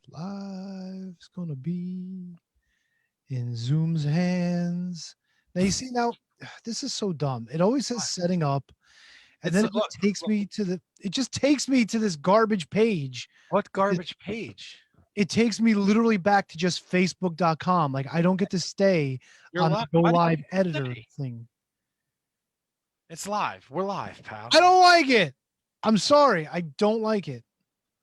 Life's gonna be in Zoom's hands. Now you see now this is so dumb. It always says setting up, and It's then look, it just takes me to this garbage page. what garbage page? It takes me literally back to just facebook.com. Like I don't get to stay You're on the live. Go Why do Live you editor stay? thing. It's live. We're live, pal. I don't like it. I'm sorry. I don't like it.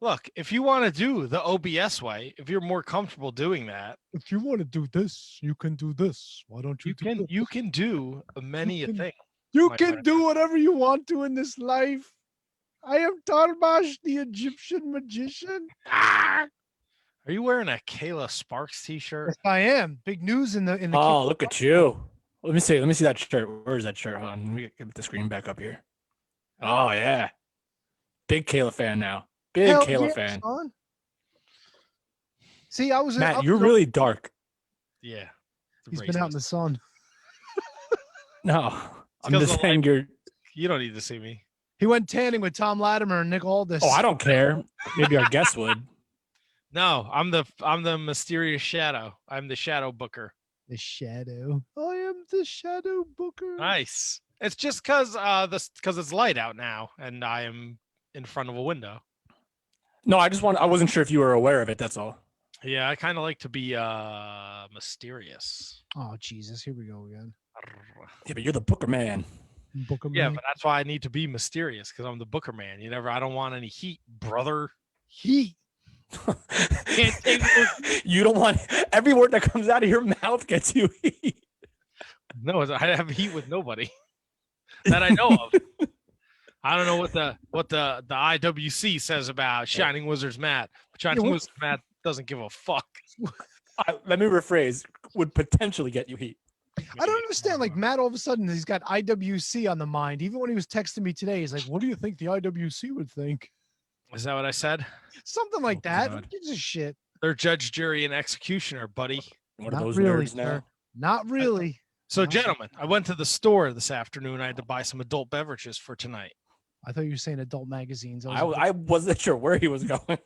Look, if you want to do the OBS way, if you're more comfortable doing that, If you want to do this, you can do this. Why don't you can do many a thing. You my can friend. do whatever you want to in this life. I am Tarbash, the Egyptian magician. Are you wearing a Kayla Sparks t-shirt? Yes, I am. Big news in the. Oh, look at you. Let me see that shirt. Where is that shirt? Hold on. Let me get the screen back up here. Oh yeah. Big Kayla fan now. Big Hell Kayla yeah, fan. son. See, I was Matt, you're really dark. Yeah. He's been out in the sun. No. I'm just saying you don't need to see me. He went tanning with Tom Latimer and Nick Aldis. Oh, I don't care. Maybe our guest would. No, I'm the mysterious shadow. I'm the shadow booker. The shadow. I am the shadow booker. Nice. It's just because it's light out now and I am in front of a window. No, I wasn't sure if you were aware of it, that's all. Yeah, I kind of like to be mysterious. Oh Jesus, here we go again. Yeah, but you're the Booker man. Booker Yeah, man. but that's why I need to be mysterious because I'm the Booker man. I don't want any heat, brother. Heat. Can't take You don't want every word that comes out of your mouth gets you heat. No, I have heat with nobody that I know of. I don't know what the IWC says about Shining Wizards Matt. But Shining Wizards Matt doesn't give a fuck. Let me rephrase. Would potentially get you heat. I don't understand. Like Matt, all of a sudden, he's got IWC on the mind. Even when he was texting me today, he's like, "What do you think the IWC would think?" Is that what I said? Something like that. God. Who gives a shit? They're judge, jury, and executioner, buddy. One of Not those really, nerds now. sir. Not really. So, gentlemen, I went to the store this afternoon. I had to buy some adult beverages for tonight. I thought you were saying adult magazines. I wasn't sure where he was going.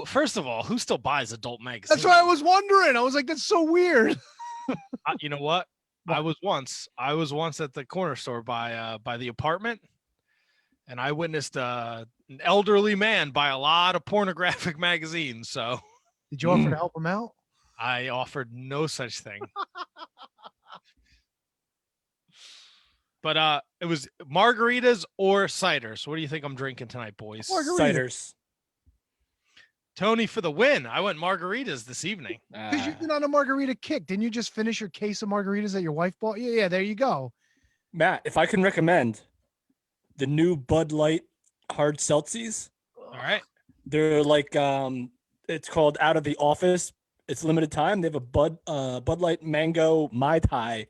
First of all, who still buys adult magazines? That's what I was wondering. I was like, that's so weird. You know what? I was once at the corner store by the apartment, and I witnessed an elderly man buy a lot of pornographic magazines. So, did you offer to help him out? I offered no such thing. But it was margaritas or ciders. What do you think I'm drinking tonight, boys? Ciders. Tony for the win. I went margaritas this evening. Because you've been on a margarita kick. Didn't you just finish your case of margaritas that your wife bought? Yeah, there you go. Matt, if I can recommend the new Bud Light hard seltzies. All right. They're like it's called Out of the Office. It's limited time. They have a Bud Light mango Mai Tai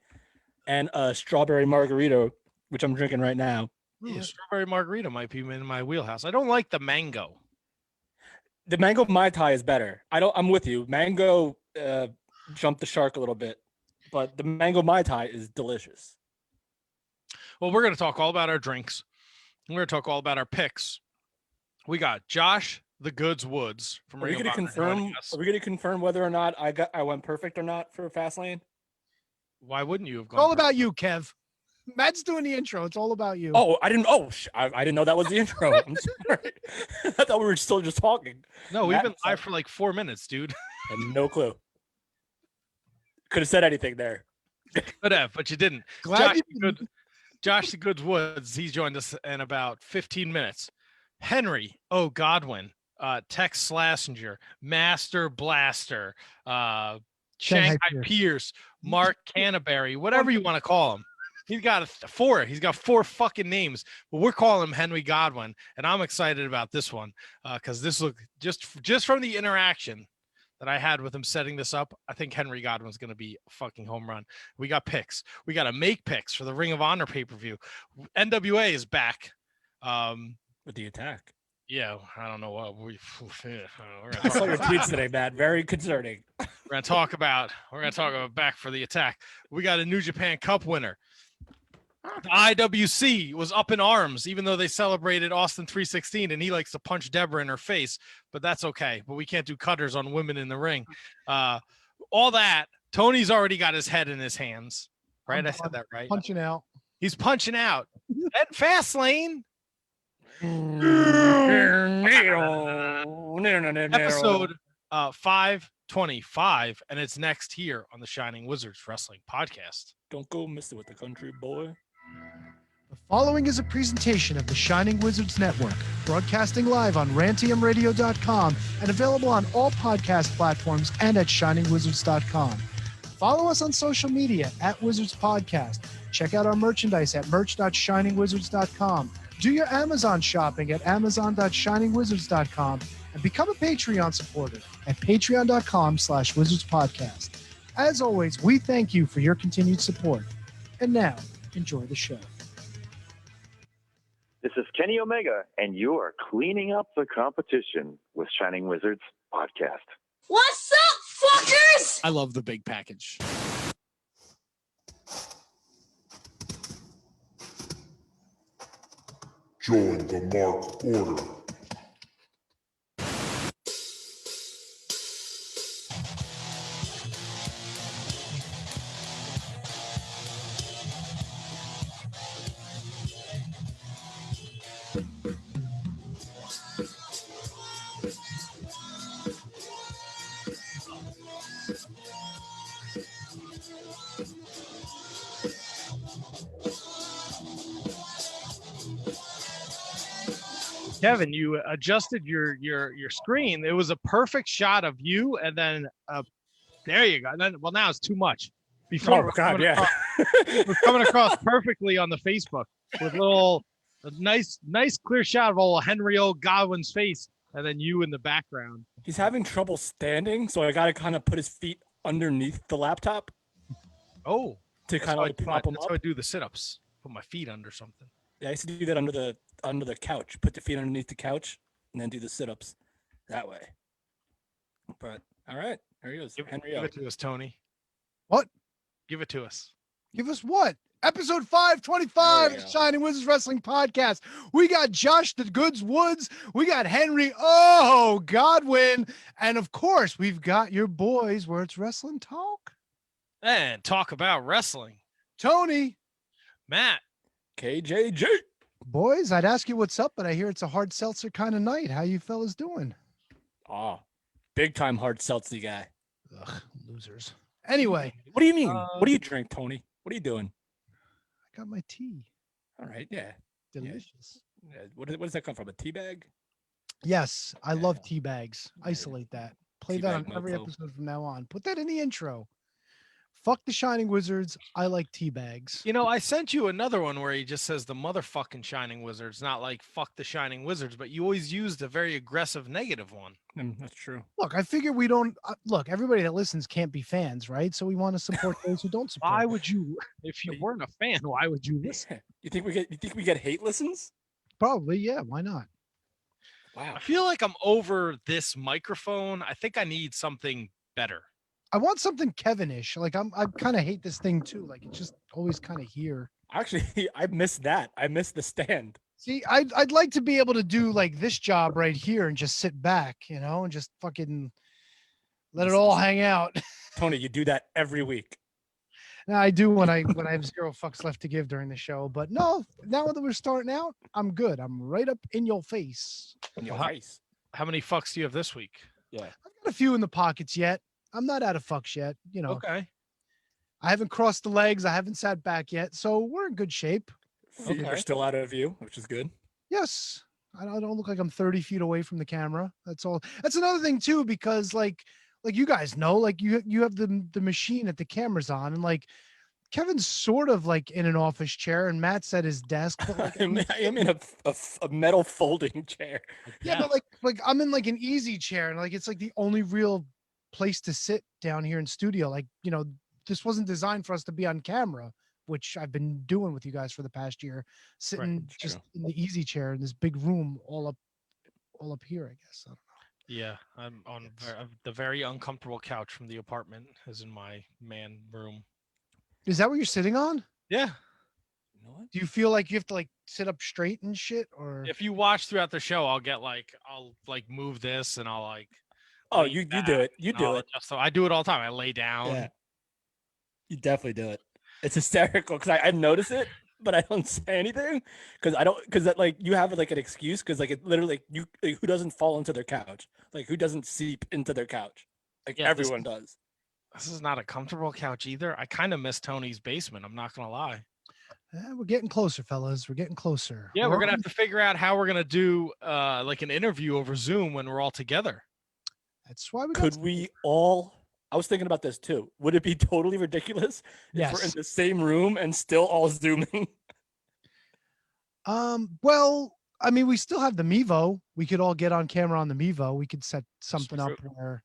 and a strawberry margarita, which I'm drinking right now. Yeah, strawberry margarita might be in my wheelhouse. I don't like the mango. The mango Mai Tai is better. I'm with you. Mango jumped the shark a little bit, but the mango Mai Tai is delicious. Well, we're going to talk all about our drinks. We're going to talk all about our picks. We got Josh the Goods Woods from Are we going to confirm? Are we going to confirm whether or not I went perfect or not for Fastlane? Why wouldn't you have gone? It's all about you, Kev. Matt's doing the intro. It's all about you. Oh, I didn't. Oh, I didn't know that was the intro. I'm sorry. I thought we were still just talking. No, we've been live for like 4 minutes, dude. I had no clue. Could have said anything there. Could have, but you didn't. Josh the Goods Woods. He's joined us in about 15 minutes. Henry O. Godwinn, Tex Slazenger, Master Blaster, Shanghai Pierce, Mark Canterbury, whatever you want to call him. He's got four. He's got four fucking names, but we're calling him Henry Godwinn, and I'm excited about this one because this look just from the interaction that I had with him setting this up. I think Henry Godwinn's going to be a fucking home run. We got picks. We got to make picks for the Ring of Honor pay-per-view. NWA is back with the Attack. Yeah, I don't know what I saw your tweets today, Matt. Very concerning. We're gonna talk about back for the Attack. We got a New Japan Cup winner. The IWC was up in arms, even though they celebrated Austin 316, and he likes to punch Deborah in her face, but that's okay. But we can't do cutters on women in the ring. All that, Tony's already got his head in his hands, right? I said that right. Punching out. He's punching out. At Fastlane, episode 525, and it's next here on the Shining Wizards Wrestling Podcast. Don't go messing with the country boy. The following is a presentation of the Shining Wizards Network, broadcasting live on rantiumradio.com and available on all podcast platforms and at shiningwizards.com. Follow us on social media at Wizards Podcast. Check out our merchandise at merch.shiningwizards.com. Do your Amazon shopping at amazon.shiningwizards.com and become a Patreon supporter at patreon.com/wizardspodcast. As always, we thank you for your continued support. And now, enjoy the show. This is Kenny Omega, and you are cleaning up the competition with Shining Wizards Podcast. What's up, fuckers? I love the big package. Join the Mark Order. Kevin, you adjusted your screen. It was a perfect shot of you, and then there you go. And then, well, now it's too much. Before it was coming across perfectly on the Facebook with a nice clear shot of old Henry O. Godwinn's face, and then you in the background. He's having trouble standing, so I got to kind of put his feet underneath the laptop. Oh, to kind of prop him that's up. how I do the sit-ups. Put my feet under something. Yeah, I used to do that under the couch. Put the feet underneath the couch and then do the sit-ups that way. But all right, there he goes. Henry O. Give it to us, Tony. What? Give it to us. Give us what? Episode 525 of the Shining Wizards Wrestling Podcast. We got Josh the Goods Woods. We got Henry O. Godwinn. And of course, we've got your boys where it's wrestling talk. And talk about wrestling. Tony. Matt. KJJ. Boys, I'd ask you what's up, but I hear it's a hard seltzer kind of night. How you fellas doing? Oh, big time hard seltzer guy. Ugh, losers. Anyway. What do you mean? What do you drink, Tony? What are you doing? I got my tea. All right, yeah. Delicious. Yeah. What does that come from? A tea bag? Yes, I love tea bags. Isolate that. Play that Teabag on every mofo. episode from now on. Put that in the intro. Fuck the Shining Wizards. I like tea bags. You know, I sent you another one where he just says the motherfucking Shining Wizards, not like fuck the Shining Wizards, but you always used a very aggressive negative one. That's true. Look, I figure we don't look, everybody that listens can't be fans, right? So we want to support those who don't support. Why would you, if you weren't a fan, why would you listen? You think we get hate listens? Probably, yeah. Why not? Wow. I feel like I'm over this microphone. I think I need something better. I want something Kevin-ish. Like I kind of hate this thing too. Like it's just always kind of here. Actually, I miss that. I miss the stand. See, I'd like to be able to do like this job right here and just sit back, you know, and just fucking let it all hang out. Tony, you do that every week. Now I do when I have zero fucks left to give during the show. But no, now that we're starting out, I'm good. I'm right up in your face. How many fucks do you have this week? Yeah, I've got a few in the pockets yet. I'm not out of fucks yet, you know. Okay. I haven't crossed the legs. I haven't sat back yet. So we're in good shape. Feet are still out of view, which is good. Yes. I don't look like I'm 30 feet away from the camera. That's all. That's another thing too, because like you guys know, like you have the machine that the camera's on, and like Kevin's sort of like in an office chair and Matt's at his desk. But like, I am in a metal folding chair. Yeah, but like I'm in like an easy chair, and like it's like the only real place to sit down here in studio. Like, you know, this wasn't designed for us to be on camera, which I've been doing with you guys for the past year, sitting just in the easy chair in this big room all up here, I guess. I don't know. Yeah, I'm on the very uncomfortable couch from the apartment is in my man room. Is that what you're sitting on? Yeah. know what? Do you feel like you have to like sit up straight and shit, or If you watch throughout the show, I'll move this and I'll like. Oh, lean you do back it. You and do I'll it. adjust. So I do it all the time. I lay down. Yeah. You definitely do it. It's hysterical because I notice it, but I don't say anything because that like you have like an excuse because like it literally like, who doesn't fall into their couch? Like who doesn't seep into their couch? Like Yeah, everyone does. This is not a comfortable couch either. I kind of miss Tony's basement. I'm not gonna lie. we're getting closer, fellas. We're getting closer. Yeah, we're gonna have to figure out how we're gonna do like an interview over Zoom when we're all together. That's why we Could we all? I was thinking about this too. Would it be totally ridiculous if we're in the same room and still all zooming? Well, I mean, we still have the Mevo. We could all get on camera on the Mevo. We could set something up where,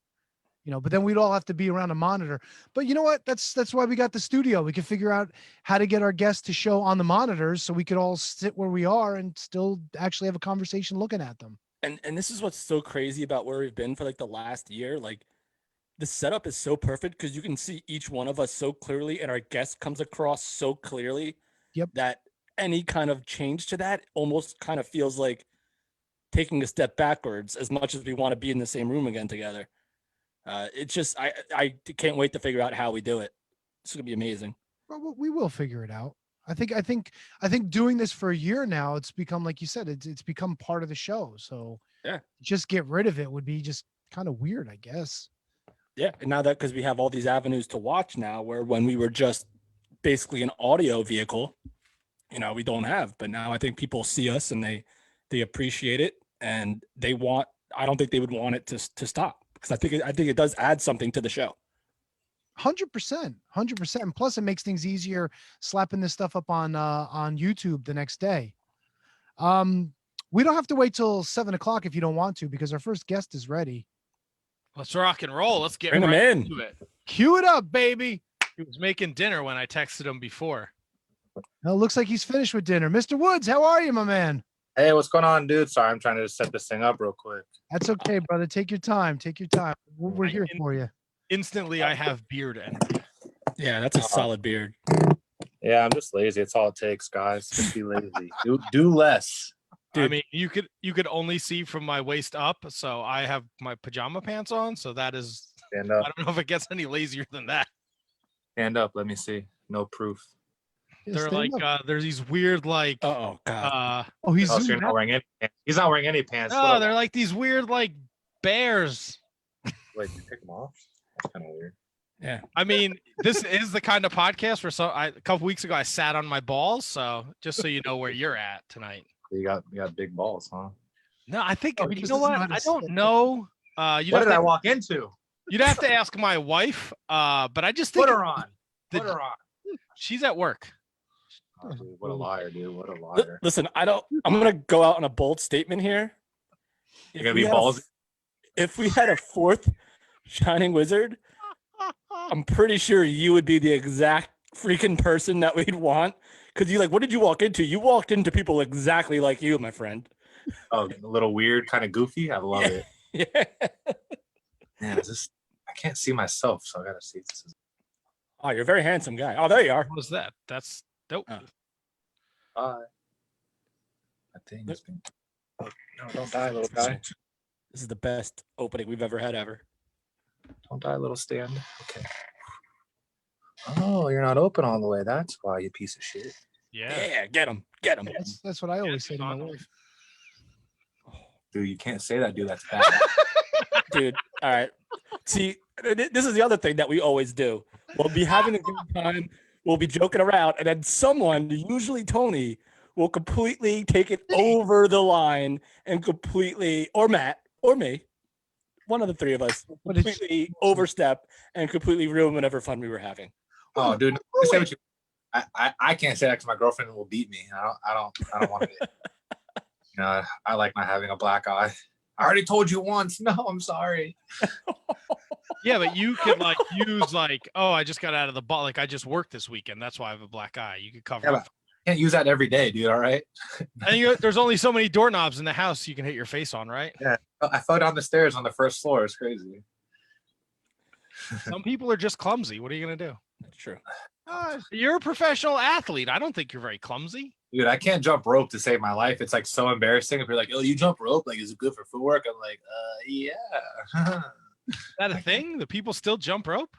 but then we'd all have to be around a monitor. But you know what? That's why we got the studio. We could figure out how to get our guests to show on the monitors so we could all sit where we are and still actually have a conversation looking at them. And this is what's so crazy about where we've been for like the last year. Like the setup is so perfect because you can see each one of us so clearly and our guest comes across so clearly. Yep. That any kind of change to that almost kind of feels like taking a step backwards as much as we want to be in the same room again together. It's just, I can't wait to figure out how we do it. It's going to be amazing. Well, we will figure it out. I think doing this for a year now, it's become, like you said, it's become part of the show. So yeah, just get rid of it would be just kind of weird, I guess. Yeah. And now that, because we have all these avenues to watch now, where when we were just basically an audio vehicle, we don't have, but now I think people see us and they appreciate it and I don't think they would want it to stop because I think it does add something to the show. 100%. And plus it makes things easier slapping this stuff up on YouTube the next day. We don't have to wait till 7:00 if you don't want to, because our first guest is ready. Let's rock and roll. Let's get Bring him in. into it. Cue it up, baby. He was making dinner when I texted him before. Well, it looks like he's finished with dinner. Mr. Woods, how are you, my man? Hey, what's going on, dude? Sorry, I'm trying to set this thing up real quick. That's okay, brother. Take your time. We're here for you. Instantly, I have beard envy. Yeah, that's a solid beard. Yeah, I'm just lazy. It's all it takes, guys. Just be lazy. Do less. Dude. I mean, you could only see from my waist up, so I have my pajama pants on. So that is. Stand up. I don't know if it gets any lazier than that. Stand up. Let me see. No proof. They're like there's these weird like. Oh God. He's so you're not wearing any pants. He's not wearing any pants. No, they're like these weird like bears. Wait, you take them off? That's kind of weird. Yeah. I mean, this is the kind of podcast where a couple weeks ago I sat on my balls. So just so you know where you're at tonight. You got big balls, huh? No, I think you know what? I don't know. What did I walk into? You'd have to ask my wife. But I just think put her on. Put her on. She's at work. Oh, dude, what a liar, dude. What a liar. Listen, I'm gonna go out on a bold statement here. You're gonna be balls. If we had a fourth Shining Wizard, I'm pretty sure you would be the exact freaking person that we'd want. Because what did you walk into? You walked into people exactly like you, my friend. Oh, a little weird, kind of goofy. I love it. Yeah. Man, I can't see myself, so I gotta see this. Oh, you're a very handsome guy. Oh, there you are. What was that? That's dope. Bye. That thing is been... No, don't die, little guy. This is the best opening we've ever had. Don't die, little stand. Okay. Oh, you're not open all the way. That's why, you piece of shit. Yeah. Get him. That's what I always say to my wife. Dude, you can't say that, dude. That's bad. Dude, all right. See, this is the other thing that we always do. We'll be having a good time. We'll be joking around, and then someone, usually Tony, will completely take it over the line and completely, or Matt, or me, one of the three of us, completely overstep and completely ruin whatever fun we were having. Oh, dude, say what you. I can't say that because my girlfriend will beat me. I don't want to. I like not having a black eye. I already told you once. No, I'm sorry. Yeah, but you could use I just got out of the ball. I just worked this weekend. That's why I have a black eye. You could cover up. Can't use that every day, dude. All right. And there's only so many doorknobs in the house you can hit your face on, right? Yeah. I fell down the stairs on the first floor. It's crazy. Some people are just clumsy. What are you gonna do? That's true. You're a professional athlete. I don't think you're very clumsy. Dude, I can't jump rope to save my life. It's like so embarrassing. If you're like, oh, you jump rope, like, is it good for footwork? I'm like, yeah. Is that a thing? The people still jump rope?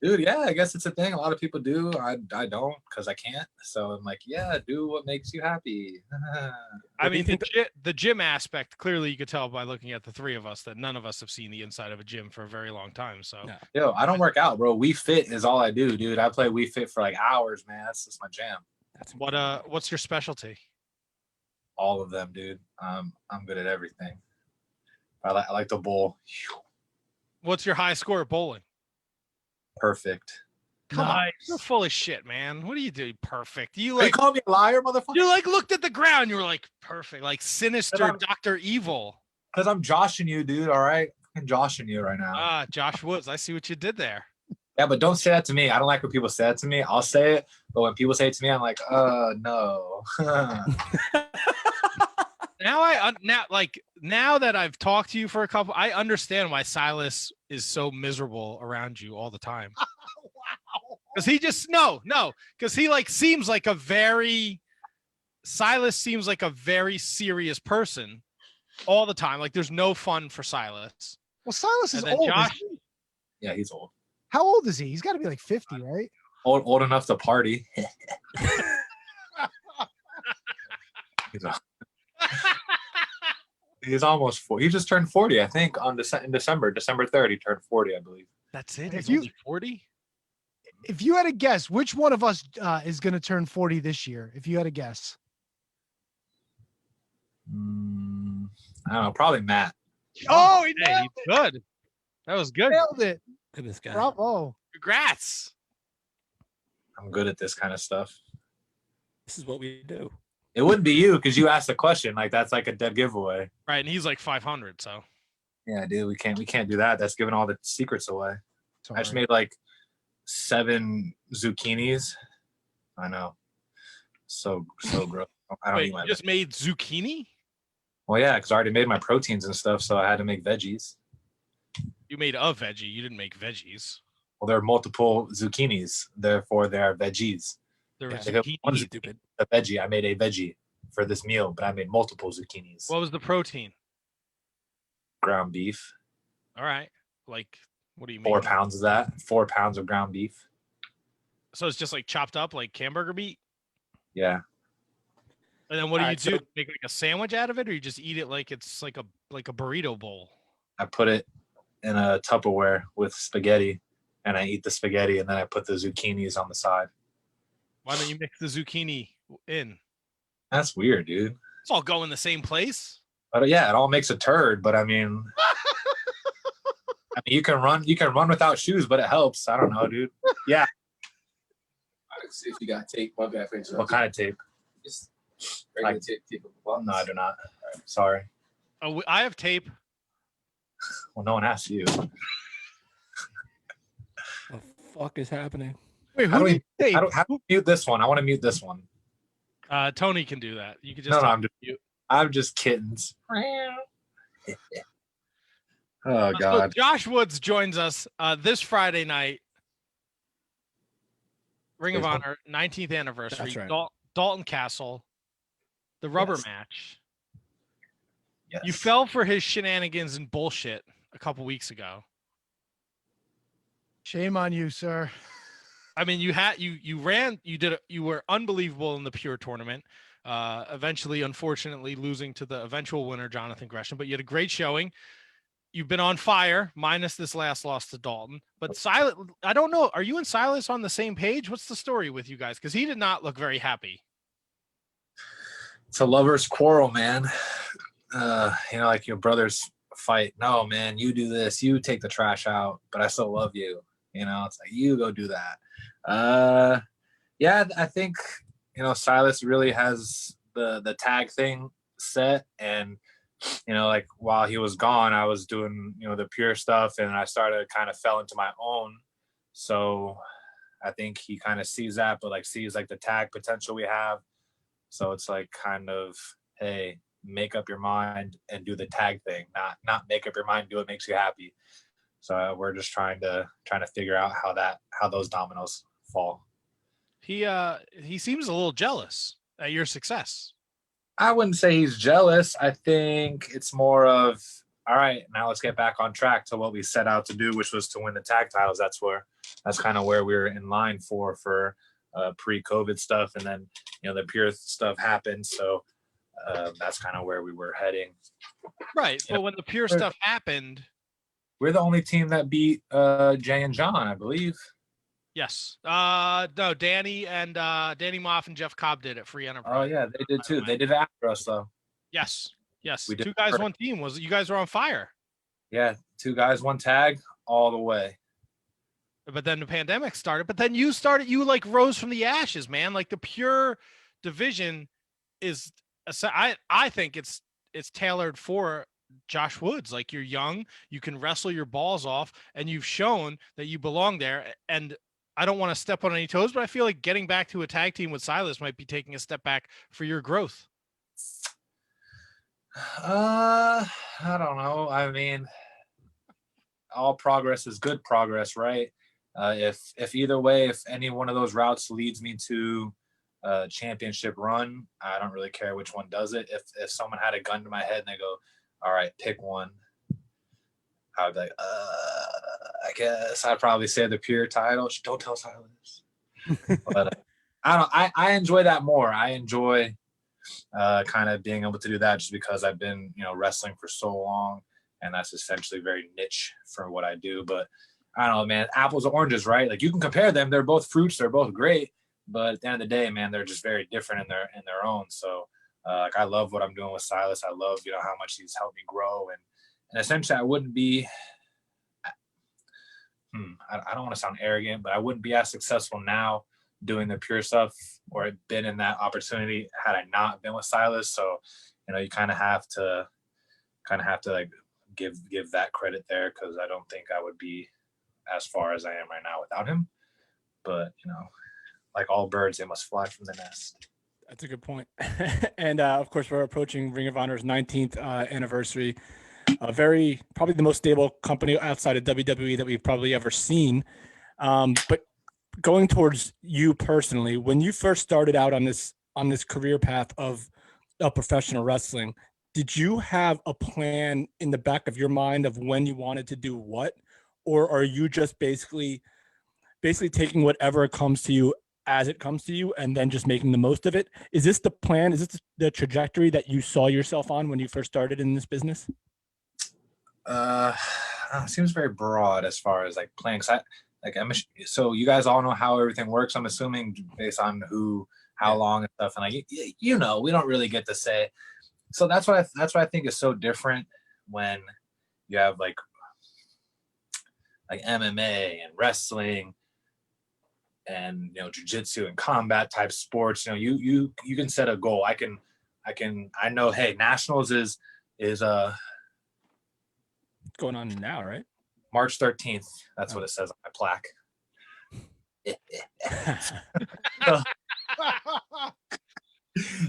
Dude, yeah, I guess it's a thing. A lot of people do. I don't because I can't. So I'm like, yeah, do what makes you happy. I mean, the gym aspect, clearly you could tell by looking at the three of us that none of us have seen the inside of a gym for a very long time. So, Yo, I don't work out, bro. We Fit is all I do, dude. I play We Fit for like hours, man. That's just my jam. What's your specialty? All of them, dude. I'm good at everything. I like to bowl. What's your high score at bowling? Perfect. Come on, you're full of shit, man. What do you do? Perfect. You call me a liar, motherfucker? You like looked at the ground. You were like, perfect, like sinister Dr. Evil. Because I'm joshing you, dude. All right, I'm joshing you right now. Josh Woods. I see what you did there. Yeah, but don't say that to me. I don't like when people say that to me. I'll say it, but when people say it to me, I'm like, no. Now that I've talked to you for a couple, I understand why Silas is so miserable around you all the time. Wow. Because he just because he seems like Silas seems like a very serious person all the time. Like there's no fun for Silas. Well, Silas is old. Josh, yeah, he's old. How old is he? He's got to be like 50, right? Old enough to party. He's almost 40. He just turned 40, I think, in December 3rd. He turned 40, I believe. That's it. He's only 40. If you had to guess, which one of us is going to turn 40 this year? If you had to guess, I don't know. Probably Matt. Oh, he nailed it. Good. That was good. Nailed it. Look at this guy. Bravo. Congrats. I'm good at this kind of stuff. This is what we do. It wouldn't be you because you asked a question. Like that's like a dead giveaway. Right, and he's like 500. So. Yeah, dude, we can't do that. That's giving all the secrets away. Sorry. I just made like 7 zucchinis. I know. So gross. I don't eat my. You just made zucchini? Well, yeah, because I already made my proteins and stuff, so I had to make veggies. You made a veggie. You didn't make veggies. Well, there are multiple zucchinis, therefore they are veggies. There are one stupid. A veggie. I made a veggie for this meal, but I made multiple zucchinis. What was the protein? Ground beef. All right. Like, what do you mean? 4 pounds of that. 4 pounds of ground beef. So it's just like chopped up like hamburger meat? Yeah. And then what do you do? Make like a sandwich out of it, or you just eat it like it's like a burrito bowl? I put it in a Tupperware with spaghetti, and I eat the spaghetti, and then I put the zucchinis on the side. Why don't you mix the zucchini in? That's weird, dude. It's all going the same place. But yeah, it all makes a turd. But I mean, you can run without shoes, but it helps. I don't know, dude. Yeah. Let's see if you got tape. My bad. What kind of tape? Just regular tape. No, I do not. Right. Sorry. Oh, I have tape. Well, no one asked you. What the fuck is happening? Wait, how do we mute this one? I want to mute this one. Tony can do that. You can just I'm just kittens. Oh God. So Josh Woods joins us this Friday night. Ring of Honor 19th anniversary. That's right. Dalton Castle, the rubber match. Yes. You fell for his shenanigans and bullshit a couple weeks ago. Shame on you, sir. I mean, you were unbelievable in the pure tournament. Eventually, unfortunately, losing to the eventual winner, Jonathan Gresham, but you had a great showing. You've been on fire, minus this last loss to Dalton. But Silas, I don't know. Are you and Silas on the same page? What's the story with you guys? Because he did not look very happy. It's a lover's quarrel, man. Like your brothers fight. No, man, you do this. You take the trash out, but I still love you. It's like, you go do that. Yeah, I think, Silas really has the tag thing set. And, like while he was gone, I was doing, the pure stuff, and I started kind of fell into my own. So I think he kind of sees that, but sees the tag potential we have. So it's kind of, hey, make up your mind and do the tag thing, not make up your mind, do what makes you happy. So we're just trying to figure out how those dominoes fall. He seems a little jealous at your success. I wouldn't say he's jealous. I think it's more of, all right, now let's get back on track to what we set out to do, which was to win the tag titles. That's kind of where we were in line for pre-COVID stuff. And then, the pure stuff happened. So that's kind of where we were heading. Right. But when the pure stuff happened, we're the only team that beat Jay and John, I believe. Yes. No, Danny Moff and Jeff Cobb did it. Free Enterprise. Oh yeah, they did too. They did it after us though. Yes. We did 2 guys, 1 team. You guys were on fire. Yeah, 2 guys, 1 tag, all the way. But then the pandemic started. But then you like rose from the ashes, man. Like the pure division is. I think it's tailored for Josh Woods. Like, you're young, you can wrestle your balls off, and you've shown that you belong there. And I don't want to step on any toes, but I feel like getting back to a tag team with Silas might be taking a step back for your growth. I don't know. I mean, all progress is good progress, right? If either way, if any one of those routes leads me to a championship run, I don't really care which one does it. If someone had a gun to my head and they go, all right, pick one, I would be like, I guess I'd probably say the pure title. Don't tell Silas. But I enjoy that more. I enjoy kind of being able to do that just because I've been, wrestling for so long, and that's essentially very niche for what I do. But I don't know, man, apples and oranges, right? Like, you can compare them. They're both fruits. They're both great. But at the end of the day, man, they're just very different in their own. So like, I love what I'm doing with Silas. I love, how much he's helped me grow. And essentially I wouldn't be, I don't want to sound arrogant, but I wouldn't be as successful now doing the pure stuff or been in that opportunity had I not been with Silas. So, you kind of have to like give that credit there, because I don't think I would be as far as I am right now without him. But, like all birds, they must fly from the nest. That's a good point. And of course, we're approaching Ring of Honor's 19th anniversary. Probably the most stable company outside of WWE that we've probably ever seen. But going towards you personally, when you first started out on this career path of professional wrestling, did you have a plan in the back of your mind of when you wanted to do what, or are you just basically taking whatever comes to you as it comes to you and then just making the most of it? Is this the plan? Is this the trajectory that you saw yourself on when you first started in this business? Seems very broad as far as like playing. So you guys all know how everything works, I'm assuming, based on how long and stuff. And like, we don't really get to say. So that's what I think is so different when you have like MMA and wrestling and jiu-jitsu and combat type sports. You can set a goal. I know, hey, nationals is going on now, right? March 13th. That's what it says on my plaque.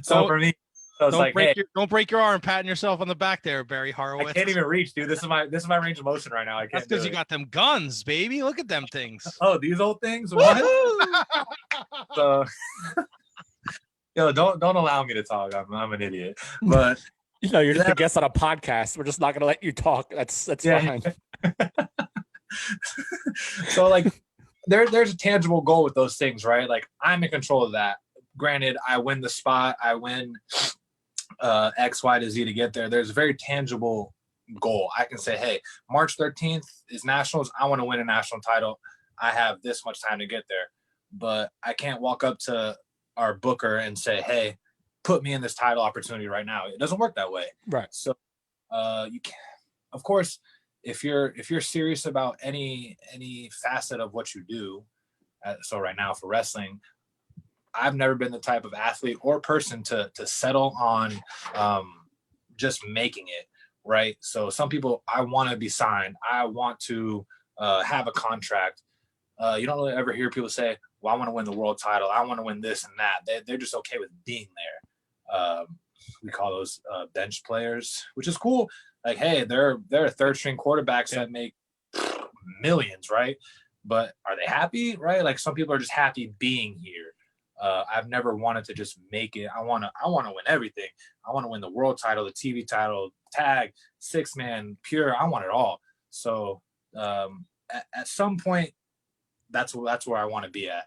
So for me, it's like, hey, don't break your arm patting yourself on the back there, Barry Horowitz. I can't even reach, dude. This is my range of motion right now. I can't. That's because you got them guns, baby. Look at them things. Oh, these old things. What? So, don't allow me to talk. I'm an idiot. But you're just a guest on a podcast. We're just not gonna let you talk. That's fine. So like, there's a tangible goal with those things, right? Like, I'm in control of that. Granted, I win the spot. I win X, Y to Z to get there. There's a very tangible goal. I can say, hey, March 13th is nationals. I want to win a national title. I have this much time to get there. But I can't walk up to our booker and say, hey, put me in this title opportunity right now. It doesn't work that way. Right. So you can, of course, if you're serious about any facet of what you do, so right now for wrestling, I've never been the type of athlete or person to settle on just making it, right? So some people, I want to be signed. I want to have a contract. You don't really ever hear people say, well, I want to win the world title. I want to win this and that. They're just okay with being there. We call those bench players, which is cool. Like, hey, they're third string quarterbacks that make millions, right? But are they happy, right? Like, some people are just happy being here. I've never wanted to just make it. I want to win everything. I want to win the world title, the TV title, tag, 6-man, pure. I want it all. So at some point, that's where I want to be at.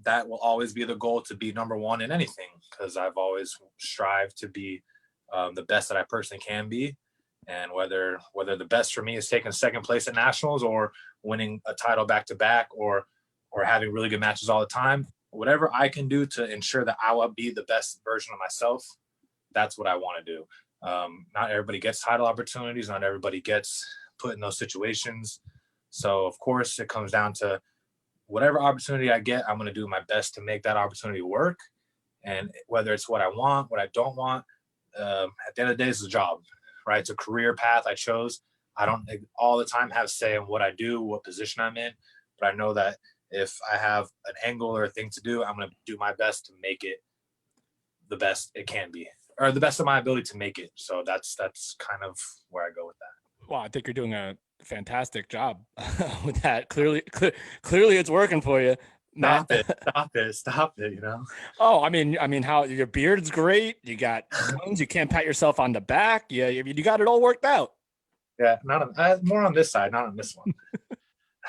That will always be the goal, to be number one in anything, because I've always strived to be the best that I personally can be. And whether the best for me is taking second place at nationals or winning a title back to back or having really good matches all the time, whatever I can do to ensure that I will be the best version of myself, that's what I want to do. Not everybody gets title opportunities. Not everybody gets put in those situations. So of course it comes down to whatever opportunity I get, I'm going to do my best to make that opportunity work. And whether it's what I want, what I don't want, at the end of the day, it's a job, right? It's a career path I chose. I don't all the time have say in what I do, what position I'm in, but I know that if I have an angle or a thing to do, I'm going to do my best to make it the best it can be, or the best of my ability to make it. So that's kind of where I go with that. Well, I think you're doing a fantastic job with that. Clearly it's working for you. Stop it, you know? Oh, I mean, how your beard's great. You got guns. You can't pat yourself on the back. Yeah, you got it all worked out. Yeah, more on this side, not on this one.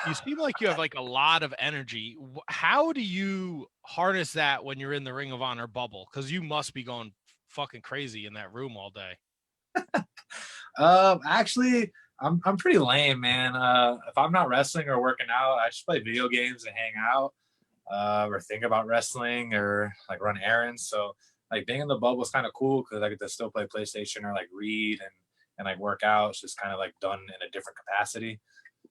You seem like you have like a lot of energy. How do you harness that when you're in the Ring of Honor bubble? Because you must be going fucking crazy in that room all day. Actually, I'm pretty lame, man. If I'm not wrestling or working out, I just play video games and hang out, or think about wrestling or like run errands. So like being in the bubble is kind of cool because I get to still play PlayStation or like read and like work out. It's just kind of like done in a different capacity.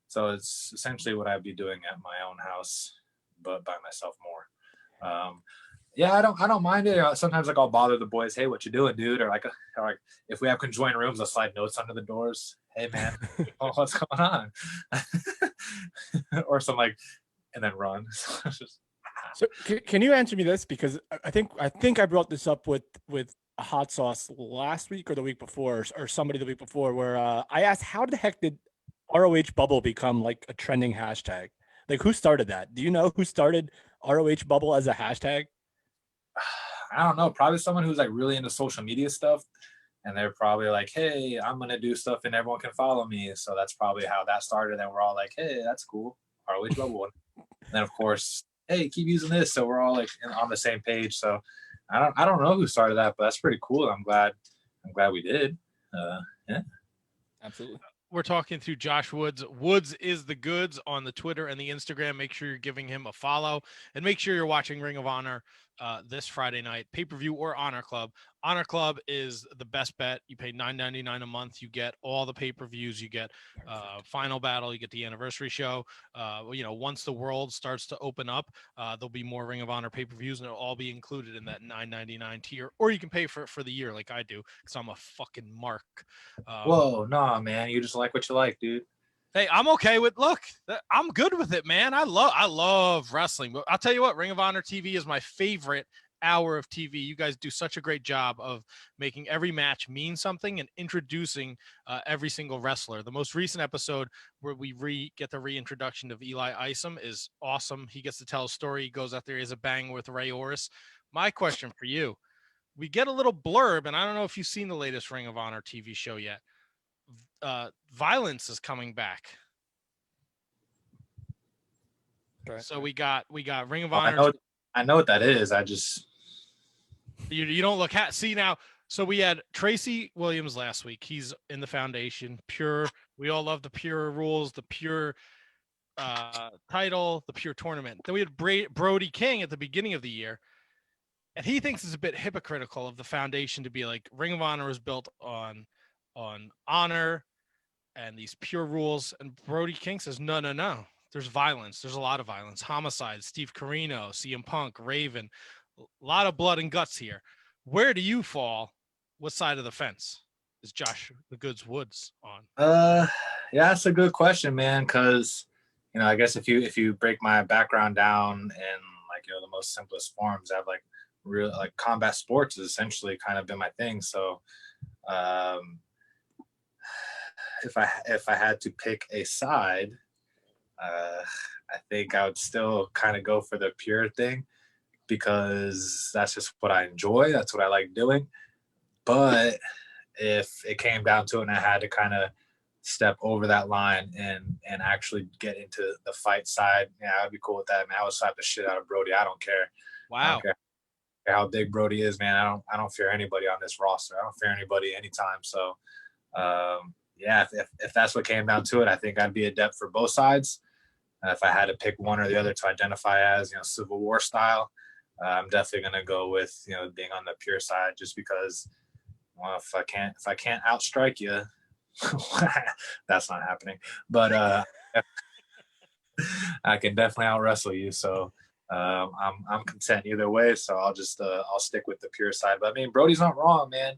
So it's essentially what I'd be doing at my own house, but by myself more. Yeah, I don't mind it. Sometimes like I'll bother the boys. Hey, what you doing, dude? Or like if we have conjoined rooms, I'll slide notes under the doors. Hey, man, what's going on? Or some like, and then run. So can you answer me this? Because I think I brought this up with a hot sauce last week or the week before, or somebody the week before, where I asked, how the heck did ROH bubble become like a trending hashtag? Like, who started that? Do you know who started ROH bubble as a hashtag? I don't know. Probably someone who's like really into social media stuff. And they're probably like, hey, I'm going to do stuff and everyone can follow me. So that's probably how that started. And we're all like, hey, that's cool. ROH bubble. And then, of course, hey, keep using this. So we're all like on the same page. So I don't know who started that, but that's pretty cool. I'm glad we did. Yeah. Absolutely. We're talking to Josh Woods. Woods is the goods on the Twitter and the Instagram. Make sure you're giving him a follow and make sure you're watching Ring of Honor this Friday night, pay-per-view or Honor Club. Honor Club is the best bet. You pay $9.99 a month. You get all the pay-per-views. You get Final Battle. You get the anniversary show. Once the world starts to open up, there'll be more Ring of Honor pay-per-views, and it'll all be included in that $9.99 tier. Or you can pay for the year like I do because I'm a fucking mark. Whoa, nah, man. You just like what you like, dude. Hey, I'm okay with, I'm good with it, man. I love wrestling, but I'll tell you what, Ring of Honor TV is my favorite hour of TV. You guys do such a great job of making every match mean something and introducing every single wrestler. The most recent episode where we get the reintroduction of Eli Isom is awesome. He gets to tell a story. He goes out there, he has a bang with Ray Orris. My question for you, we get a little blurb, and I don't know if you've seen the latest Ring of Honor TV show yet. Violence is coming back. Right. So we got Ring of Honor. I know what that is. I just you don't look see now. So we had Tracy Williams last week. He's in the foundation. Pure. We all love the pure rules, the pure title, the pure tournament. Then we had Brody King at the beginning of the year. And he thinks it's a bit hypocritical of the foundation to be like Ring of Honor is built on honor and these pure rules. And Brody King says, no. There's violence. There's a lot of violence. Homicide, Steve Corino, CM Punk, Raven. A lot of blood and guts here. Where do you fall? What side of the fence is Josh the Goods Woods on? Yeah, that's a good question, man. Because I guess if you break my background down in the most simplest forms, I have like real like combat sports has essentially kind of been my thing. So if I had to pick a side, I think I would still kind of go for the pure thing. because that's just what I enjoy. That's what I like doing. But if it came down to it and I had to kind of step over that line and actually get into the fight side, yeah, I'd be cool with that, man. I would slap the shit out of Brody. I don't care. Wow. I don't care how big Brody is, man. I don't fear anybody on this roster. I don't fear anybody anytime. So yeah, if that's what came down to it, I think I'd be adept for both sides. If I had to pick one or the other to identify as, Civil War style, I'm definitely going to go with, being on the pure side, just because, well, if I can't outstrike you, that's not happening. But I can definitely out wrestle you. So I'm content either way. So I'll just I'll stick with the pure side. But I mean, Brody's not wrong, man.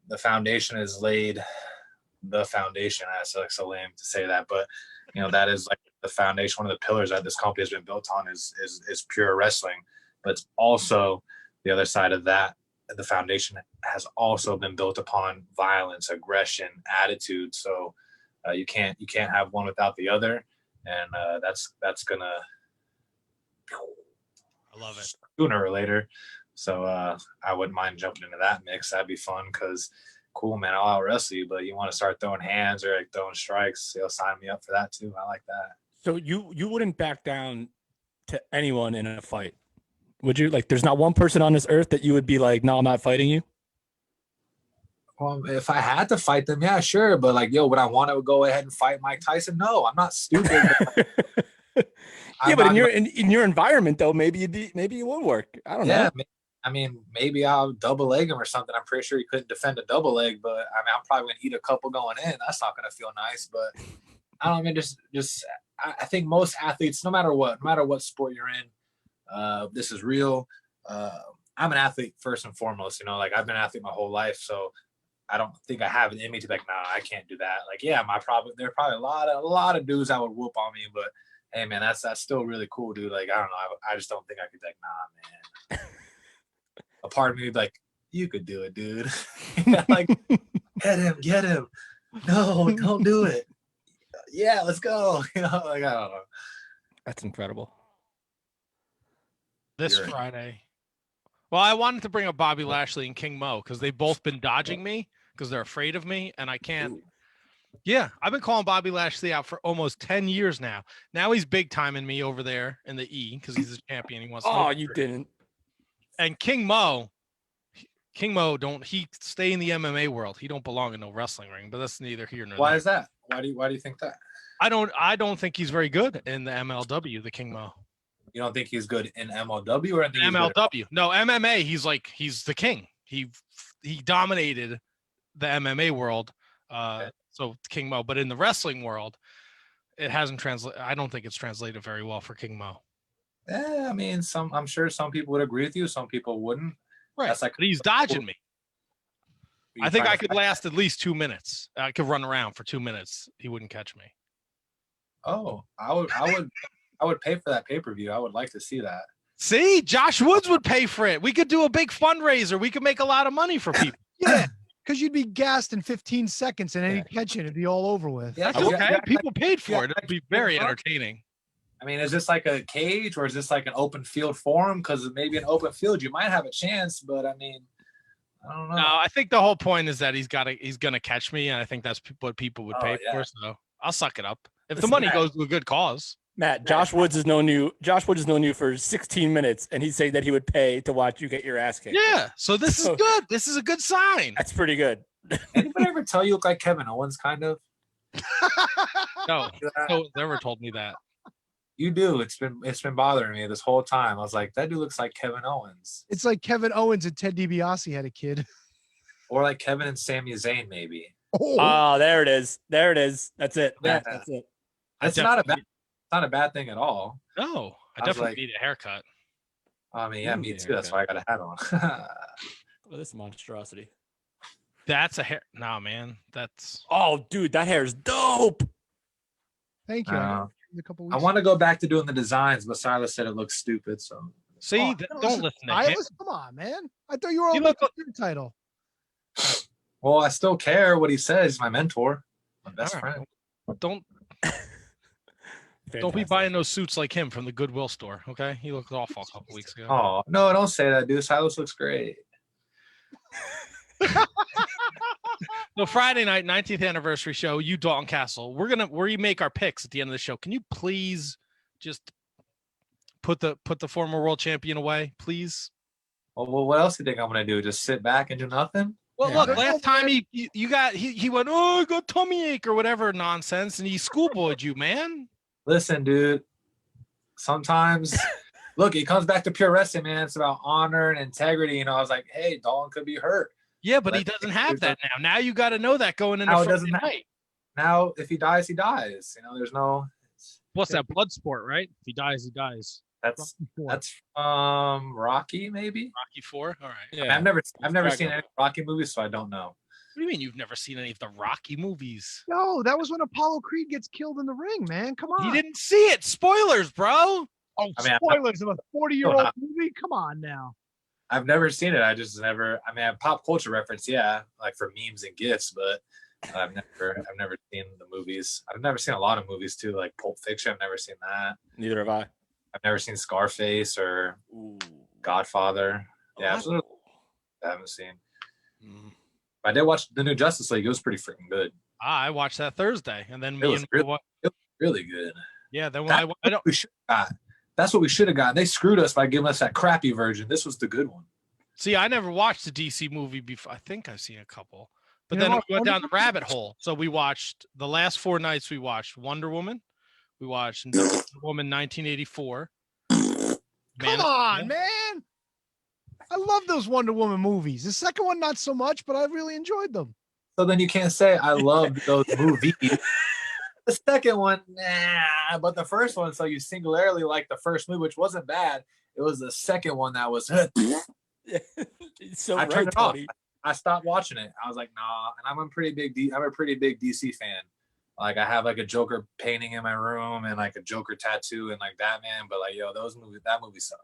The foundation is laid. The foundation. That's like so lame to say that, but that is like the foundation. One of the pillars that this company has been built on is pure wrestling. But it's also the other side of that. The foundation has also been built upon violence, aggression, attitude. So you can't have one without the other, and that's gonna. I love it. Sooner or later. So I wouldn't mind jumping into that mix. That'd be fun because, cool, man, I'll out wrestle you, but you want to start throwing hands or like throwing strikes, sign me up for that too. I like that. So you wouldn't back down to anyone in a fight, would you? Like, there's not one person on this earth that you would be like, no, I'm not fighting you? Well, if I had to fight them, yeah, sure. But like, would I want to go ahead and fight Mike Tyson? No, I'm not stupid. Yeah, but in your environment though, maybe it would work. I don't know. I mean, maybe I'll double leg him or something. I'm pretty sure he couldn't defend a double leg, but I mean, I'm probably gonna eat a couple going in. That's not gonna feel nice. But I don't mean just I think most athletes, no matter what sport you're in, this is real. I'm an athlete first and foremost. Like I've been an athlete my whole life, so I don't think I have it in me to be like, nah, I can't do that. Like, yeah, there are probably a lot of dudes that would whoop on me, but hey, man, that's still really cool, dude. Like, I don't know, I just don't think I could be like, nah, man. A part of me would be like, you could do it, dude. Like, get him. No, don't do it. Yeah, let's go. Like, I don't know. That's incredible. This Friday. Well, I wanted to bring up Bobby Lashley and King Mo because they've both been dodging me because they're afraid of me, and I can't. Ooh. Yeah, I've been calling Bobby Lashley out for almost 10 years now. Now he's big timing me over there in the E because he's a champion. He wants. Oh, you didn't. And King Mo, he stay in the MMA world. He don't belong in no wrestling ring, but that's neither here nor there. Why is that? Why do you think that? I don't think he's very good in the MLW, the King Mo. You don't think he's good in MLW or in MLW? No, MMA, he's the king. He dominated the MMA world. Okay. So King Mo, but in the wrestling world, it hasn't translated. I don't think it's translated very well for King Mo. Yeah, I mean, I'm sure some people would agree with you. Some people wouldn't. Right. That's like, but he's dodging me. I think I could last at least 2 minutes. I could run around for 2 minutes. He wouldn't catch me. Oh, I would pay for that pay-per-view. I would like to see that. See, Josh Woods would pay for it. We could do a big fundraiser. We could make a lot of money for people. Yeah, because you'd be gassed in 15 seconds and any catch it'd be all over with. Yeah, that's okay. People paid for it. It'd be very entertaining. I mean, is this like a cage or is this like an open field forum? Because maybe an open field, you might have a chance, but I mean, I don't know. No, I think the whole point is that he's gonna catch me, and I think that's what people would pay for. So I'll suck it up. If the money goes to a good cause. Matt, Josh Woods is known you for 16 minutes, and he'd say that he would pay to watch you get your ass kicked. Yeah, so this is good. This is a good sign. That's pretty good. Anybody ever tell you look like Kevin Owens, kind of? No one's ever told me that. You do. It's been bothering me this whole time. I was like, that dude looks like Kevin Owens. It's like Kevin Owens and Ted DiBiase had a kid. Or like Kevin and Sami Zayn, maybe. Oh, there it is. There it is. That's it. Yeah. That's it. It's not a bad thing at all. No, I definitely need a haircut. I mean, yeah, me too. That's why I got a hat on. Well, this monstrosity. That's a hair. No, man. That's. Oh, dude, that hair is dope. Thank you. I want to go back to doing the designs, but Silas said it looks stupid. So see, don't listen to him. Come on, man. I thought you were on the title. Well, I still care what he says. He's my mentor, my best friend. Don't. Don't be buying those suits like him from the Goodwill store, okay? He looked awful a couple weeks ago. Oh no, don't say that, dude. Silas looks great. So Friday night, 19th anniversary show, you Dalton Castle. Where you make our picks at the end of the show. Can you please just put the former world champion away, please? Well, what else do you think I'm gonna do? Just sit back and do nothing? Well, look, last time he went, oh, I got tummy ache or whatever nonsense, and he schoolboyed you, man. Listen, dude. Sometimes, look, it comes back to pure wrestling, man. It's about honor and integrity. You know, I was like, hey, Dalton could be hurt. Yeah, but he doesn't have that now. Now you got to know that going into Friday night. Now, if he dies, he dies. You know, there's no. What's that? Blood sport, right? If he dies, he dies. That's Rocky, maybe. Rocky 4. All right. Yeah. I mean, I've never seen any Rocky movies, so I don't know. What do you mean you've never seen any of the Rocky movies? No, that was when Apollo Creed gets killed in the ring, man. Come on. He didn't see it. Spoilers, bro. Oh, spoilers of a 40-year-old movie? Come on now. I've never seen it. I just never. I mean, I have pop culture reference, yeah, like for memes and gifs, but I've never seen the movies. I've never seen a lot of movies too, like Pulp Fiction. I've never seen that. Neither have I. I've never seen Scarface or Godfather. Yeah, absolutely. I haven't seen. I did watch the new Justice League. It was pretty freaking good. I watched that Thursday, and then it was really good. Yeah, then that's what we should have gotten. They screwed us by giving us that crappy version. This was the good one. See, I never watched the DC movie before. I think I've seen a couple, but then we went down the rabbit hole. So we watched the last 4 nights. We watched Wonder Woman. We watched Wonder Woman 1984. Come on, man. I love those Wonder Woman movies. The second one, not so much, but I really enjoyed them. So then you can't say I loved those movies. The second one, nah, but the first one, so you singularly like the first movie, which wasn't bad. It was the second one that was. So I turned it off. I stopped watching it. I was like, nah. And I'm a pretty big DC fan. Like I have like a Joker painting in my room and like a Joker tattoo and like Batman. But like, yo, that movie sucked.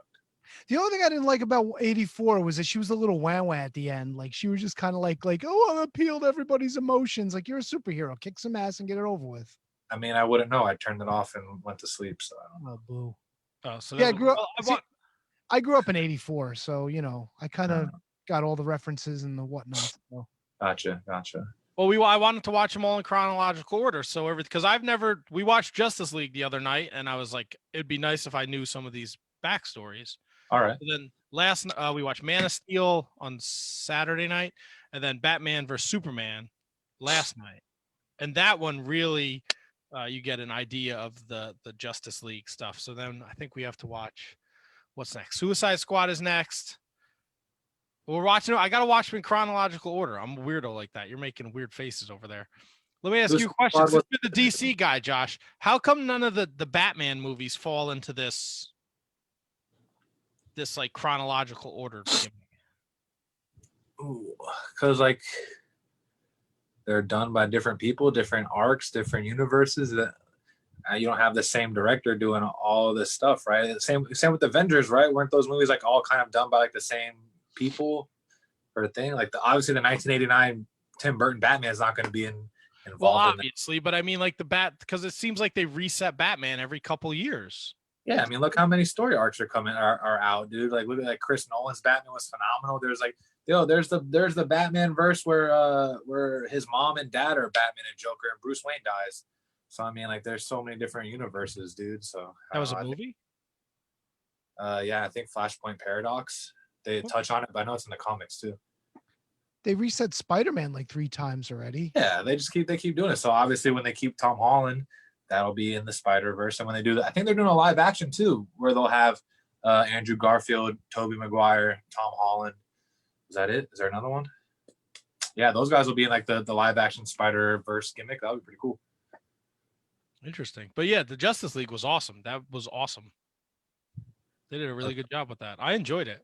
The only thing I didn't like about 84 was that she was a little wah at the end. Like she was just kind of like, oh, I appealed everybody's emotions. Like you're a superhero. Kick some ass and get it over with. I mean, I wouldn't know. I turned it off and went to sleep. So I don't know. Oh, boo. Oh, so yeah, I grew up in 84. So, you know, I kind of got all the references and the whatnot. So. Gotcha. Well, I wanted to watch them all in chronological order. So because we watched Justice League the other night and I was like, it'd be nice if I knew some of these backstories. All right. And then last we watched Man of Steel on Saturday night and then Batman vs Superman last night. And that one really you get an idea of the Justice League stuff. So then I think we have to watch what's next. Suicide Squad is next. We're watching it. I got to watch them in chronological order. I'm a weirdo like that. You're making weird faces over there. Let me ask you a question. Since you're the DC guy, Josh, how come none of the Batman movies fall into this like chronological order? Because like they're done by different people, different arcs, different universes. That you don't have the same director doing all of this stuff, right? Same with Avengers, right? Weren't those movies like all kind of done by like the same people or thing? Like obviously the 1989 Tim Burton Batman is not going to be involved. Well, obviously, but I mean like because it seems like they reset Batman every couple years. Yeah, I mean, look how many story arcs are out, dude. Like look at like Chris Nolan's Batman was phenomenal. There's like there's the Batman verse where his mom and dad are Batman and Joker and Bruce Wayne dies. So I mean, like there's so many different universes, dude. So that was a movie. Yeah, I think Flashpoint Paradox. They touch on it, but I know it's in the comics too. They reset Spider-Man like 3 times already. Yeah, they keep doing it. So obviously, when they keep Tom Holland, that'll be in the Spider-Verse. And when they do that, I think they're doing a live action too, where they'll have Andrew Garfield, Tobey Maguire, Tom Holland. Is that it? Is there another one? Yeah, those guys will be in like the live action Spider-Verse gimmick. That would be pretty cool. Interesting. But yeah, the Justice League was awesome. That was awesome. They did a really good job with that. I enjoyed it.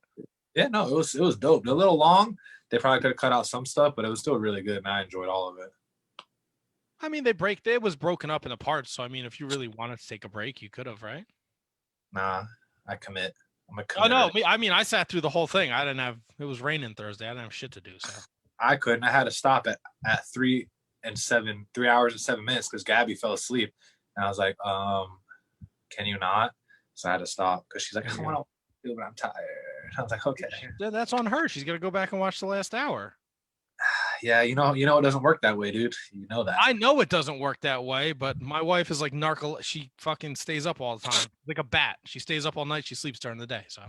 Yeah, no, it was dope. They're a little long. They probably could have cut out some stuff, but it was still really good, and I enjoyed all of it. I mean, it was broken up into parts. So I mean, if you really wanted to take a break, you could have, right? Nah, I commit. I'm a committer. Oh no, I mean, I sat through the whole thing. It was raining Thursday. I didn't have shit to do, so I couldn't. I had to stop at 3 hours and 7 minutes because Gabby fell asleep, and I was like, can you not? So I had to stop because she's like, I want to do, but I'm tired. I was like, okay. Yeah, that's on her. She's gonna go back and watch the last hour. Yeah, you know, it doesn't work that way, dude. You know that. I know it doesn't work that way, but my wife is like she fucking stays up all the time, like a bat. She stays up all night. She sleeps during the day. So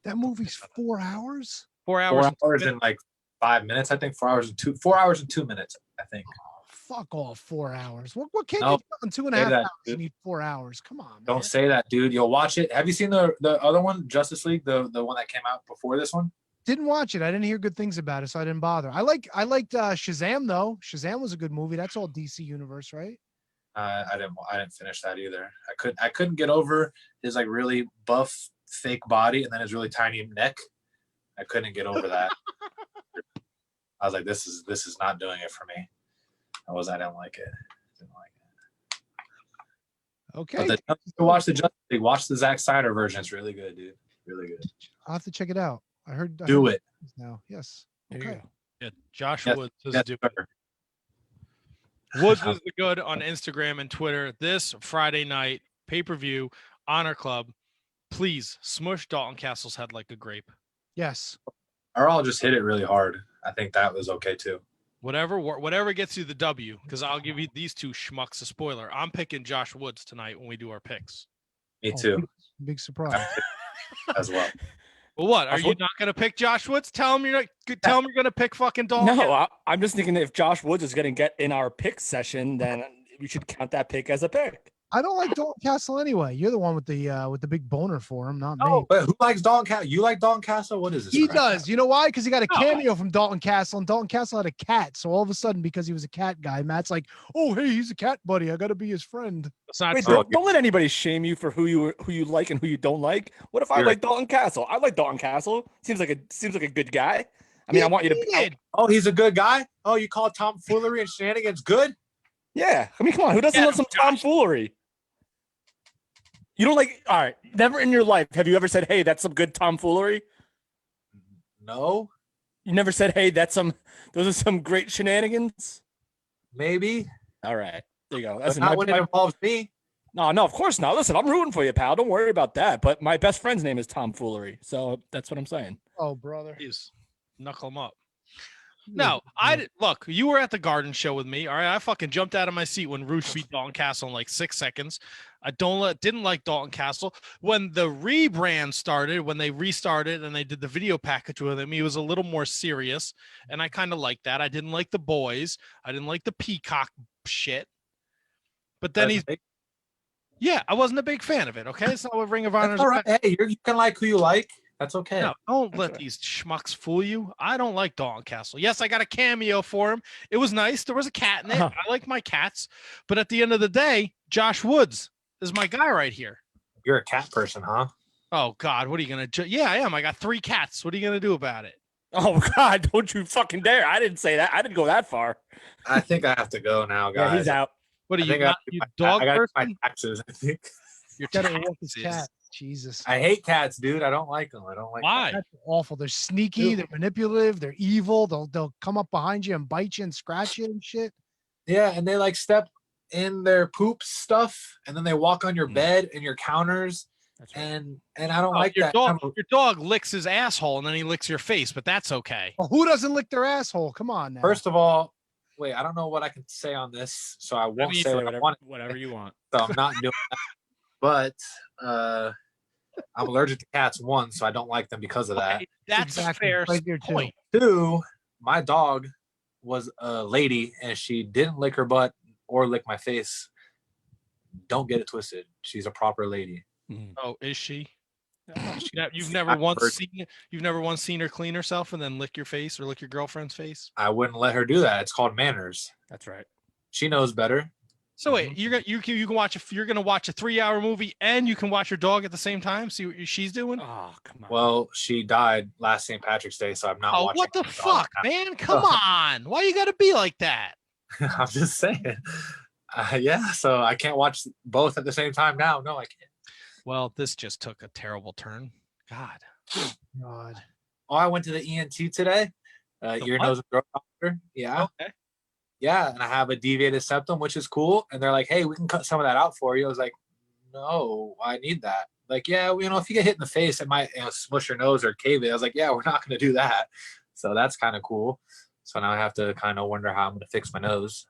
that movie's 4 hours. 4 hours. 4 hours and like 5 minutes. I think 4 hours and 2 minutes. I think. Oh, fuck off, 4 hours. What can't Nope. you do in 2.5 hours? You need 4 hours. Come on, man. Don't say that, dude. You'll watch it. Have you seen the other one, Justice League, the one that came out before this one? Didn't watch it. I didn't hear good things about it, so I didn't bother. I liked Shazam though. Shazam was a good movie. That's all DC universe, right? I didn't finish that either. I couldn't get over his like really buff fake body and then his really tiny neck. I couldn't get over that. I was like, this is not doing it for me. I didn't like it. Okay. But watch the Justice League. Watch the Zack Snyder version. It's really good, dude. Really good. I'll have to check it out. I heard it now. Yes. There you Okay. go. Yeah, Josh Yes, Woods is yes, doing sir. Woods is the good on Instagram and Twitter this Friday night pay-per-view Honor Club. Please smush Dalton Castle's head like a grape. Yes. Or I'll just hit it really hard. I think that was okay too. Whatever gets you the W, because I'll give you these two schmucks a spoiler. I'm picking Josh Woods tonight when we do our picks. Me too. Big surprise. As well. Well, what are you not going to pick Josh Woods? Tell him you're going to pick fucking Dalton. No, I'm just thinking that if Josh Woods is going to get in our pick session, then we should count that pick as a pick. I don't like Dalton Castle anyway. You're the one with the big boner for him, not Oh, me. but who likes Dalton Castle? You like Dalton Castle? What is this? He crap? does. You know why? Because he got a cameo from Dalton Castle, and Dalton Castle had a cat. So all of a sudden, because he was a cat guy, Matt's like, "Oh, hey, he's a cat buddy. I got to be his friend." It's not Wait, true. don't let anybody shame you for who you like and who you don't like. What if I like Dalton Castle? I like Dalton Castle. Seems like a good guy. I mean, I want you to. Oh, he's a good guy. Oh, you call tomfoolery and shenanigans good? Yeah. I mean, come on. Who doesn't love some tomfoolery? You don't like. All right. Never in your life have you ever said, "Hey, that's some good tomfoolery." No. You never said, "Hey, those are some great shenanigans." Maybe. All right. There you go. That's not when it involves me. No, of course not. Listen, I'm rooting for you, pal. Don't worry about that. But my best friend's name is Tomfoolery, so that's what I'm saying. Oh, brother. Please knuckle him up. No, look. You were at the Garden Show with me. All right, I fucking jumped out of my seat when Roosh beat Dalton Castle in like 6 seconds. I didn't like Dalton Castle when the rebrand started. When they restarted and they did the video package with him, he was a little more serious, and I kind of liked that. I didn't like the boys. I didn't like the Peacock shit. But then I wasn't a big fan of it. Okay, it's not what Ring of Honor is. All right. Hey, you can like who you like. That's okay. No, don't let these schmucks fool you. I don't like Dalton Castle. Yes, I got a cameo for him. It was nice. There was a cat in it. I like my cats. But at the end of the day, Josh Woods is my guy right here. You're a cat person, huh? Oh, God. What are you going to do? Yeah, I am. I got 3 cats. What are you going to do about it? Oh, God. Don't you fucking dare. I didn't say that. I didn't go that far. I think I have to go now, guys. Yeah, he's out. What are you, dog I got person? my taxes, I think. Your Gotta walk his cat. Jesus. I hate cats, dude. I don't like them. I don't like. Why? Cats are awful. They're sneaky. They're manipulative. They're evil. They'll come up behind you and bite you and scratch you and shit. Yeah, and they like step in their poop stuff, and then they walk on your bed and your counters. That's right. And I don't like your that. Your dog licks his asshole and then he licks your face, but that's okay. Well, who doesn't lick their asshole? Come on now. First of all, wait, I don't know what I can say on this, so I won't say whatever you want. So I'm not doing that. But I'm allergic to cats, 1, so I don't like them because of that. Okay, that's exactly fair right there, point. 2, my dog was a lady and she didn't lick her butt or lick my face. Don't get it twisted. She's a proper lady. Oh, is she? You've never once seen her clean herself and then lick your face or lick your girlfriend's face? I wouldn't let her do that. It's called manners. That's right. She knows better. So wait, you can watch you're gonna watch a 3-hour movie and you can watch your dog at the same time. See what she's doing? Oh, come on. Well, she died last St. Patrick's Day, so I'm not watching. Oh, what the fuck, man? Come on. Why you gotta be like that? I'm just saying. Yeah, so I can't watch both at the same time now. No, I can't. Well, this just took a terrible turn. God. God. Oh, I went to the ENT today. Ear, nose, and throat doctor. Yeah. Okay. Yeah, and I have a deviated septum, which is cool. And they're like, "Hey, we can cut some of that out for you." I was like, no, I need that. Like, yeah, if you get hit in the face, it might smush your nose or cave it. I was like, yeah, we're not going to do that. So that's kind of cool. So now I have to kind of wonder how I'm going to fix my nose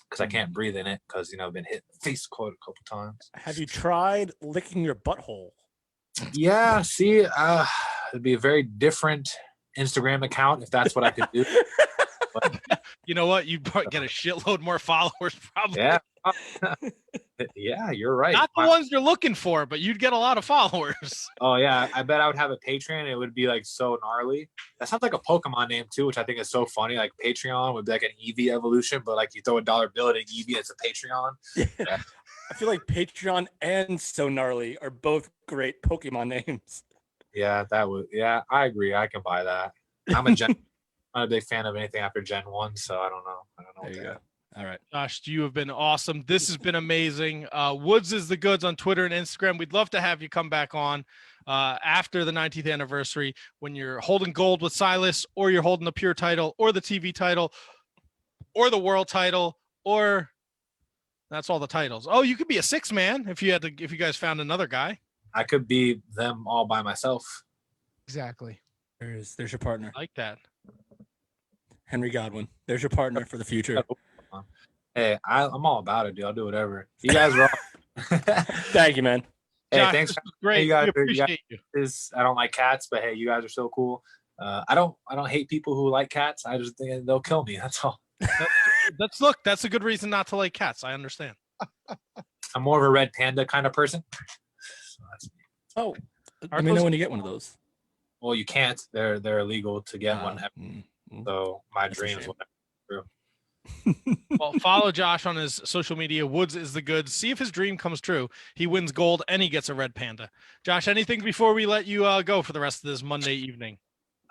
because I can't breathe in it because, I've been hit in the face quite a couple times. Have you tried licking your butthole? Yeah, see, it'd be a very different Instagram account if that's what I could do. But, you know what? You'd probably get a shitload more followers, probably. Yeah. Yeah, you're right. Not the ones you're looking for, but you'd get a lot of followers. Oh, yeah. I bet I would have a Patreon. It would be like so gnarly. That sounds like a Pokemon name, too, which I think is so funny. Like Patreon would be like an Eevee evolution, but like you throw $1 bill at an Eevee, it's a Patreon. Yeah. I feel like Patreon and So Gnarly are both great Pokemon names. Yeah, yeah, I agree. I can buy that. I'm a big fan of anything after Gen 1, so I don't know. There you go. All right. Josh, you have been awesome. This has been amazing. Woods is the goods on Twitter and Instagram. We'd love to have you come back on after the 19th anniversary when you're holding gold with Silas, or you're holding the pure title or the TV title or the world title, or that's all the titles. Oh, you could be a 6-man if you guys found another guy. I could be them all by myself. Exactly. There's your partner. I like that. Henry Godwinn. There's your partner for the future. Hey, I'm all about it, dude. I'll do whatever. You guys are all... Thank you, man. Hey, Josh, thanks. Great. You guys, we appreciate you. I don't like cats, but hey, you guys are so cool. I don't hate people who like cats. I just think they'll kill me. That's all. That's a good reason not to like cats. I understand. I'm more of a red panda kind of person. Oh, let me know when you get one of those. Well, you can't. They're illegal to get one. So my That's dreams will never come true. Well, follow Josh on his social media. Woods is the good. See if his dream comes true. He wins gold and he gets a red panda. Josh, anything before we let you go for the rest of this Monday evening?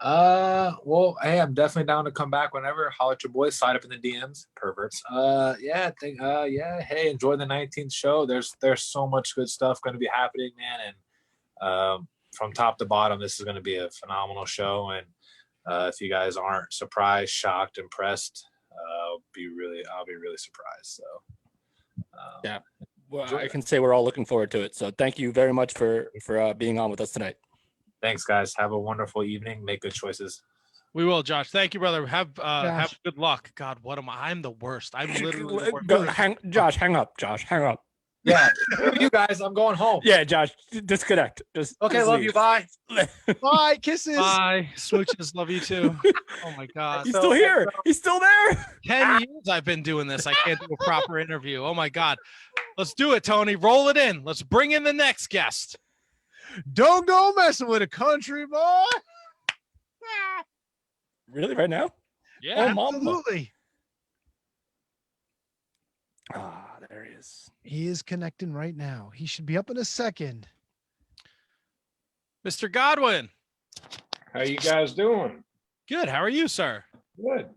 Well, hey, I'm definitely down to come back whenever. Holler at your boys, slide up in the DMs, perverts. Hey, enjoy the 19th show. There's so much good stuff going to be happening, man, and from top to bottom, this is going to be a phenomenal show. And if you guys aren't surprised, shocked, impressed, I'll be really surprised. So yeah, well, I can say we're all looking forward to it. So thank you very much for being on with us tonight. Thanks, guys. Have a wonderful evening. Make good choices. We will, Josh. Thank you, brother. Have good luck. God, what am I? I'm the worst. I'm literally the worst. Josh, hang up. Josh, hang up. Yeah, you guys. I'm going home. Yeah, Josh, disconnect. Okay, love you. Bye. Bye. Kisses. Bye. Smooches. Love you too. Oh my God. He's still here. He's still there. 10 years I've been doing this. I can't do a proper interview. Oh my God. Let's do it, Tony. Roll it in. Let's bring in the next guest. Don't go messing with a country boy. Really, right now? Yeah, absolutely. There he is. He is connecting right now. He should be up in a second. Mr. Godwinn. How you guys doing? Good. How are you, sir? Good.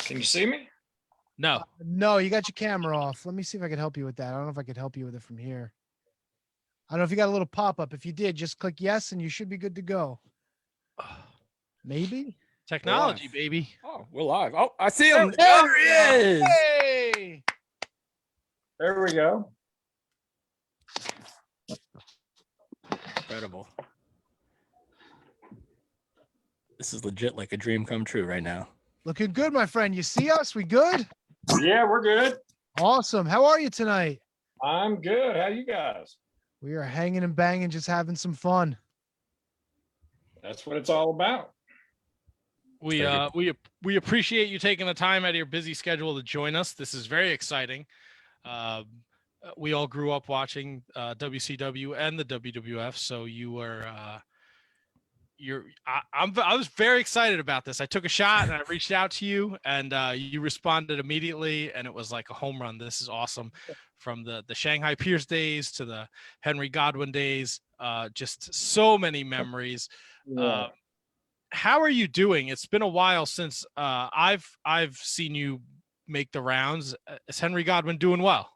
Can you see me? No. No, you got your camera off. Let me see if I can help you with that. I don't know if I could help you with it from here. I don't know if you got a little pop-up. If you did, just click yes, and you should be good to go. Maybe? Technology, baby. Oh, we're live. Oh, I see him. There he is. Hey! There we go. Incredible. This is legit like a dream come true right now. Looking good, my friend. You see us? We good? Yeah, we're good. Awesome. How are you tonight? I'm good. How you guys? We are hanging and banging, just having some fun. That's what it's all about. We appreciate you taking the time out of your busy schedule to join us. This is very exciting. We all grew up watching WCW and the WWF, so you were I was very excited about this. I took a shot and I reached out to you, and you responded immediately, and it was like a home run. This is awesome. From the Shanghai Pierce days to the Henry Godwinn days, just so many memories. Yeah. How are you doing? It's been a while since I've seen you make the rounds. Is Henry Godwinn doing well?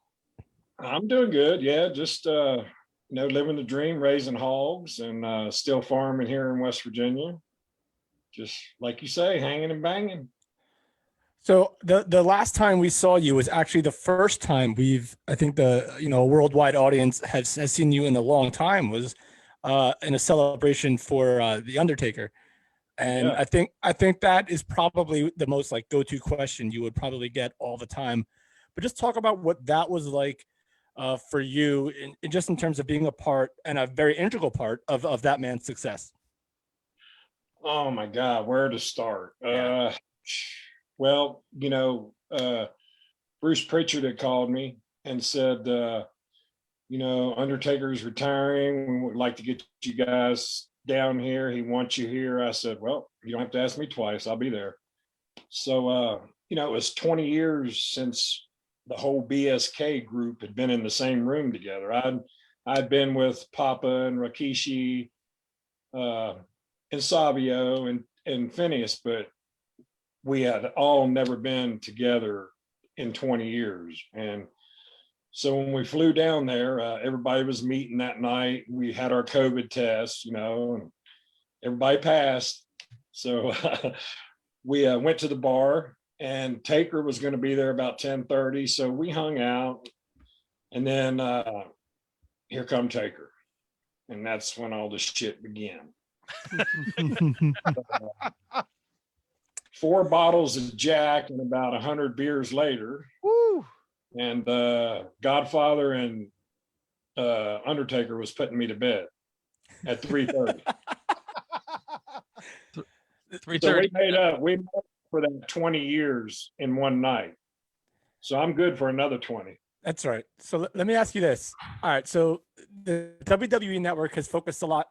I'm doing good. Yeah, just living the dream, raising hogs, and still farming here in West Virginia. Just like you say, hanging and banging. So the last time we saw you was actually the first time I think the worldwide audience has seen you in a long time was in a celebration for the Undertaker. And Yeah. I think that is probably the most like go-to question you would probably get all the time. But just talk about what that was like for you just in terms of being a part and a very integral part of that man's success. Oh my God, where to start? Yeah. Well, Bruce Pritchard had called me and said, Undertaker's retiring. We would like to get you guys down here. He wants you here. I said, well, you don't have to ask me twice. I'll be there. So, it was 20 years since the whole BSK group had been in the same room together. I'd been with Papa and Rikishi, and Savio and Phineas, but we had all never been together in 20 years. And so when we flew down there, everybody was meeting that night. We had our COVID tests, and everybody passed. So we went to the bar, and Taker was going to be there about 10:30. So we hung out, and then here come Taker. And that's when all the shit began. 4 bottles of Jack and about 100 beers later. Woo. And Godfather and Undertaker was putting me to bed at 3:30. 3:30. So we made up for that 20 years in one night. So I'm good for another 20. That's right. So let me ask you this. All right. So the WWE Network has focused a lot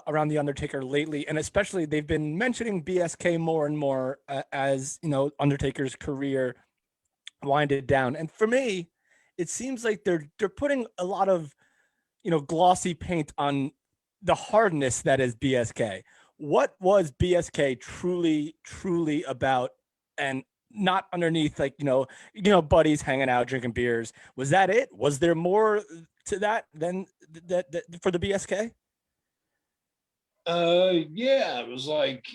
around the Undertaker lately, and especially they've been mentioning BSK more and more as Undertaker's career winded down. And for me, it seems like they're putting a lot of glossy paint on the hardness that is BSK. What was BSK truly about? And not underneath buddies hanging out drinking beers. Was that it? Was there more to that than that for the BSK? Yeah, it was like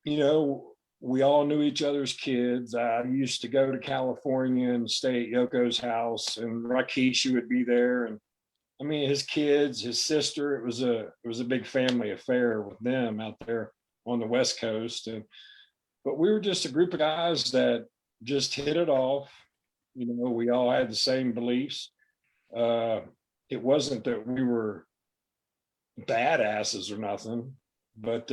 we all knew each other's kids. I used to go to California and stay at Yoko's house, and Rikishi would be there, and I mean his kids, his sister. It was a big family affair with them out there on the West Coast. But we were just a group of guys that just hit it off. We all had the same beliefs. It wasn't that we were badasses or nothing, but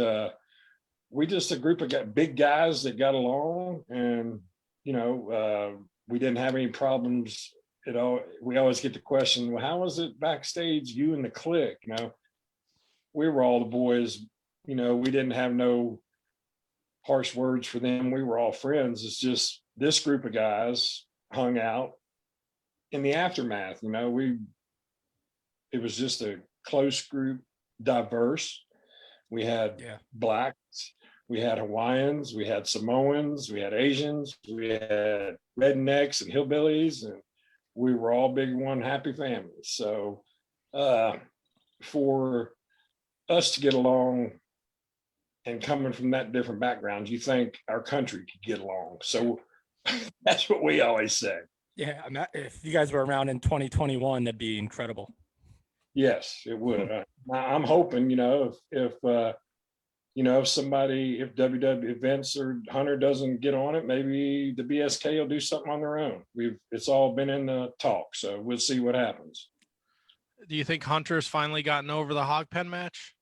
we just a group of big guys that got along, and we didn't have any problems at all. We always get the question, well, how was it backstage, you and the clique? We were all the boys. We didn't have no harsh words for them. We were all friends. It's just this group of guys hung out in the aftermath. It was just a close group, diverse. We had blacks, we had Hawaiians, we had Samoans, we had Asians, we had rednecks and hillbillies, and we were all big one happy family. So for us to get along, and coming from that different backgrounds, you think our country could get along. So that's what we always say. Yeah, if you guys were around in 2021, that'd be incredible. Yes, it would. I'm hoping, if WWE Vince or Hunter doesn't get on it, maybe the BSK will do something on their own. It's all been in the talk, so we'll see what happens. Do you think Hunter's finally gotten over the Hog Pen match?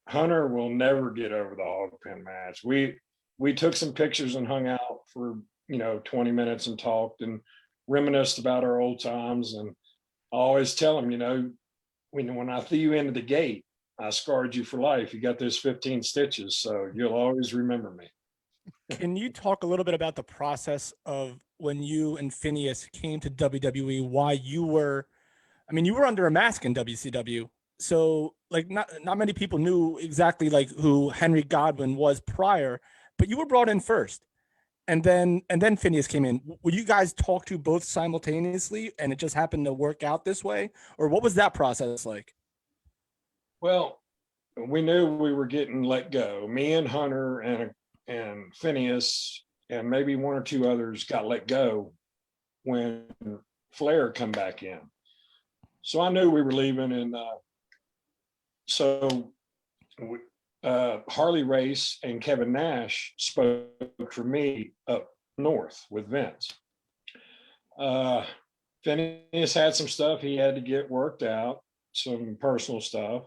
Hunter will never get over the Hog Pen match. We took some pictures and hung out for 20 minutes and talked and reminisced about our old times. And I always tell him, when I threw you into the gate, I scarred you for life. You got those 15 stitches, so you'll always remember me. Can you talk a little bit about the process of when you and Phineas came to WWE? Why you were under a mask in WCW. So not many people knew exactly who Henry Godwinn was prior, but you were brought in first, and then Phineas came in. Will you guys talk to both simultaneously, and it just happened to work out this way, or what was that process like? Well, we knew we were getting let go. Me and Hunter and and Phineas and maybe one or two others got let go when Flair come back in. So I knew we were leaving, and Harley Race and Kevin Nash spoke for me up north with Vince. Phineas had some stuff he had to get worked out, some personal stuff,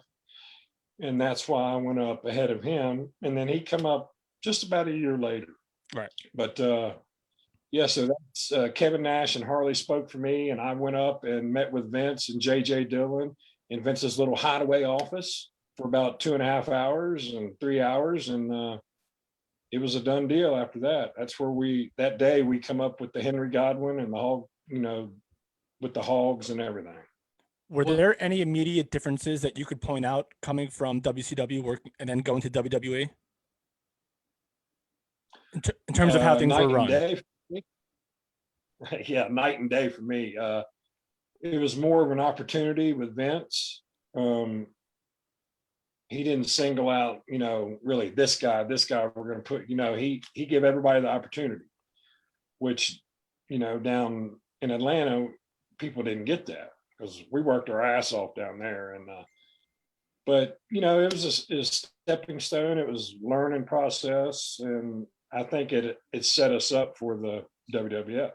and that's why I went up ahead of him. And then he come up just about a year later. Right. But yeah, so that's Kevin Nash and Harley spoke for me, and I went up and met with Vince and JJ Dillon in Vince's little hideaway office for about 2.5 hours and 3 hours, and it was a done deal after that. That's where that day we come up with the Henry Godwinn and the Hog, with the Hogs and everything. Were there any immediate differences that you could point out coming from WCW work and then going to WWE? In terms of how things were run? Yeah, night and day for me. It was more of an opportunity with Vince. He didn't single out, really this guy we're going to put, he gave everybody the opportunity, which, down in Atlanta, people didn't get that because we worked our ass off down there. And, but, it was a stepping stone. It was a learning process. And I think it set us up for the WWF.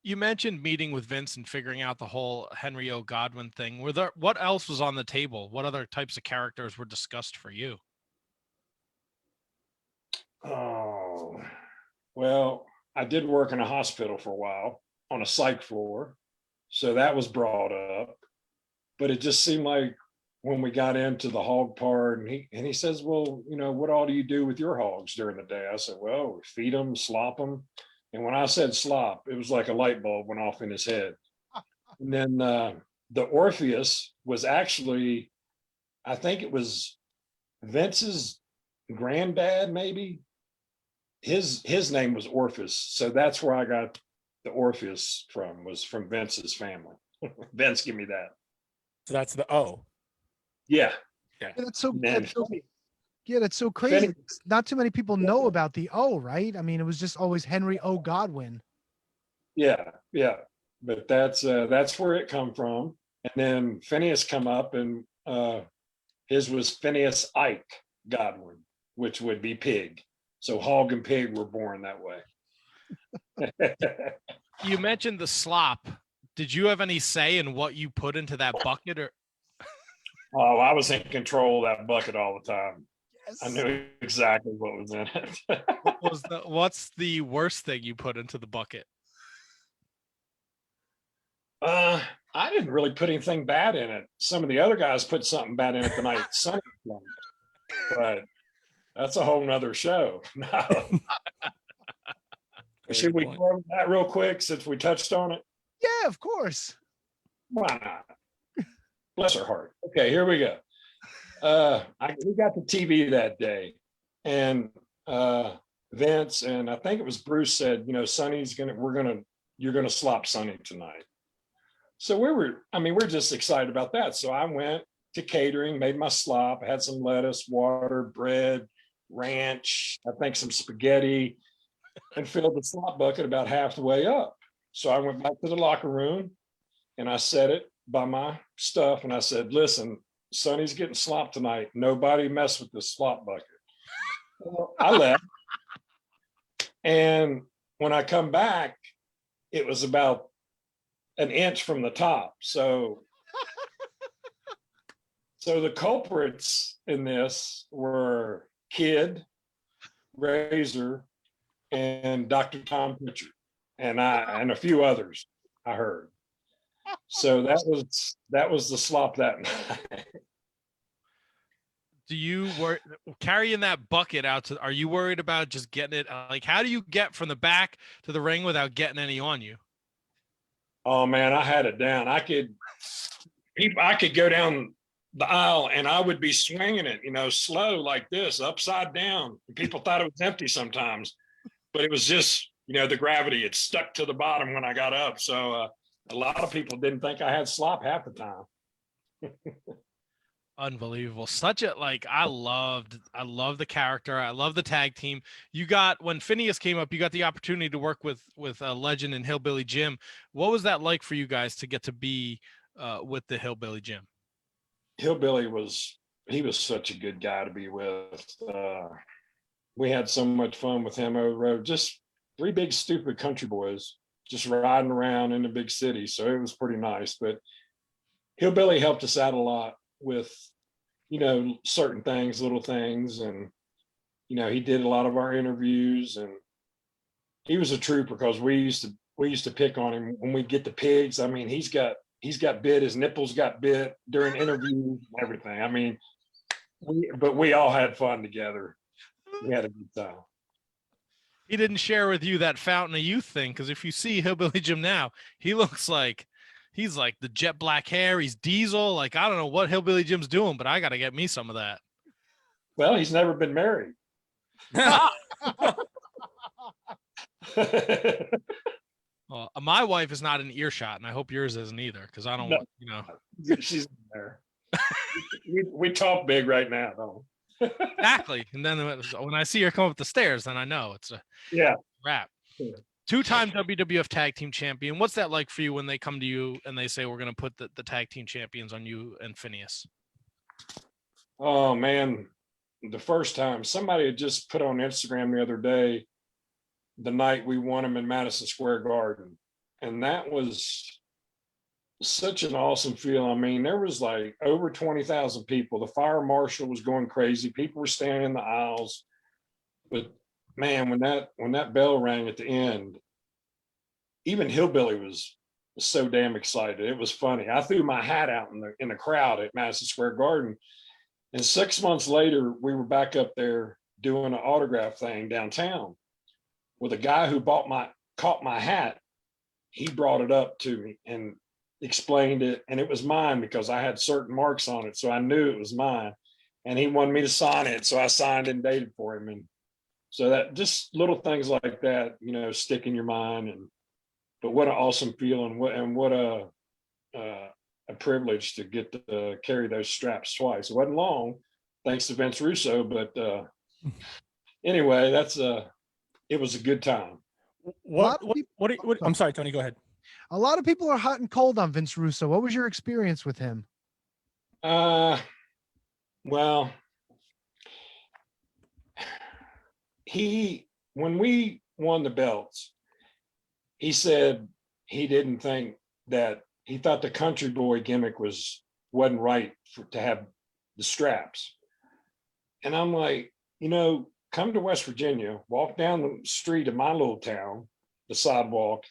You mentioned meeting with Vince and figuring out the whole Henry O. Godwinn thing. What else was on the table? What other types of characters were discussed for you? Oh, well, I did work in a hospital for a while on a psych floor. So that was brought up. But it just seemed like when we got into the hog part, and he says, well, what all do you do with your hogs during the day? I said, well, we feed them, slop them. And when I said slop, it was like a light bulb went off in his head. And then the Orpheus was actually, I think it was Vince's granddad, maybe. His name was Orpheus. So that's where I got the Orpheus was from Vince's family. Vince, give me that. So that's the O. Yeah. Yeah, that's so crazy. Not too many people know about the O, right? I mean, it was just always Henry O. Godwinn. Yeah. But that's where it come from. And then Phineas come up, and his was Phineas Ike Godwinn, which would be Pig. So Hog and Pig were born that way. You mentioned the slop. Did you have any say in what you put into that bucket, or? Oh, I was in control of that bucket all the time. Yes. I knew exactly what was in it. What's the worst thing you put into the bucket? I didn't really put anything bad in it. Some of the other guys put something bad in it the night Sonny won, but that's a whole nother show. No. Should we go over that real quick since we touched on it? Yeah, of course. Why not? Bless her heart. Okay, here we go. We got the TV that day, and Vince and I think it was Bruce said, Sonny's you're gonna slop Sonny tonight. So we're just excited about that. So I went to catering, made my slop, had some lettuce, water, bread, ranch, I think some spaghetti, and filled the slop bucket about half the way up. So I went back to the locker room and I set it by my stuff, and I said, listen, Sonny's getting slop tonight. Nobody mess with this slop bucket. Well, I left. And when I come back, it was about an inch from the top. So the culprits in this were Kid, Razor, and Dr. Tom Pritchard, and a few others I heard. So that was the slop that night. Do you carrying that bucket out are you worried about just getting it? Like, how do you get from the back to the ring without getting any on you? Oh man, I had it down. I could go down the aisle and I would be swinging it, slow like this, upside down. People thought it was empty sometimes, but it was just, the gravity, it stuck to the bottom when I got up. So a lot of people didn't think I had slop half the time. Unbelievable. Such a I love the character. I love the tag team. You got when Phineas came up, you got the opportunity to work with Legend and Hillbilly Jim. What was that like for you guys to get to be with the Hillbilly Jim? Hillbilly he was such a good guy to be with. We had so much fun with him over the road. Just three big stupid country boys just riding around in the big city. So it was pretty nice. But Hillbilly helped us out a lot with, certain things, little things. And, he did a lot of our interviews, and he was a trooper because we used to pick on him when we get the pigs. I mean, he's got bit, his nipples got bit during interviews and everything. I mean, we all had fun together. We had a good time. He didn't share with you that Fountain of Youth thing, because if you see Hillbilly Jim now, he looks like he's like the jet black hair. He's diesel. I don't know what Hillbilly Jim's doing, but I got to get me some of that. Well, he's never been married. Well, my wife is not in earshot, and I hope yours isn't either, because I don't want, She's there. we talk big right now, though. Exactly. And then when I see her come up the stairs, then I know it's a wrap. Yeah. Two-time WWF Tag Team Champion. What's that like for you when they come to you and they say, we're going to put the Tag Team Champions on you and Phineas? Oh, man. The first time, somebody had just put on Instagram the other day, the night we won them in Madison Square Garden. And that was such an awesome feel. I mean, there was over 20,000 people. The fire marshal was going crazy. People were standing in the aisles. But man, when that bell rang at the end, even Hillbilly was so damn excited. It was funny. I threw my hat out in the crowd at Madison Square Garden. And 6 months later, we were back up there doing an autograph thing downtown with a guy who caught my hat. He brought it up to me and explained it, and it was mine because I had certain marks on it, so I knew it was mine. And he wanted me to sign it, so I signed and dated for him. And so that just little things like that, stick in your mind. But what an awesome feeling, and what a privilege to get to carry those straps twice. It wasn't long, thanks to Vince Russo, but anyway, it was a good time. What I'm sorry, Tony, go ahead. A lot of people are hot and cold on Vince Russo. What was your experience with him? Well, when we won the belts, he said he didn't think that, he thought the country boy gimmick wasn't right to have the straps. And I'm like, come to West Virginia, walk down the street of my little town, the sidewalk,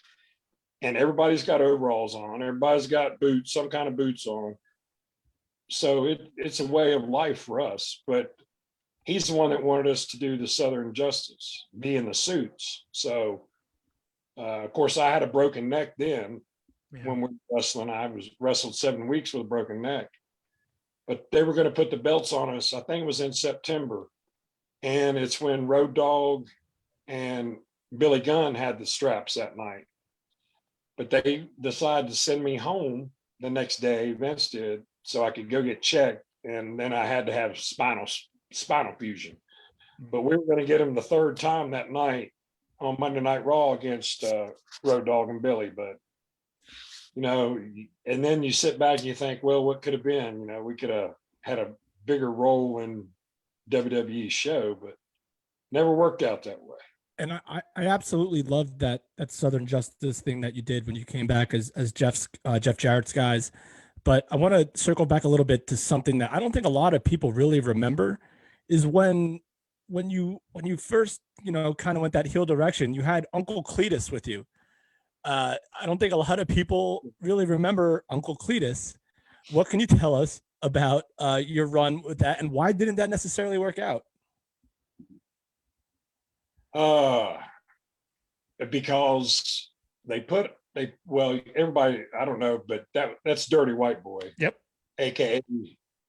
and everybody's got overalls on. Everybody's got boots, some kind of boots on. So it's a way of life for us. But he's the one that wanted us to do the Southern Justice, be in the suits. So, of course, I had a broken neck then. Yeah. When we were wrestling. I wrestled 7 weeks with a broken neck. But they were going to put the belts on us, I think it was in September. And it's when Road Dogg and Billy Gunn had the straps that night. But they decided to send me home the next day, Vince did, so I could go get checked. And then I had to have spinal fusion. But we were going to get him the third time that night on Monday Night Raw against Road Dogg and Billy. But, and then you sit back and you think, well, what could have been? We could have had a bigger role in WWE show, but never worked out that way. And I absolutely loved that Southern Justice thing that you did when you came back as Jeff Jarrett's guys. But I want to circle back a little bit to something that I don't think a lot of people really remember, is when you first kind of went that heel direction, you had Uncle Cletus with you. I don't think a lot of people really remember Uncle Cletus. What can you tell us about your run with that, and why didn't that necessarily work out? Because everybody, I don't know, but that's Dirty White Boy. Yep. AKA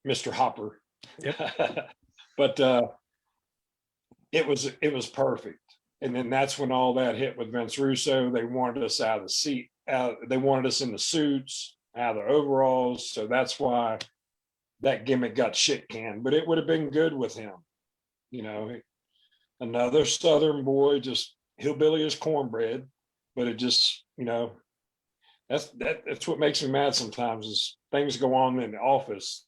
Mr. Hopper. Yep. But it was perfect. And then that's when all that hit with Vince Russo. They wanted us out of the seat. They wanted us in the suits, out of the overalls. So that's why that gimmick got shit canned, but it would have been good with him. Another Southern boy, just hillbilly as cornbread, but it just, that's what makes me mad sometimes is things go on in the office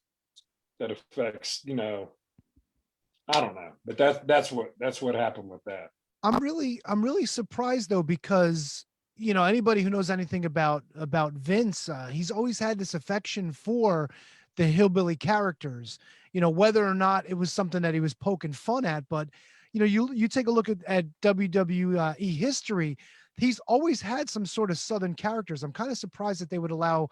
that affects, I don't know, but that's what happened with that. I'm really surprised though, because anybody who knows anything about Vince, he's always had this affection for the hillbilly characters, whether or not it was something that he was poking fun at. But you take a look at WWE history, he's always had some sort of Southern characters. I'm kind of surprised that they would allow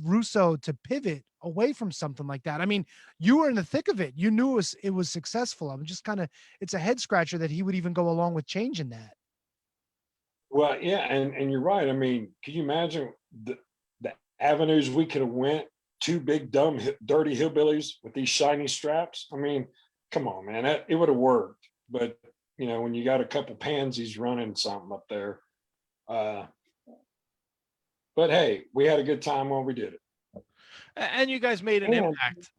Russo to pivot away from something like that. I mean, you were in the thick of it, you knew it was successful. I'm just it's a head scratcher that he would even go along with changing that. Well, yeah, and you're right. I mean, can you imagine the avenues we could have went? Two big, dumb, dirty hillbillies with these shiny straps. I mean, come on, man, it would have worked. But when you got a couple pansies running something up there, but hey, we had a good time while we did it. And you guys made an impact.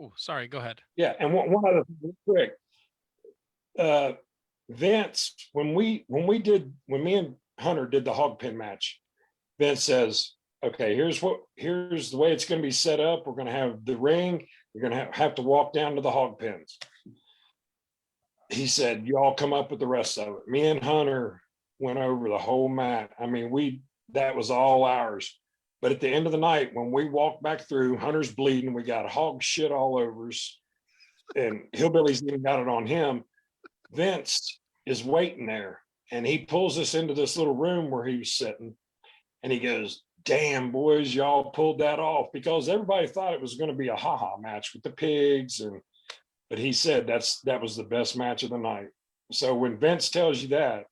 Oh, sorry, go ahead. Yeah, and one other thing, real quick. Vince, when me and Hunter did the hog pen match, Vince says, okay, here's the way it's going to be set up. We're going to have the ring. You're going to have to walk down to the hog pens. He said, you all come up with the rest of it. Me and Hunter went over the whole mat. I mean, that was all ours. But at the end of the night, when we walked back through, Hunter's bleeding. We got hog shit all over us. And Hillbilly's even got it on him. Vince is waiting there. And he pulls us into this little room where he was sitting. And he goes, damn, boys, y'all pulled that off, because everybody thought it was going to be a ha-ha match with the pigs. But he said that was the best match of the night. So when Vince tells you that,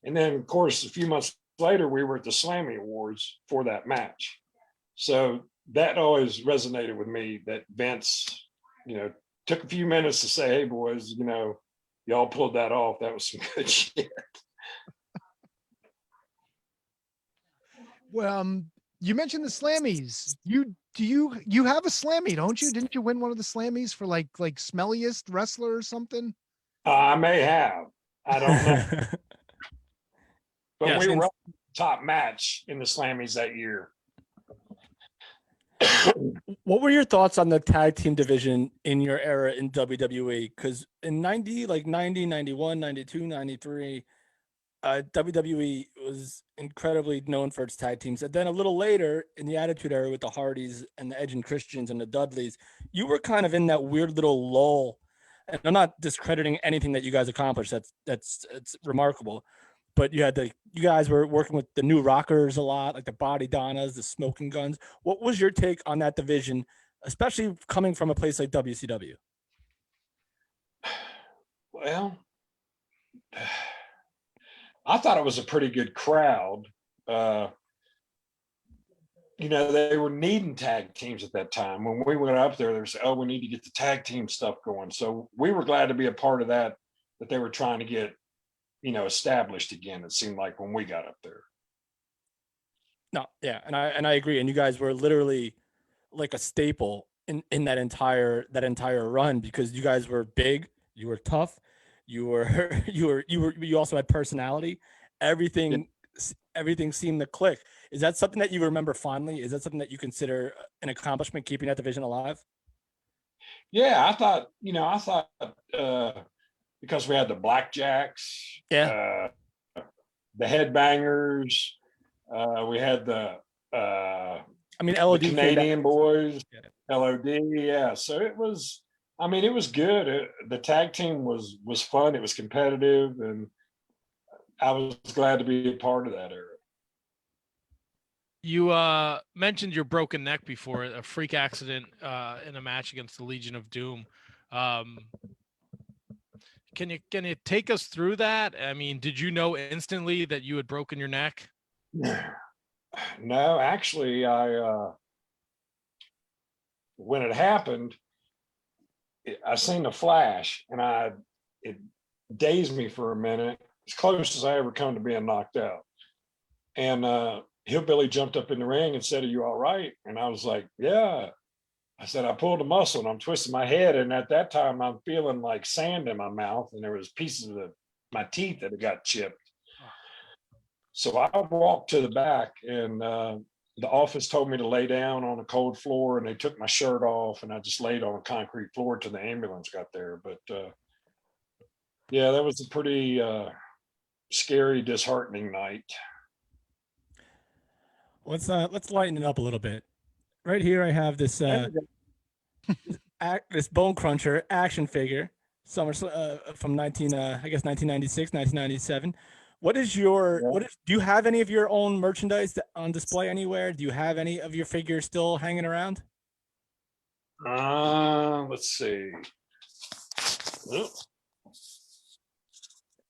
and then of course, a few months later, we were at the Slammy Awards for that match. So that always resonated with me, that Vince, took a few minutes to say, hey boys, y'all pulled that off. That was some good shit. Well, you mentioned the Slammies. You have a Slammy, don't you? Didn't you win one of the Slammies for like smelliest wrestler or something? I may have. I don't know. But yeah, we were top match in the Slammies that year. What were your thoughts on the tag team division in your era in WWE? Because in 90, 91, 92, 93, WWE was incredibly known for its tag teams. And then a little later in the Attitude Era with the Hardys and the Edge and Christians and the Dudleys, you were kind of in that weird little lull. And I'm not discrediting anything that you guys accomplished. It's remarkable. But you guys were working with the New Rockers a lot, like the Body Donnas, the Smoking Guns. What was your take on that division, especially coming from a place like WCW? Well, I thought it was a pretty good crowd. They were needing tag teams at that time. When we went up there, they said, oh, we need to get the tag team stuff going. So we were glad to be a part of that they were trying to get, established again, it seemed like, when we got up there. No, yeah, and I agree. And you guys were literally like a staple in that entire run, because you guys were big, you were tough, you also had personality. Everything seemed to click. Is that something that you remember fondly? Is that something that you consider an accomplishment, keeping that division alive? Yeah, I thought because we had the Blackjacks, the Headbangers, we had the LOD, the Canadian boys, LOD, yeah. So it was good. The tag team was fun. It was competitive, and I was glad to be a part of that era. You mentioned your broken neck before, a freak accident in a match against the Legion of Doom. Can you take us through that? I mean, did you know instantly that you had broken your neck? No, actually, when it happened, I seen the flash, and it dazed me for a minute, as close as I ever come to being knocked out. And Hillbilly jumped up in the ring and said, "Are you all right?" And I was like, "Yeah." I said, I pulled a muscle and I'm twisting my head. And at that time, I'm feeling like sand in my mouth. And there was pieces of my teeth that had got chipped. So I walked to the back and the office told me to lay down on a cold floor, and they took my shirt off and I just laid on a concrete floor till the ambulance got there. But yeah, that was a pretty scary, disheartening night. Let's lighten it up a little bit. Right here, I have this this Bone Cruncher action figure, from 1996, 1997. What is your do you have any of your own merchandise on display anywhere? Do you have any of your figures still hanging around? Let's see.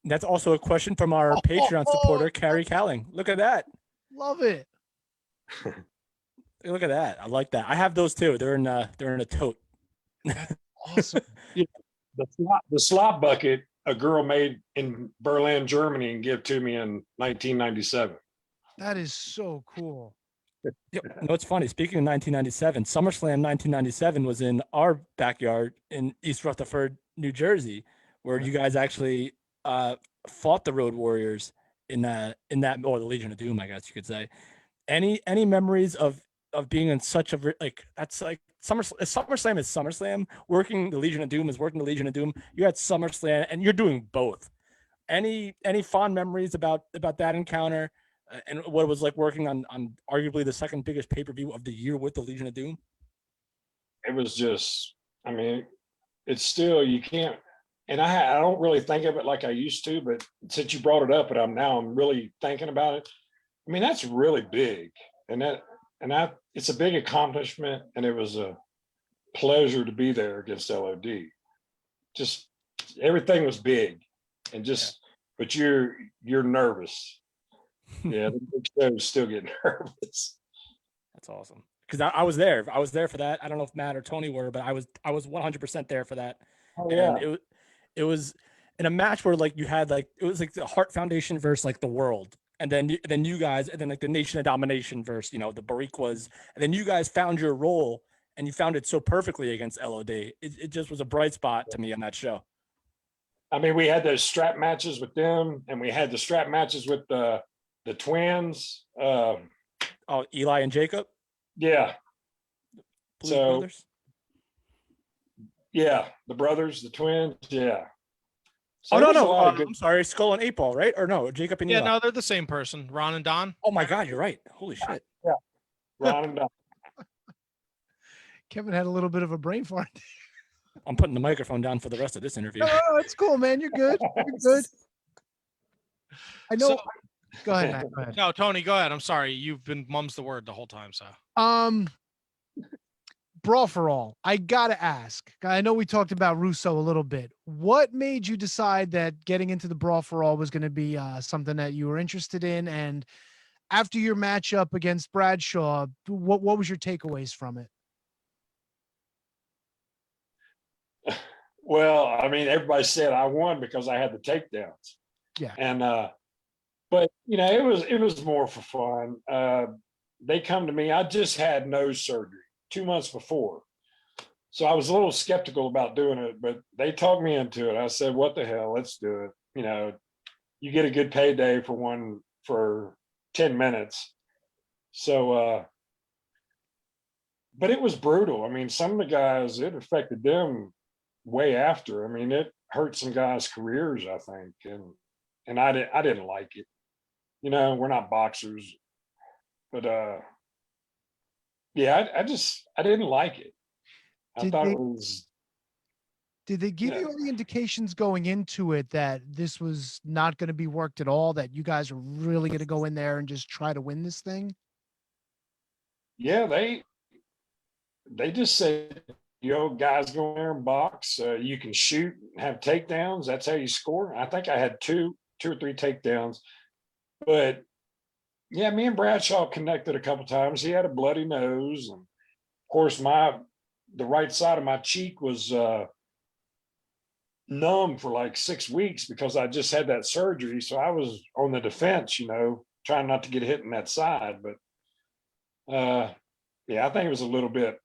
That's also a question from our Patreon supporter, Carrie Cowling. Look at that. Love it. Look at that. I like that. I have those too. They're in a tote. Awesome. Yeah, the slop bucket a girl made in Berlin, Germany, and gave to me in 1997. That is so cool. You know, it's funny. Speaking of 1997, SummerSlam 1997 was in our backyard in East Rutherford, New Jersey, where you guys actually fought the Road Warriors in that, or the Legion of Doom, I guess you could say. Any memories of being in such a that's like SummerSlam is SummerSlam. Working the Legion of Doom is working the Legion of Doom. You're at SummerSlam and you're doing both. Any fond memories about that encounter and what it was like working on arguably the second biggest pay-per-view of the year with the Legion of Doom? It was just, I mean, it's still, you can't, and I don't really think of it like I used to, but since you brought it up, and I'm really thinking about it. I mean, that's really big, and it's a big accomplishment, and it was a pleasure to be there against LOD. Just everything was big, and but you're nervous. Yeah, the big shows still get nervous. That's awesome. Because I was there. I was there for that. I don't know if Matt or Tony were, but I was 100% there for that. Oh, yeah. And it was in a match where like you had like it was like the Hart Foundation versus like the World. And then you guys, and then like the Nation of Domination versus, the Bariquas, and then you guys found your role, and you found it so perfectly against LOD. It just was a bright spot to me on that show. I mean, we had those strap matches with them, and we had the strap matches with the twins. Eli and Jacob. Yeah. Blues Brothers. Yeah, the brothers, the twins. Yeah. So no. I'm sorry, Skull and 8 Ball, right? Or no, Jacob and Eli. Yeah, no, they're the same person, Ron and Don. Oh my God, you're right. Holy shit. Yeah, Ron and Don. Kevin had a little bit of a brain fart. I'm putting the microphone down for the rest of this interview. No, it's cool, man. You're good. You're good. I know. Go ahead, Matt. Go ahead. No, Tony, go ahead. I'm sorry. You've been mum's the word the whole time, so. Brawl for All. I gotta ask. I know we talked about Russo a little bit. What made you decide that getting into the Brawl for All was going to be something that you were interested in? And after your matchup against Bradshaw, what was your takeaways from it? Well, I mean, everybody said I won because I had the takedowns. Yeah. And but it was more for fun. They come to me. I just had nose surgery 2 months before. So I was a little skeptical about doing it, but they talked me into it. I said, what the hell, let's do it. You get a good payday for 10 minutes. So, but it was brutal. I mean, some of the guys, it affected them way after. I mean, it hurt some guys' careers, I think. And I didn't like it. We're not boxers, but, yeah, I didn't like it. I thought it was. Did they give you any indications going into it that this was not going to be worked at all, that you guys are really going to go in there and just try to win this thing? Yeah, they just said, guys go in there and box. You can shoot, have takedowns. That's how you score. I think I had two or three takedowns, but yeah, me and Bradshaw connected a couple times. He had a bloody nose, and of course, the right side of my cheek was numb for like 6 weeks because I just had that surgery. So I was on the defense, trying not to get hit in that side. But yeah, I think it was a little bit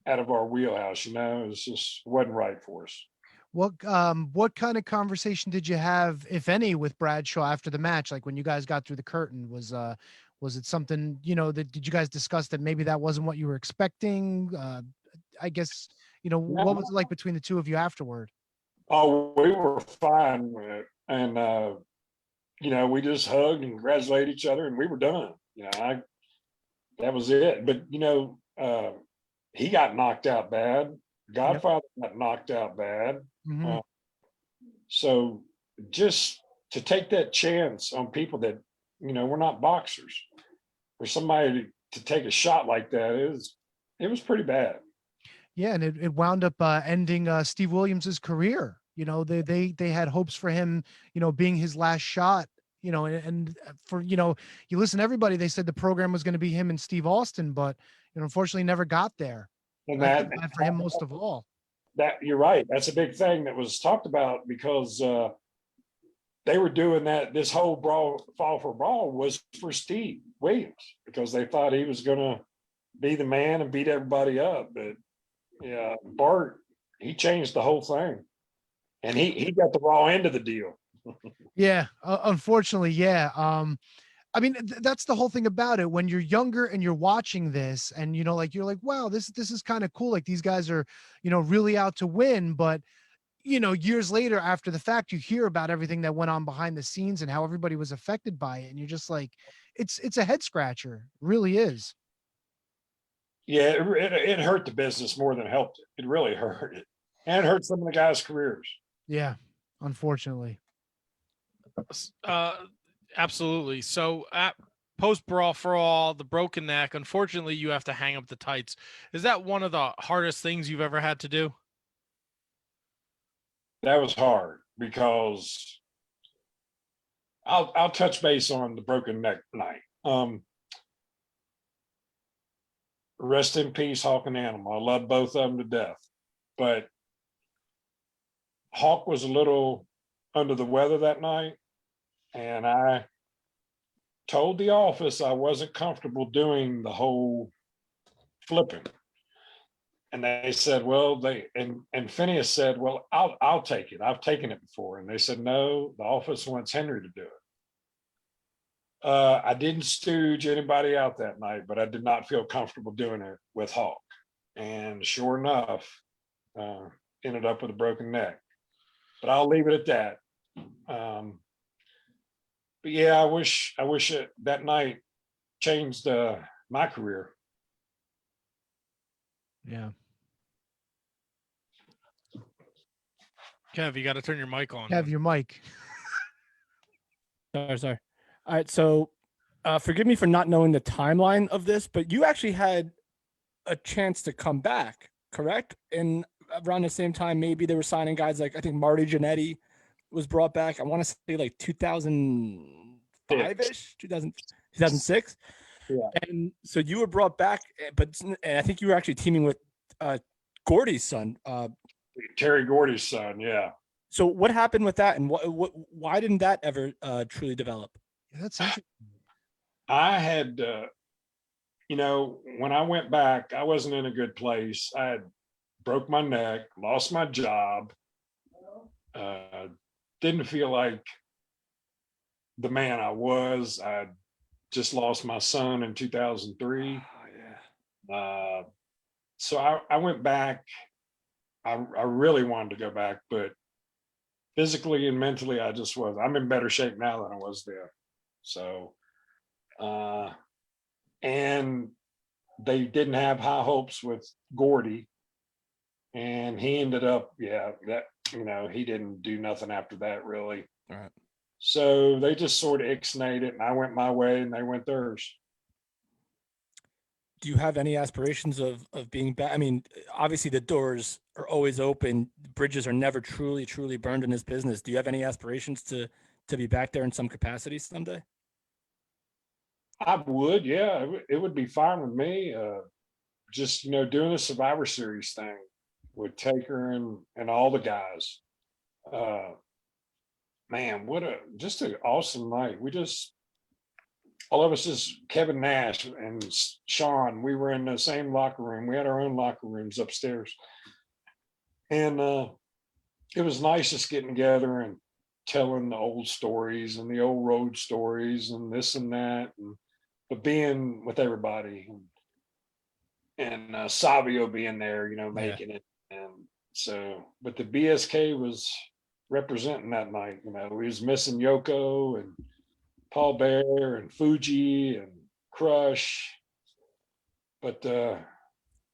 out of our wheelhouse. It just wasn't right for us. What kind of conversation did you have, if any, with Bradshaw after the match? Like when you guys got through the curtain, was it something, that did you guys discuss that maybe that wasn't what you were expecting? I guess, what was it like between the two of you afterward? Oh, we were fine with it. And, we just hugged and congratulated each other and we were done. That was it. But, he got knocked out bad. Godfather got knocked out bad. Mm-hmm. So just to take that chance on people that, we're not boxers, for somebody to take a shot like that, it was pretty bad. Yeah, and it wound up ending Steve Williams's career. They had hopes for him, being his last shot. And for you listen to everybody, they said the program was going to be him and Steve Austin, but unfortunately never got there. And I feel bad for him most of all. That you're right. That's a big thing that was talked about because they were doing that. This whole fall for brawl was for Steve Williams because they thought he was going to be the man and beat everybody up. But yeah, Bart, he changed the whole thing, and he got the raw end of the deal. Yeah, unfortunately, yeah. I mean, that's the whole thing about it. When you're younger and you're watching this, and you're like, wow, this is kind of cool. Like these guys are, really out to win. But years later, after the fact, you hear about everything that went on behind the scenes and how everybody was affected by it, and you're just like, it's a head scratcher. It really is. Yeah, it hurt the business more than helped it. It really hurt it, and hurt some of the guys' careers. Yeah, unfortunately. Absolutely. So at post brawl for all, the broken neck, unfortunately you have to hang up the tights. Is that one of the hardest things you've ever had to do? That was hard because I'll touch base on the broken neck night. Rest in peace, Hawk and Animal. I love both of them to death, but Hawk was a little under the weather that night, and I told the office I wasn't comfortable doing the whole flipping. And they said, well, and Phineas said, well, I'll take it. I've taken it before. And they said, no, the office wants Henry to do it. I didn't stooge anybody out that night, but I did not feel comfortable doing it with Hawk. And sure enough, ended up with a broken neck. But I'll leave it at that. But yeah, I wish that night changed my career. Yeah. Kev, you got to turn your mic on. Have your mic. Sorry. All right. So forgive me for not knowing the timeline of this, but you actually had a chance to come back, correct? And around the same time, maybe they were signing guys like, I think Marty Jannetty was brought back. I want to say like 2005-ish, 2006. Yeah. And so you were brought back, and I think you were actually teaming with Gordy's son. Terry Gordy's son, yeah. So what happened with that, and why didn't that ever truly develop? Yeah, that's interesting. I had, when I went back, I wasn't in a good place. I had broke my neck, lost my job, didn't feel like the man I was. I just lost my son in 2003. Oh, yeah. So I went back. I really wanted to go back, but physically and mentally, I'm in better shape now than I was then. So, and they didn't have high hopes with Gordy, and he ended up, he didn't do nothing after that really. All right. So they just sort of ixnayed it, and I went my way and they went theirs. Do you have any aspirations of being back? I mean, obviously the doors are always open. Bridges are never truly burned in this business. Do you have any aspirations to be back there in some capacity someday? I would, yeah. It would be fine with me. Just, doing the Survivor Series thing with Taker and all the guys. Man, just an awesome night. We just all of us is Kevin Nash and Sean. We were in the same locker room. We had our own locker rooms upstairs. And it was nice just getting together and telling the old stories and the old road stories and this and that, but being with everybody and Savio being there, making it. And so, but the BSK was representing that night. We was missing Yoko and Paul Bear and Fuji and Crush, but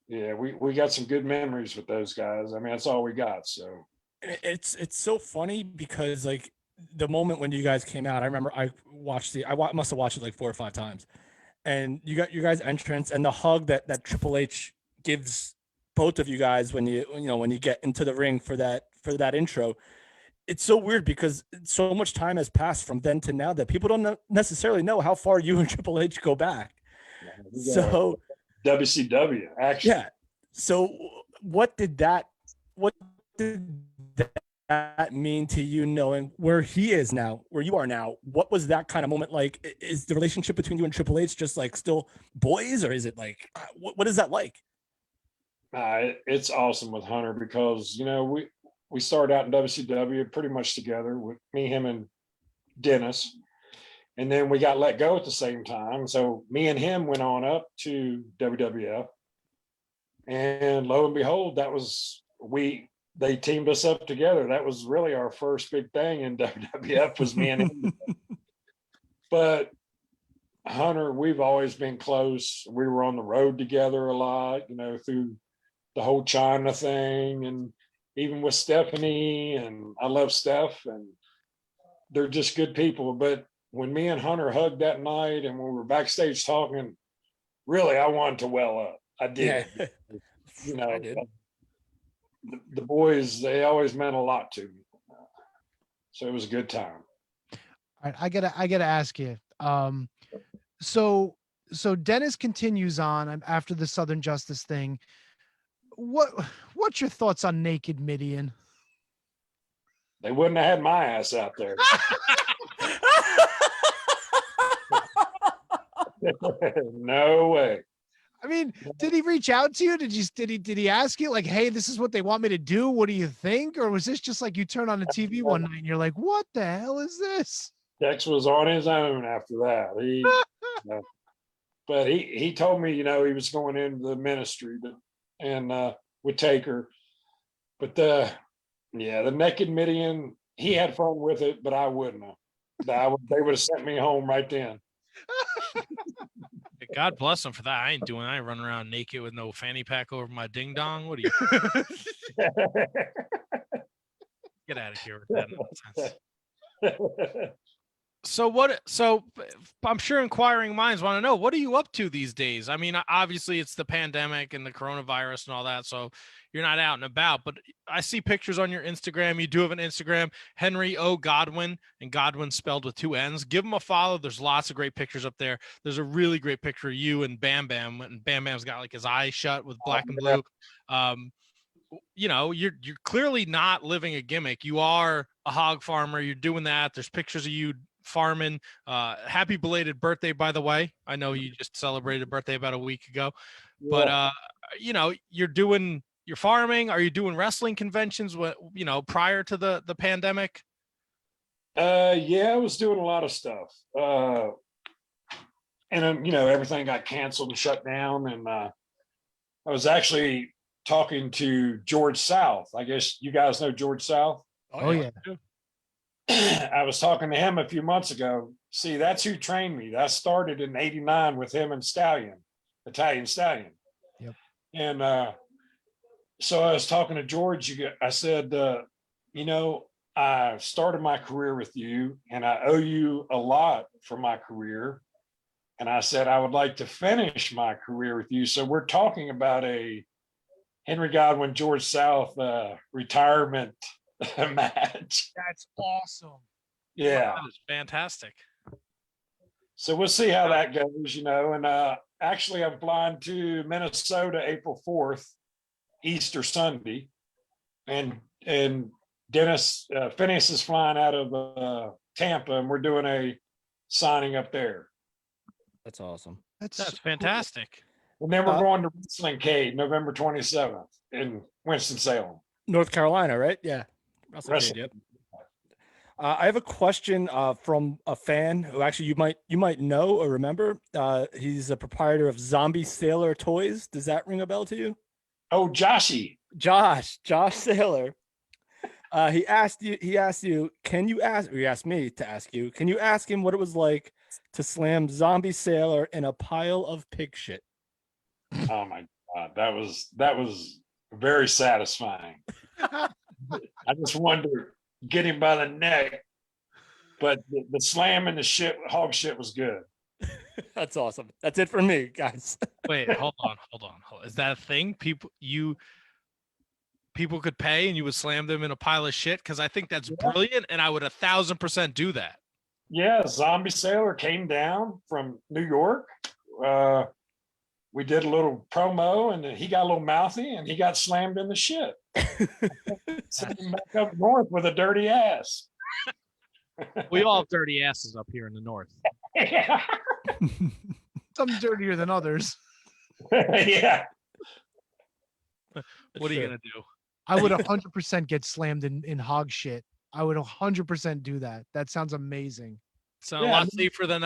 yeah, we got some good memories with those guys. I mean, that's all we got. So it's so funny because like the moment when you guys came out, I remember I must have watched it like 4 or 5 times, and you got your guys' entrance and the hug that Triple H gives both of you guys when you get into the ring for that intro. It's so weird because so much time has passed from then to now that people don't necessarily know how far you and Triple H go back. So WCW, actually. Yeah. So what did that mean to you, knowing where he is now, where you are now? What was that kind of moment like? Is the relationship between you and Triple H just like still boys, or is it like, what is that like? It's awesome with Hunter because, we started out in WCW pretty much together with me, him, and Dennis. And then we got let go at the same time. So me and him went on up to WWF. And lo and behold, they teamed us up together. That was really our first big thing in WWF was me and him. But Hunter, we've always been close. We were on the road together a lot, through the whole China thing, and even with Stephanie, and I love Steph, and they're just good people. But when me and Hunter hugged that night and when we were backstage talking, really, I wanted to well up. I did. Yeah. I did. The boys, they always meant a lot to me. So it was a good time. All right, I gotta ask you. So Dennis continues on after the Southern Justice thing. What's your thoughts on Naked Midian? They wouldn't have had my ass out there. No way. I mean, did he reach out to you? Did he ask you like, hey, this is what they want me to do? What do you think? Or was this just like you turn on the TV one night and you're like, what the hell is this? Dex was on his own after that. But he told me, he was going into the ministry and with Taker. But the Naked Midian, he had fun with it, but I wouldn't have. They would have sent me home right then. God bless him for that. I ain't running around naked with no fanny pack over my ding dong. What are you? Get out of here with that nonsense. So I'm sure inquiring minds want to know, what are you up to these days? I mean, obviously it's the pandemic and the coronavirus and all that, so you're not out and about, but I see pictures on your Instagram. You do have an Instagram, Henry O Godwinn, and Godwinn spelled with 2 N's. Give them a follow. There's lots of great pictures up there. There's a really great picture of you and Bam Bam, and Bam Bam's got like his eyes shut with black and blue. You're clearly not living a gimmick. You are a hog farmer. You're doing that. There's pictures of you farming. Happy belated birthday, by the way. I know you just celebrated a birthday about a week ago, but you're farming. Are you doing wrestling conventions prior to the pandemic? I was doing a lot of stuff, and everything got canceled and shut down, and I was actually talking to George South. I guess you guys know George South. Oh yeah. I was talking to him a few months ago. See, that's who trained me. That started in '89 with him and Italian Stallion. Yep. And so I was talking to George. I said, I started my career with you, and I owe you a lot for my career. And I said, I would like to finish my career with you. So we're talking about a Henry Godwinn, George South retirement match. That's awesome. Yeah. That is fantastic. So we'll see how that goes, and actually I'm flying to Minnesota April 4th, Easter Sunday. And Dennis Phineas is flying out of Tampa, and we're doing a signing up there. That's awesome. That's fantastic. And then we're going to Wrestling Cade November 27th in Winston-Salem, North Carolina, right? Yeah. Wrestling. Yep. I have a question from a fan who actually you might know or remember. He's a proprietor of Zombie Sailor Toys. Does that ring a bell to you? Oh, Josh Sailor. He asked you, he asked me to ask you, can you ask him what it was like to slam Zombie Sailor in a pile of pig shit? Oh my God, that was very satisfying. I just wanted to get him by the neck, but the slam and the hog shit was good. That's awesome. That's it for me, guys. Wait, hold on. Is that a thing? People could pay and you would slam them in a pile of shit? Because I think that's brilliant, and I would 1,000% do that. Yeah, Zombie Sailor came down from New York. We did a little promo, and he got a little mouthy, and he got slammed in the shit. Sent him back up north with a dirty ass. We all have dirty asses up here in the north. Yeah. Some dirtier than others. Yeah. What are you gonna do? I would 100% get slammed in hog shit. I would 100% do that. That sounds amazing. Sounds a lot safer than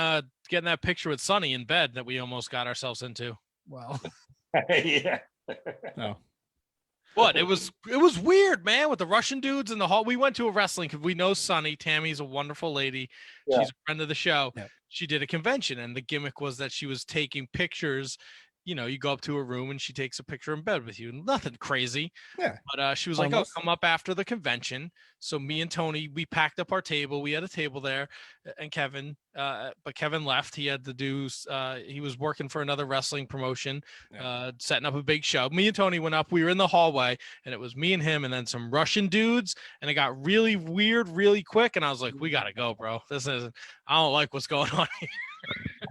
getting that picture with Sonny in bed that we almost got ourselves into. Well, yeah. No. What? It was weird, man, with the Russian dudes in the hall. We went to a wrestling because we know Sonny. Tammy's a wonderful lady. Yeah. She's a friend of the show. Yeah. She did a convention, and the gimmick was that she was taking pictures. You know, you go up to her room and she takes a picture in bed with you. Nothing crazy. Yeah. But she was like, oh, come up after the convention. So me and Tony, we packed up our table. We had a table there, and Kevin, but Kevin left. He had to do, he was working for another wrestling promotion, setting up a big show. Me and Tony went up. We were in the hallway, and it was me and him and then some Russian dudes. And it got really weird really quick. And I was like, we got to go, bro. I don't like what's going on here.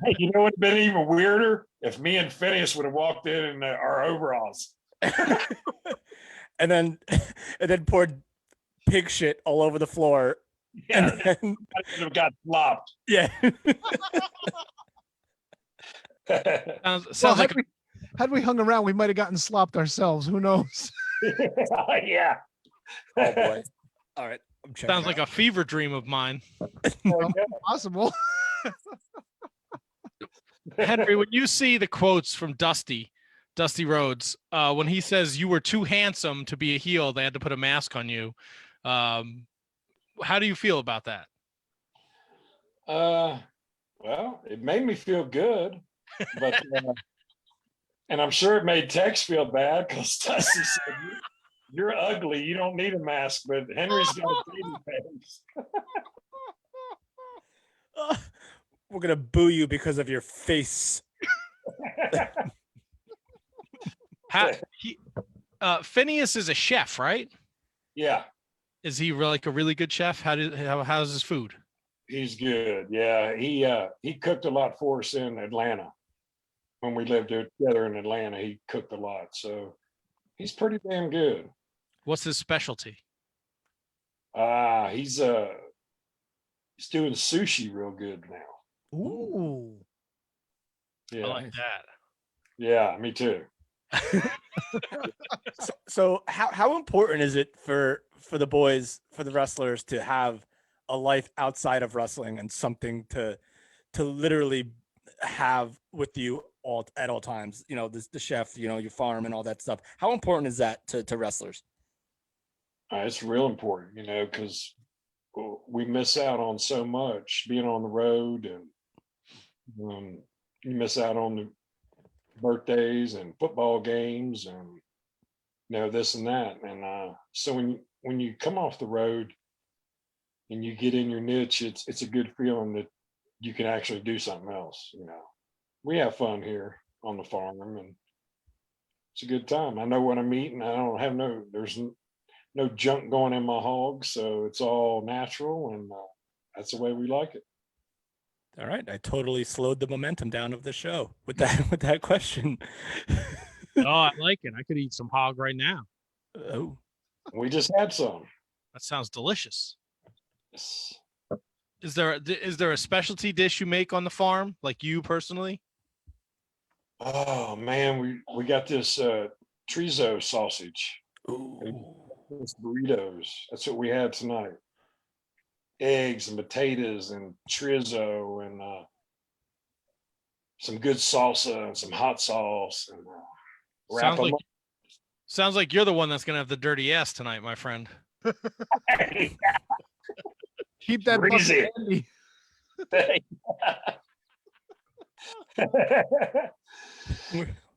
Hey, you know what would have been even weirder? If me and Phineas would have walked in our overalls. and then poured pig shit all over the floor. Yeah, and then, I could have got flopped. Yeah. Sounds like had we hung around, we might have gotten slopped ourselves. Who knows? Yeah. Oh boy. All right. Sounds like a fever dream of mine. Well, possible. Henry, when you see the quotes from Dusty Rhodes, when he says you were too handsome to be a heel, they had to put a mask on you. How do you feel about that? Well, it made me feel good, but and I'm sure it made Tex feel bad because Dusty said, "You're ugly. You don't need a mask." But Henry's got a baby face. We're gonna boo you because of your face. Phineas is a chef, right? Yeah. Is he like a really good chef? How's his food? He's good. Yeah, he cooked a lot for us in Atlanta. When we lived together in Atlanta, he cooked a lot. So he's pretty damn good. What's his specialty? He's doing sushi real good now. Ooh. Yeah. I like that. Yeah, me too. So how important is it for the boys, for the wrestlers, to have a life outside of wrestling and something to literally have with you at all times? You know, the chef, you know, your farm and all that stuff. How important is that to wrestlers? It's real important, you know, because we miss out on so much being on the road, and you miss out on the birthdays and football games and this and that. And so when you come off the road and you get in your niche, it's a good feeling that you can actually do something else. You know, we have fun here on the farm, and it's a good time. I know what I'm eating. I don't have there's no junk going in my hog, so it's all natural, and that's the way we like it. All right, I totally slowed the momentum down of the show with that question. Oh, I like it. I could eat some hog right now. Oh, we just had some. That sounds delicious. Yes. Is there a specialty dish you make on the farm, like you personally? Oh man, we got this chorizo sausage. This burritos. That's what we had tonight. Eggs and potatoes and chorizo and some good salsa and some hot sauce and wrap them up. Sounds like you're the one that's gonna have the dirty ass tonight, my friend. Keep that bucket handy.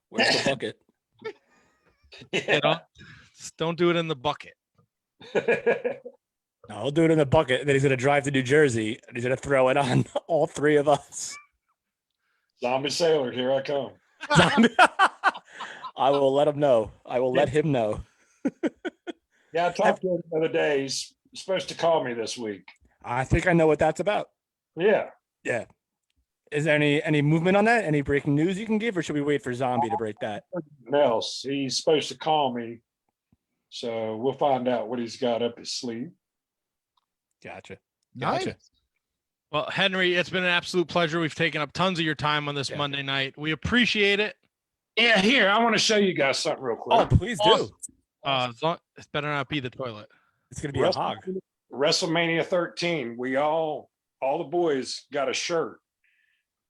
Where's the bucket? Yeah. Don't do it in the bucket. No, I'll do it in the bucket. Then he's gonna drive to New Jersey and he's gonna throw it on all three of us. Zombie sailor, here I come. I will let him know. I will let him know. Yeah, I talked to him the other day. He's supposed to call me this week. I think I know what that's about. Yeah. Yeah. Is there any movement on that? Any breaking news you can give, or should we wait for Zombie to break that? Nothing else. He's supposed to call me. So we'll find out what he's got up his sleeve. Gotcha. Nice. Well, Henry, it's been an absolute pleasure. We've taken up tons of your time on this Monday night. We appreciate it. Yeah, here, I want to show you guys something real quick. Oh, please do. It better not be the toilet. It's gonna be a hog. WrestleMania 13. We all the boys got a shirt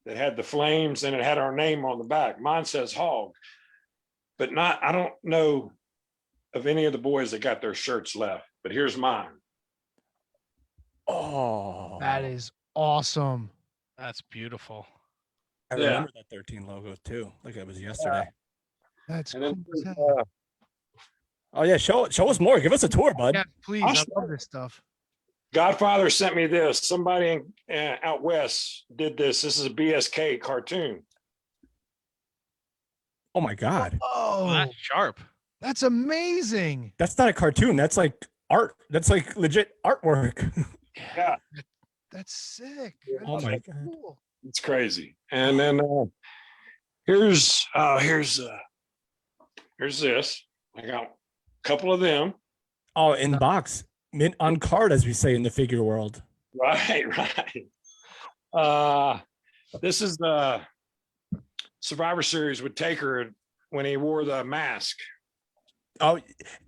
that had the flames and it had our name on the back. Mine says Hog, but I don't know of any of the boys that got their shirts left, but here's mine. Oh, That is awesome. That's beautiful. I remember that 13 logo too. Like it was yesterday. That's And then cool. Oh yeah, show us more. Give us a tour, bud. Yeah, please. I love this stuff. Godfather sent me this. Somebody out west did this. This is a BSK cartoon. Oh my God. Oh, That's sharp. that's amazing. That's not a cartoon. That's like art. That's like legit artwork. Yeah, That's sick. Oh my That's God. cool. it's crazy. And then here's this. I got a couple of them. Oh, in box. Mint on card, as we say in the figure world. Right. This is the Survivor Series with Taker when he wore the mask. Oh,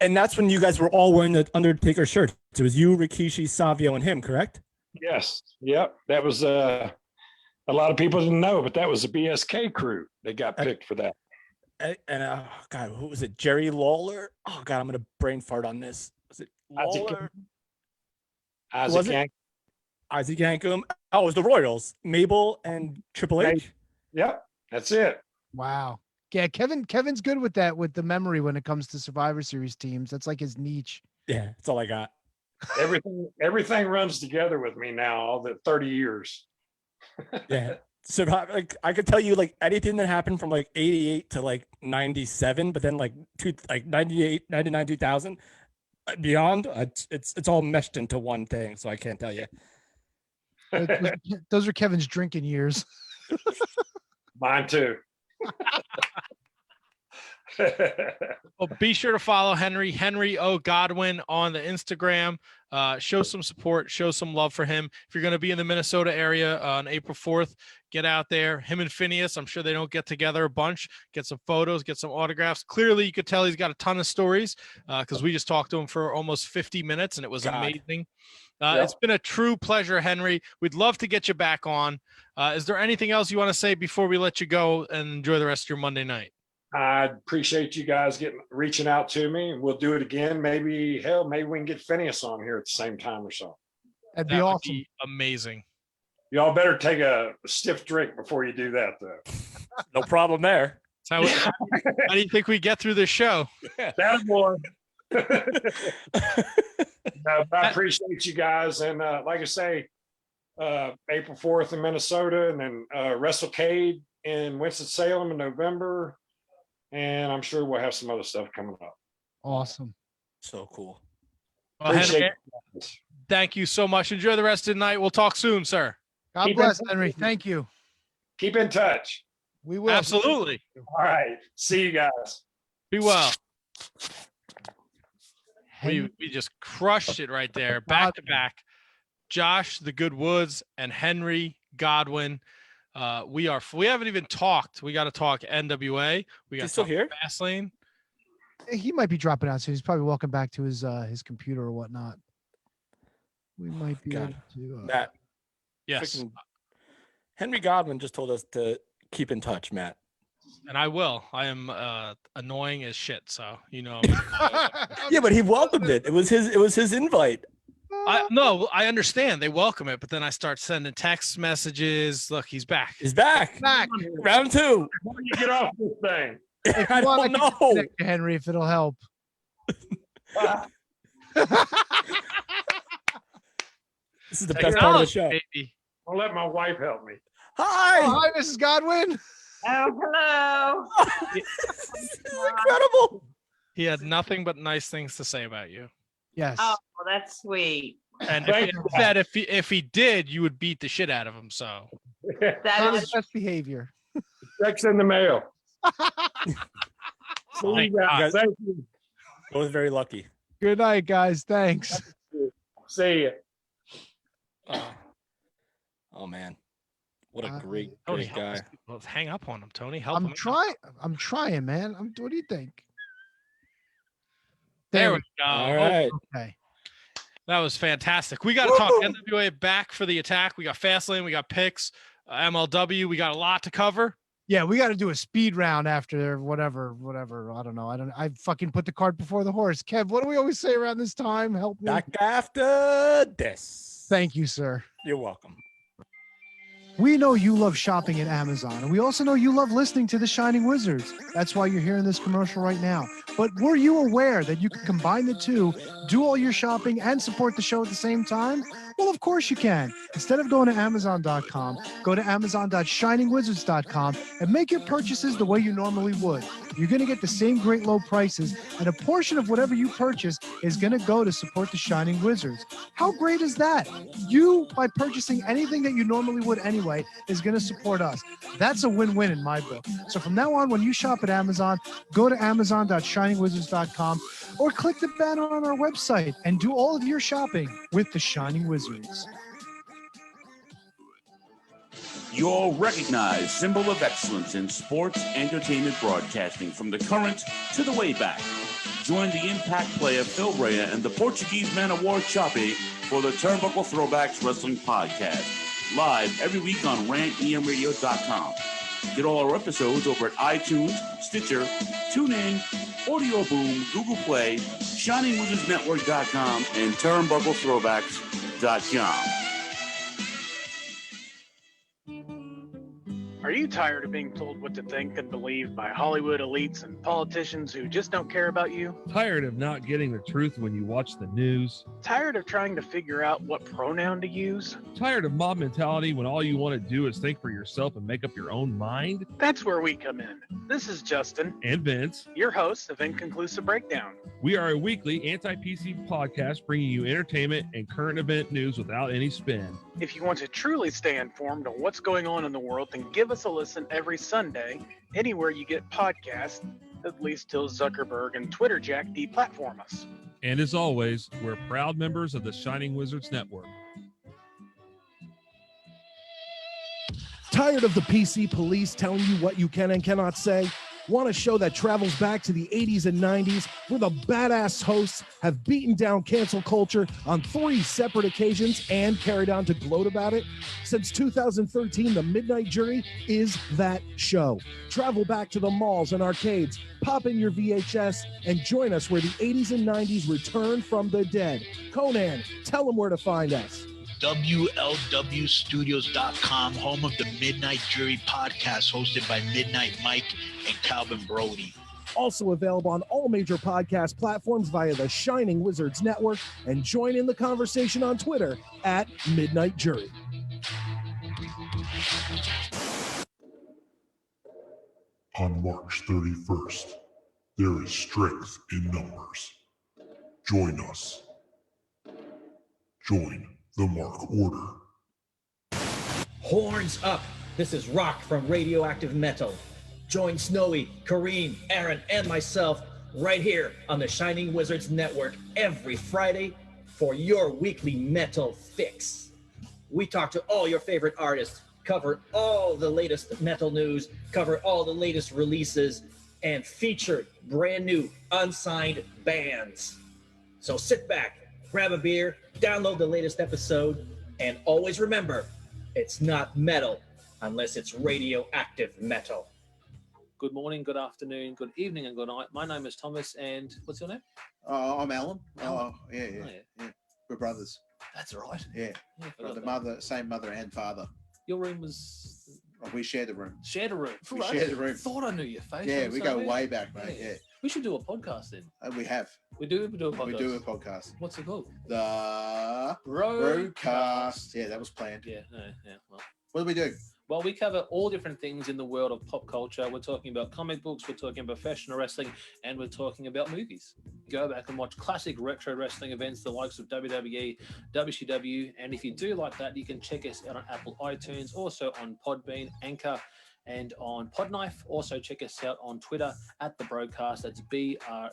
and that's when you guys were all wearing the Undertaker shirts. It was you, Rikishi, Savio, and him, correct? Yes. Yep. That was a lot of people didn't know, but that was the BSK crew. They got picked for that. And God, who was it? Jerry Lawler? Oh God, I'm gonna brain fart on this. Was it Lawler? Isaac Yankum. Oh, it was the Royals. Mabel and Triple H. Yep. That's it. Wow. Yeah, Kevin's good with that, with the memory when it comes to Survivor Series teams. That's like his niche. Yeah, that's all I got. Everything runs together with me now, all the 30 years. Yeah. Survivor, like I could tell you like anything that happened from like 88 to like 97, but then like 98, 99, 2000 beyond, it's all meshed into one thing, so I can't tell you. Those are Kevin's drinking years. Mine too. Well, be sure to follow Henry O. Godwinn on the Instagram. Show some support, show some love for him. If you're going to be in the Minnesota area on April 4th, get out there. Him and Phineas, I'm sure they don't get together a bunch. Get some photos, get some autographs. Clearly, you could tell he's got a ton of stories because we just talked to him for almost 50 minutes, and it was amazing. It's been a true pleasure, Henry. We'd love to get you back on. Is there anything else you want to say before we let you go and enjoy the rest of your Monday night? I appreciate you guys reaching out to me. We'll do it again. Maybe we can get Phineas on here at the same time or so. That'd be awesome. Be amazing. Y'all better take a stiff drink before you do that, though. No problem there. How do you think we get through this show? That boy. I appreciate you guys, and like I say, April 4th in Minnesota, and then WrestleCade in Winston-Salem in November. And I'm sure we'll have some other stuff coming up. Awesome. So cool. Well, Henry, thank you so much. Enjoy the rest of the night. We'll talk soon, sir. God bless, Henry. Thank you. Keep in touch. We will. Absolutely. All right. See you guys. Be well. We just crushed it right there. Back to back. Josh, the Good Woods, and Henry Godwinn. We haven't even talked. We got to talk NWA. We got to talk here? Fastlane. He might be dropping out soon. He's probably welcome back to his computer or whatnot. We might be able to. Matt. Yes. Henry Godwinn just told us to keep in touch, Matt. And I will. I am annoying as shit. So Yeah, but he welcomed it. It was his invite. I understand they welcome it, but then I start sending text messages. Look, he's back. He's back. Round 2. Why don't you get off this thing? I don't know, Henry, if it'll help. This is the best part of the show. Baby. I'll let my wife help me. Hi. Oh, hi, Mrs. Godwinn. Oh, hello. This is incredible. He had nothing but nice things to say about you. Yes. Oh, that's sweet. And if he did, you would beat the shit out of him. So That is best behavior. Check's in the mail. Thank God. Thank you. I was very lucky. Good night, guys. Thanks. See you. Oh man, what a great Tony, guy. Let's hang up on him, Tony. Help him. I'm trying, man. What do you think? There we go. All right. Okay. That was fantastic. We got to talk NWA Back for the Attack. We got Fastlane. We got picks. MLW. We got a lot to cover. Yeah, we got to do a speed round after whatever. I don't know. I fucking put the cart before the horse. Kev, what do we always say around this time? Help me. Back after this. Thank you, sir. You're welcome. We know you love shopping at Amazon, and we also know you love listening to the Shining Wizards. That's why you're hearing this commercial right now. But were you aware that you can combine the two, do all your shopping, and support the show at the same time? Well, of course you can. Instead of going to Amazon.com, go to Amazon.shiningwizards.com and make your purchases the way you normally would. You're going to get the same great low prices, and a portion of whatever you purchase is going to go to support the Shining Wizards. How great is that? You, by purchasing anything that you normally would anyway, is going to support us. That's a win-win in my book. So from now on, when you shop at Amazon, go to Amazon.shiningwizards.com or click the banner on our website and do all of your shopping with the Shining Wizards. Your recognized symbol of excellence in sports entertainment broadcasting from the current to the way back. Join the impact player Phil Brea and the Portuguese Man of War Choppy for the Turnbuckle Throwbacks Wrestling Podcast, live every week on rantemradio.com. Get all our episodes over at iTunes, Stitcher, TuneIn, Audio Boom, Google Play, ShiningWizardsNetwork.com, and TurnbuckleThrowbacks.com. Are you tired of being told what to think and believe by Hollywood elites and politicians who just don't care about you? Tired of not getting the truth when you watch the news? Tired of trying to figure out what pronoun to use? Tired of mob mentality when all you want to do is think for yourself and make up your own mind? That's where we come in. This is Justin. And Vince. Your hosts of Inconclusive Breakdown. We are a weekly anti-PC podcast bringing you entertainment and current event news without any spin. If you want to truly stay informed on what's going on in the world, then give us a listen every Sunday, anywhere you get podcasts, at least till Zuckerberg and Twitter Jack deplatform us. And as always, we're proud members of the Shining Wizards Network. Tired of the PC police telling you what you can and cannot say? Want a show that travels back to the 80s and 90s where the badass hosts have beaten down cancel culture on 3 separate occasions and carried on to gloat about it? Since 2013, the Midnight Jury is that show. Travel back to the malls and arcades, pop in your VHS, and join us where the 80s and 90s return from the dead. Conan, tell them where to find us. WLWstudios.com, home of the Midnight Jury podcast hosted by Midnight Mike and Calvin Brody. Also available on all major podcast platforms via the Shining Wizards Network, and join in the conversation on Twitter at Midnight Jury. On March 31st, there is strength in numbers. Join us. Join the Mark Order. Horns up! This is Rock from Radioactive Metal. Join Snowy, Kareem, Aaron, and myself right here on the Shining Wizards Network every Friday for your weekly metal fix. We talk to all your favorite artists, cover all the latest metal news, cover all the latest releases, and feature brand new unsigned bands. So sit back, grab a beer, download the latest episode, and always remember, it's not metal unless it's radioactive metal. Good morning, good afternoon, good evening, and good night. My name is Thomas, and what's your name? I'm Alan. Alan. Yeah. We're brothers. That's right. Yeah. Same mother and father. Your room was... We shared a room. Shared a room. We shared a room. Thought I knew your face. Yeah, we go way back, mate. Yeah. We should do a podcast then. We have. We do a podcast. We do a podcast. What's it called? The Broadcast. Yeah, that was planned. Yeah. Well, what do we do? Well, we cover all different things in the world of pop culture. We're talking about comic books, we're talking about professional wrestling, and we're talking about movies. Go back and watch classic retro wrestling events, the likes of WWE, WCW, and if you do like that, you can check us out on Apple iTunes, also on Podbean, Anchor, and on Podknife. Also check us out on Twitter at The Broadcast. That's BROKAS.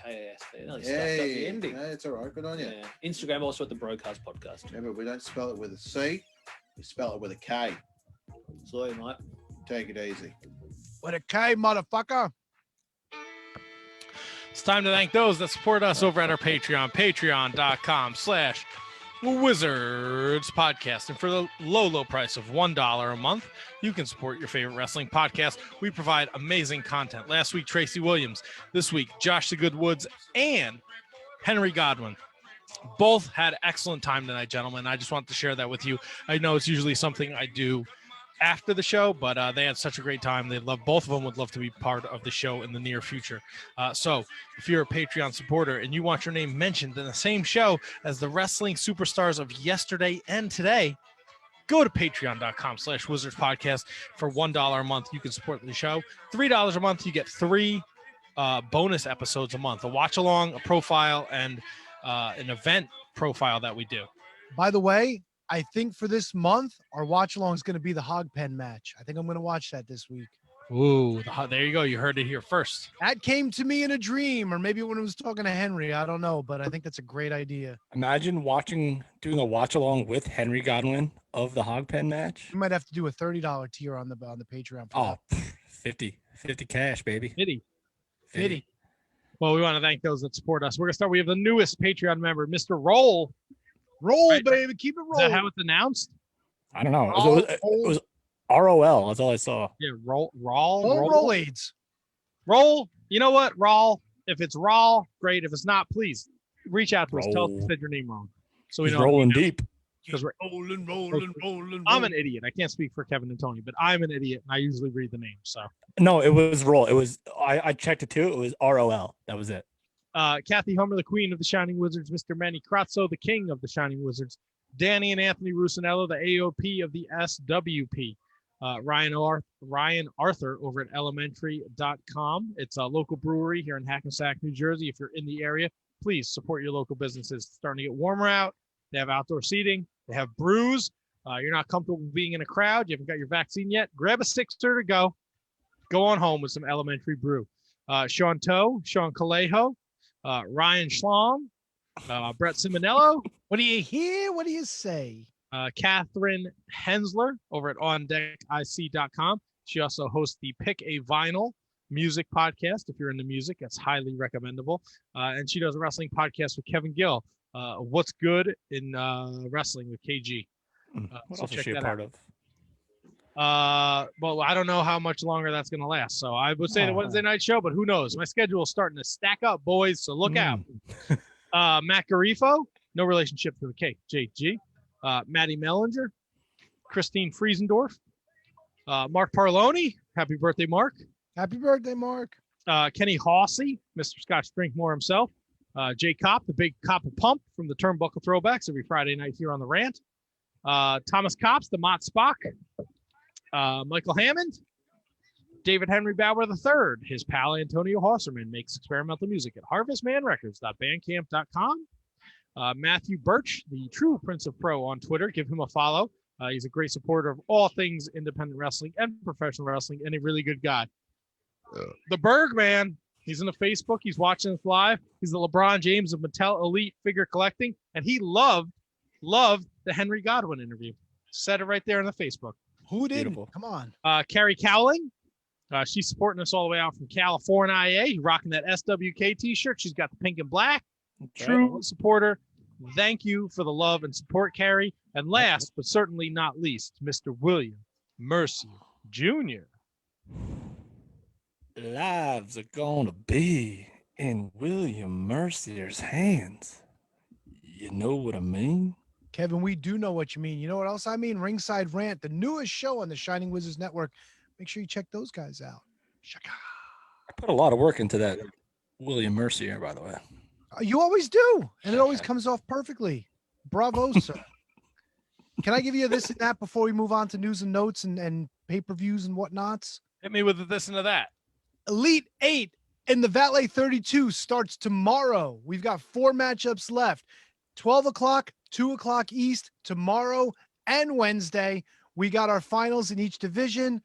Hey, it's all right. Good on you. Yeah. Instagram also at The Broadcast Podcast. Remember, we don't spell it with a C. We spell it with a K. Sorry, mate. Take it easy. With a K, motherfucker. It's time to thank those that support us over at our Patreon, patreon.com/Wizards Podcast. And for the low price of $1 a month, you can support your favorite wrestling podcast. We provide amazing content. Last week, Tracy Williams. This week, Josh the Good Woods and Henry Godwinn. Both had excellent time tonight, gentlemen. I just want to share that with you. I know it's usually something I do after the show, but they had such a great time. Both of them would love to be part of the show in the near future. So if you're a Patreon supporter and you want your name mentioned in the same show as the wrestling superstars of yesterday and today, go to patreon.com/Wizards Podcast for $1 a month. You can support the show. $3 a month, you get 3 bonus episodes a month, a watch along, a profile, and an event profile that we do. By the way, I think for this month, our watch along is going to be the Hog Pen match. I think I'm going to watch that this week. Ooh, there you go. You heard it here first. That came to me in a dream, or maybe when I was talking to Henry. I don't know, but I think that's a great idea. Imagine doing a watch along with Henry Godwinn of the Hog Pen match. You might have to do a $30 tier on the Patreon. Oh, 50 cash, baby. 50. Well, we want to thank those that support us. We're going to start. We have the newest Patreon member, Mr. Roll. Right? Baby. Keep it rolling. Is that how it's announced? I don't know. It was ROL. That's all I saw. Yeah, roll aids. Roll. You know what? Roll. If it's raw, great. If it's not, please reach out to us. Tell us you said your name wrong. So we know. Rolling deep. Because we're rolling. I'm an idiot. I can't speak for Kevin and Tony, but I'm an idiot, and I usually read the name. So no, it was roll. It was I checked it too. It was ROL. That was it. Kathy Homer, the queen of the Shining Wizards, Mr. Manny Kratzo, the king of the Shining Wizards, Danny and Anthony Rusinello, the AOP of the SWP, Ryan Arthur over at elementary.com. It's a local brewery here in Hackensack, New Jersey. If you're in the area, please support your local businesses. It's starting to get warmer out. They have outdoor seating. They have brews. You're not comfortable being in a crowd. You haven't got your vaccine yet. Grab a sixer to go. Go on home with some Elementary brew. Sean Toe, Sean Calejo, Ryan Schlong, Brett Simonello. What do you hear? What do you say? Catherine Hensler over at ondeckic.com. She also hosts the Pick a Vinyl music podcast. If you're into music, that's highly recommendable. And she does a wrestling podcast with Kevin Gill. What's good in wrestling with KG. What else is she a part of? Well, I don't know how much longer that's going to last. So I would say the Wednesday night show, but who knows? My schedule is starting to stack up, boys. So look out. Matt Garifo, no relationship to the KJG. Maddie Mellinger, Christine Friesendorf, Mark Parloni. Happy birthday, Mark. Happy birthday, Mark. Kenny Hawsey, Mr. Scotch Drinkmore himself. Jay Kopp, the big Copper Pump from the Turnbuckle Throwbacks every Friday night here on the Rant. Thomas Copps, the Mott Spock. Michael Hammond. David Henry Bauer III. His pal Antonio Hosserman makes experimental music at harvestmanrecords.bandcamp.com. Matthew Birch, the true Prince of Pro on Twitter. Give him a follow. He's a great supporter of all things independent wrestling and professional wrestling and a really good guy. The Bergman, He's in the Facebook. He's watching us live. He's the LeBron James of Mattel Elite Figure Collecting, and he loved the Henry Godwinn interview. Said it right there on the Facebook. Who didn't? Come on. Carrie Cowling. She's supporting us all the way out from California, IA. Rocking that SWK t-shirt. She's got the pink and black. True supporter. Thank you for the love and support, Carrie. And last but certainly not least, Mr. William Mercier Jr. Lives are gonna be in William Mercier's hands. You know what I mean? Kevin, we do know what you mean. You know what else I mean? Ringside Rant, the newest show on the Shining Wizards Network. Make sure you check those guys out. I put a lot of work into that William Mercier, by the way. You always do, and it always comes off perfectly. Bravo, sir. Can I give you this and that before we move on to news and notes and pay-per-views and whatnots? Hit me with this and that. Elite 8 in the Valet 32 starts tomorrow. We've got 4 matchups left. 12 o'clock, 2 o'clock East, tomorrow and Wednesday. We got our finals in each division.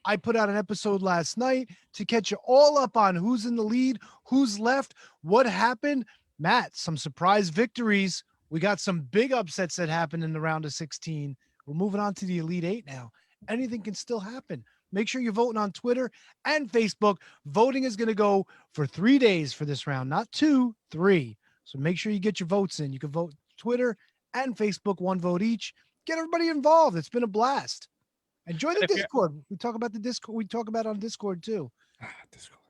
I put out an episode last night to catch you all up on who's in the lead, who's left, what happened. Matt, some surprise victories. We got some big upsets that happened in the round of 16. We're moving on to the Elite 8 now. Anything can still happen. Make sure you're voting on Twitter and Facebook. Voting is going to go for 3 days for this round, not 2, 3. So make sure you get your votes in. You can vote Twitter and Facebook, 1 vote each. Get everybody involved. It's been a blast. And join the Discord. We talk about the Discord. We talk about it on Discord too. Discord.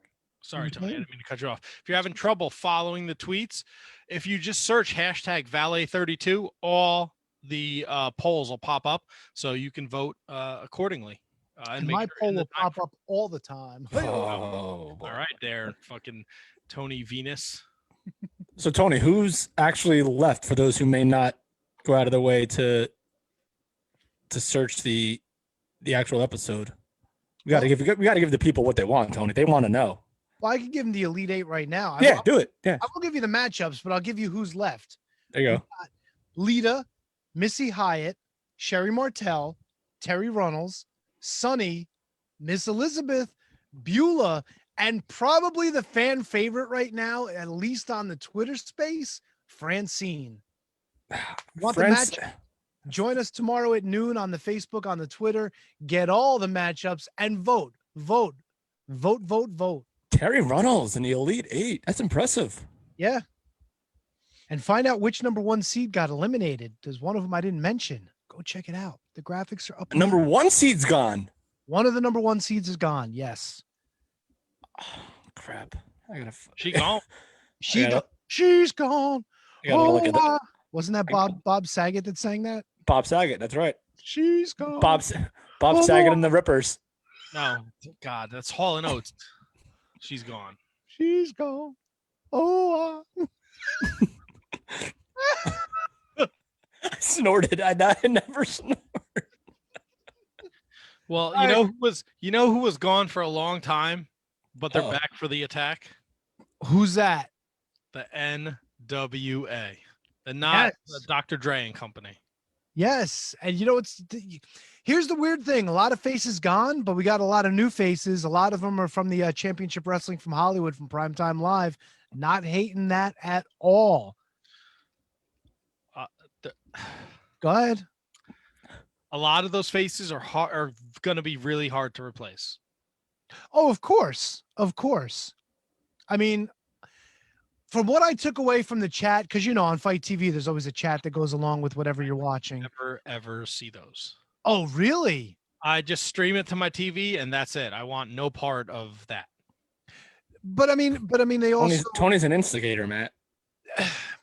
Sorry, Tony, I didn't mean to cut you off. If you're having trouble following the tweets, if you just search hashtag Valet32, all the polls will pop up, so you can vote accordingly. And my poll will pop up all the time. All right, there, fucking Tony Venus. So, Tony, who's actually left for those who may not go out of their way to search the actual episode? We got to give the people what they want, Tony. They want to know. Well, I can give them the Elite 8 right now. Yeah, do it. Yeah. I will give you the matchups, but I'll give you who's left. There you go. Lita, Missy Hyatt, Sherry Martel, Terry Runnels, Sunny, Miss Elizabeth, Beulah, and probably the fan favorite right now, at least on the Twitter space, Francine. Want the match? Join us tomorrow at noon on the Facebook, on the Twitter. Get all the matchups and vote. Terry Runnels in the Elite 8. That's impressive. Yeah. And find out which number 1 seed got eliminated. There's one of them I didn't mention. Go check it out. The graphics are up. Number 1 seed's gone. One of the number 1 seeds is gone. Yes. Oh, crap. She gone. She's gone. Look at that. Wasn't that Bob Saget that sang that? Bob Saget. That's right. She's gone. Bob Saget and the Rippers. No, God, that's Hall and Oates. She's gone. She's gone. Oh. I snorted. I never snored. Well, you know who was gone for a long time, but they're back for the attack. Who's that? The NWA, the Dr. Dre and Company. Yes, and here's the weird thing: a lot of faces gone, but we got a lot of new faces. A lot of them are from the Championship Wrestling from Hollywood, from Primetime Live. Not hating that at all. Go ahead. A lot of those faces are going to be really hard to replace. Oh, of course. I mean, from what I took away from the chat, because on Fight TV, there's always a chat that goes along with whatever you're watching. Never ever see those. Oh, really? I just stream it to my TV and that's it. I want no part of that. But I mean, they also Tony's an instigator, Matt.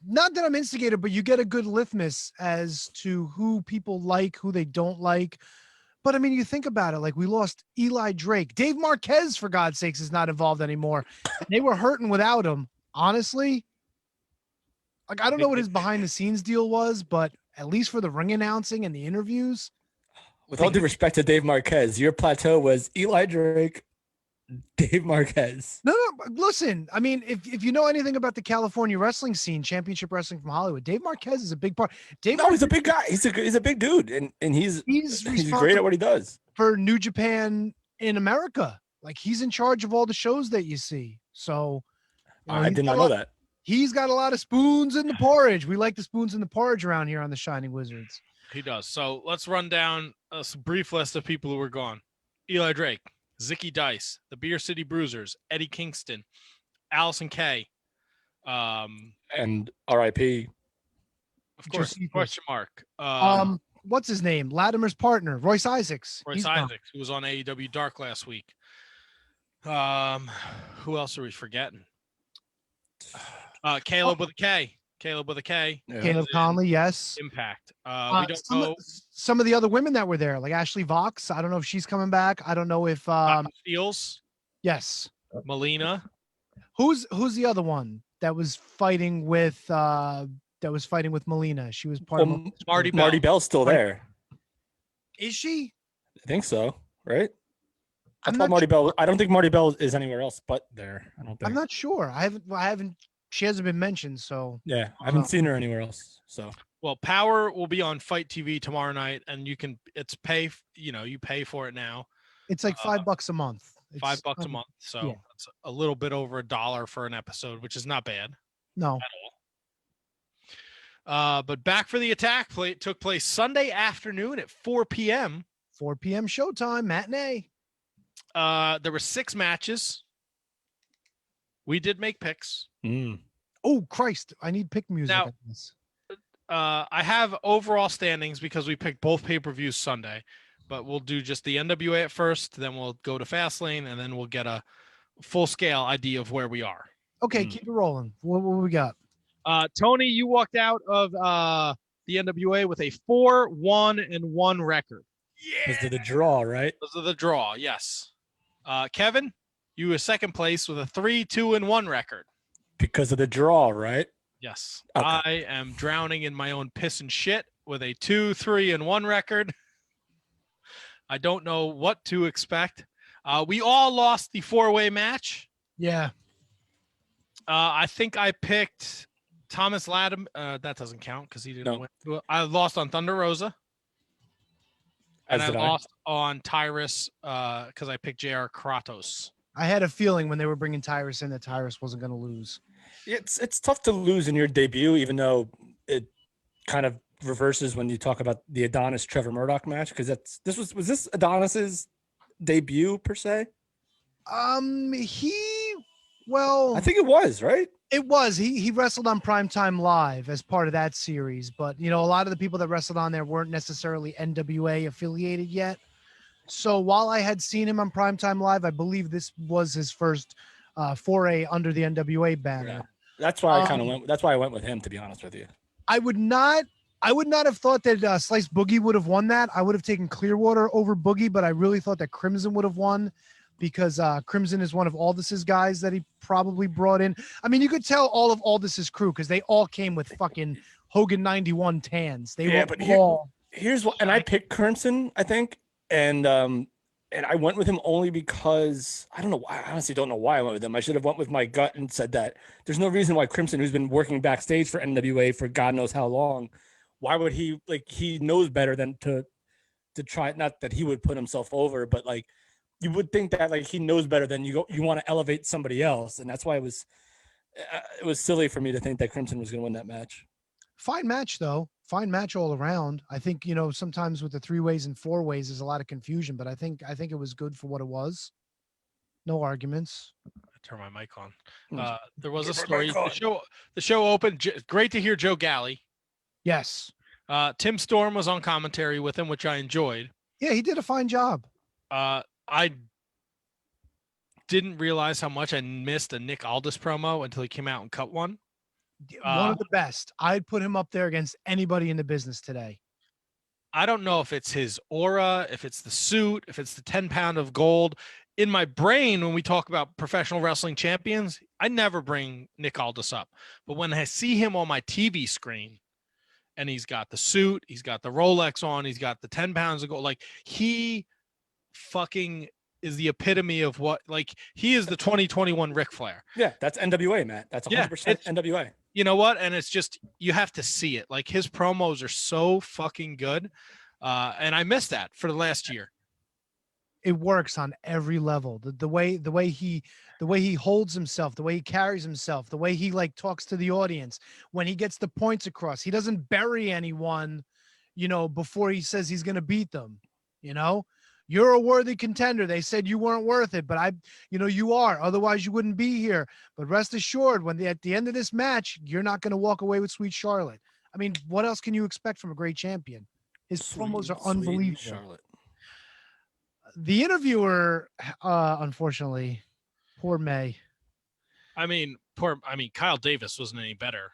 Not that I'm instigator, but you get a good litmus as to who people like, who they don't like. But I mean, you think about it, like we lost Eli Drake. Dave Marquez, for God's sakes, is not involved anymore. They were hurting without him. Honestly, like I don't know what his behind the scenes deal was, but at least for the ring announcing and the interviews. With all due respect to Dave Marquez, your plateau was Eli Drake, Dave Marquez. No, listen. I mean, if you know anything about the California wrestling scene, Championship Wrestling from Hollywood, Dave Marquez is a big part. He's a big guy. He's a big dude, and he's great at what he does for New Japan in America. Like he's in charge of all the shows that you see. So I did not know that. He's got a lot of spoons in the porridge. We like the spoons in the porridge around here on the Shining Wizards. He does. So let's run down a brief list of people who were gone. Eli Drake, Zicky Dice, the Beer City Bruisers, Eddie Kingston, Allison Kay. And R.I.P. Of course, question mark. What's his name? Latimer's partner, Royce Isaacs. Royce Isaacs, who was on AEW Dark last week. Who else are we forgetting? Caleb with a K. Caleb with a K. Yeah. Caleb Conley, yes. Impact. We don't know some of the other women that were there, like Ashley Vox. I don't know if she's coming back. I don't know if Steels. Yes. Melina. Who's the other one that was fighting with Melina? She was part of Marty Bell's still there. Is she? I think so, right? I thought Marty Bell. I don't think Marty Bell is anywhere else but there. I don't think. I'm not sure. I haven't. She hasn't been mentioned. So yeah, I haven't seen her anywhere else. So well, Power will be on Fight TV tomorrow night, and it's pay. You pay for it now. It's like $5 a month. $5 a month. So it's a little bit over $1 for an episode, which is not bad. No. At all. But Back for the Attack took place Sunday afternoon at 4 p.m. 4 p.m. showtime, matinee. There were 6 matches. We did make picks. Oh, Christ. I need pick music. Now, I have overall standings because we picked both pay-per-views Sunday, but we'll do just the NWA at first, then we'll go to Fastlane, and then we'll get a full-scale idea of where we are. Okay, keep it rolling. What we got? Tony, you walked out of the NWA with a 4-1-1 record. Yeah. Those are the draw, right? Those are the draw, yes. Kevin, you were second place with a 3-2-1 record. Because of the draw, right? Yes. Okay. I am drowning in my own piss and shit with a 2-3-1 record. I don't know what to expect. We all lost the 4-way match. Yeah. I think I picked Thomas Latham. That doesn't count because he didn't win. I lost on Thunder Rosa. And I lost on Tyrus because I picked JR Kratos. I had a feeling when they were bringing Tyrus in that Tyrus wasn't going to lose. It's tough to lose in your debut, even though it kind of reverses when you talk about the Adonis Trevor Murdoch match, because was this Adonis's debut per se? I think it was, right? It was. He wrestled on Primetime Live as part of that series, but a lot of the people that wrestled on there weren't necessarily NWA affiliated yet. So while I had seen him on Primetime Live, I believe this was his first foray under the NWA banner. Yeah. That's why I went with him, to be honest with you. I would not have thought that Slice Boogie would have won that. I would have taken Clearwater over Boogie, but I really thought that Crimson would have won because Crimson is one of Aldis's guys that he probably brought in. I mean, you could tell all of Aldis's crew because they all came with fucking Hogan 91 tans. Here's what, and I picked Crimson, I think, and I went with him only because I don't know why. I honestly don't know why I went with him. I should have went with my gut and said that there's no reason why Crimson, who's been working backstage for NWA for God knows how long, why would he he knows better than to try, not that he would put himself over, but you would think that he knows better than you want to elevate somebody else. And that's why it was silly for me to think that Crimson was going to win that match. Fine match though. Fine match all around. I think, sometimes with the 3-ways and 4-ways, there's a lot of confusion, but I think it was good for what it was. No arguments. I turn my mic on. There was a story. The show opened. Great to hear Joe Galley. Yes. Tim Storm was on commentary with him, which I enjoyed. Yeah, he did a fine job. I didn't realize how much I missed a Nick Aldis promo until he came out and cut one. One of the best. I'd put him up there against anybody in the business today. I don't know if it's his aura, if it's the suit, if it's the 10 pound of gold. In my brain, when we talk about professional wrestling champions, I never bring Nick Aldis up. But when I see him on my TV screen and he's got the suit, he's got the Rolex on, he's got the 10 pounds of gold, he fucking is the epitome of what, he is the 2021 Ric Flair. Yeah, that's NWA, Matt. That's 100% NWA. You know what? And it's just, you have to see it. His promos are so fucking good. And I missed that for the last year. it works on every level. The way he holds himself, the way he carries himself, the way he like talks to the audience when he gets the points across. He doesn't bury anyone, before he says he's going to beat them. You're a worthy contender. They said you weren't worth it, but you are. Otherwise, you wouldn't be here. But rest assured, at the end of this match, you're not going to walk away with Sweet Charlotte. I mean, what else can you expect from a great champion? His promos are unbelievable. Charlotte. The interviewer, unfortunately, poor May. Kyle Davis wasn't any better.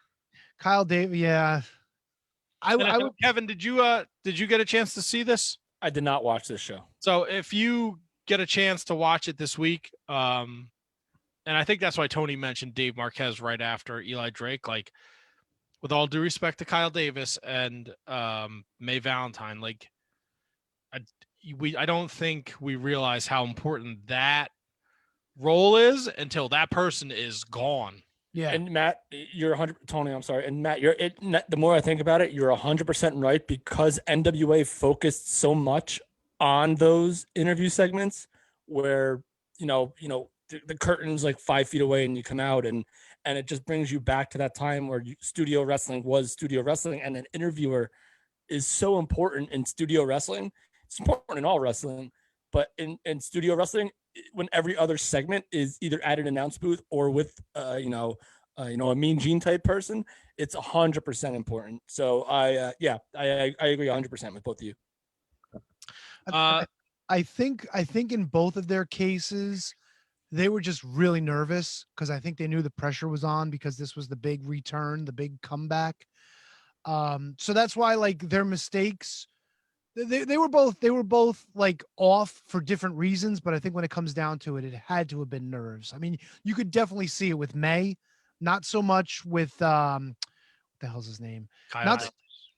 Kyle Davis, yeah. Kevin, did you get a chance to see this? I did not watch this show. So if you get a chance to watch it this week, and I think that's why Tony mentioned Dave Marquez right after Eli Drake, like, with all due respect to Kyle Davis and May Valentine, like, I don't think we realize how important that role is until that person is gone. Yeah. And Matt, you're 100. Tony, I'm sorry. And Matt, the more I think about it, you're 100% right, because NWA focused so much on those interview segments where the curtain's like 5 feet away and you come out, and it just brings you back to that time where studio wrestling was studio wrestling, and an interviewer is so important in studio wrestling. It's important in all wrestling, but in studio wrestling, when every other segment is either at an announce booth or with a Mean Gene type person, it's 100% important. So I agree 100% with both of you. I think in both of their cases, they were just really nervous because I think they knew the pressure was on because this was the big return, the big comeback. So that's why, like, their mistakes, they were both like off for different reasons, but I think when it comes down to it, it had to have been nerves. I mean, you could definitely see it with May, not so much with what the hell's his name? Kyle.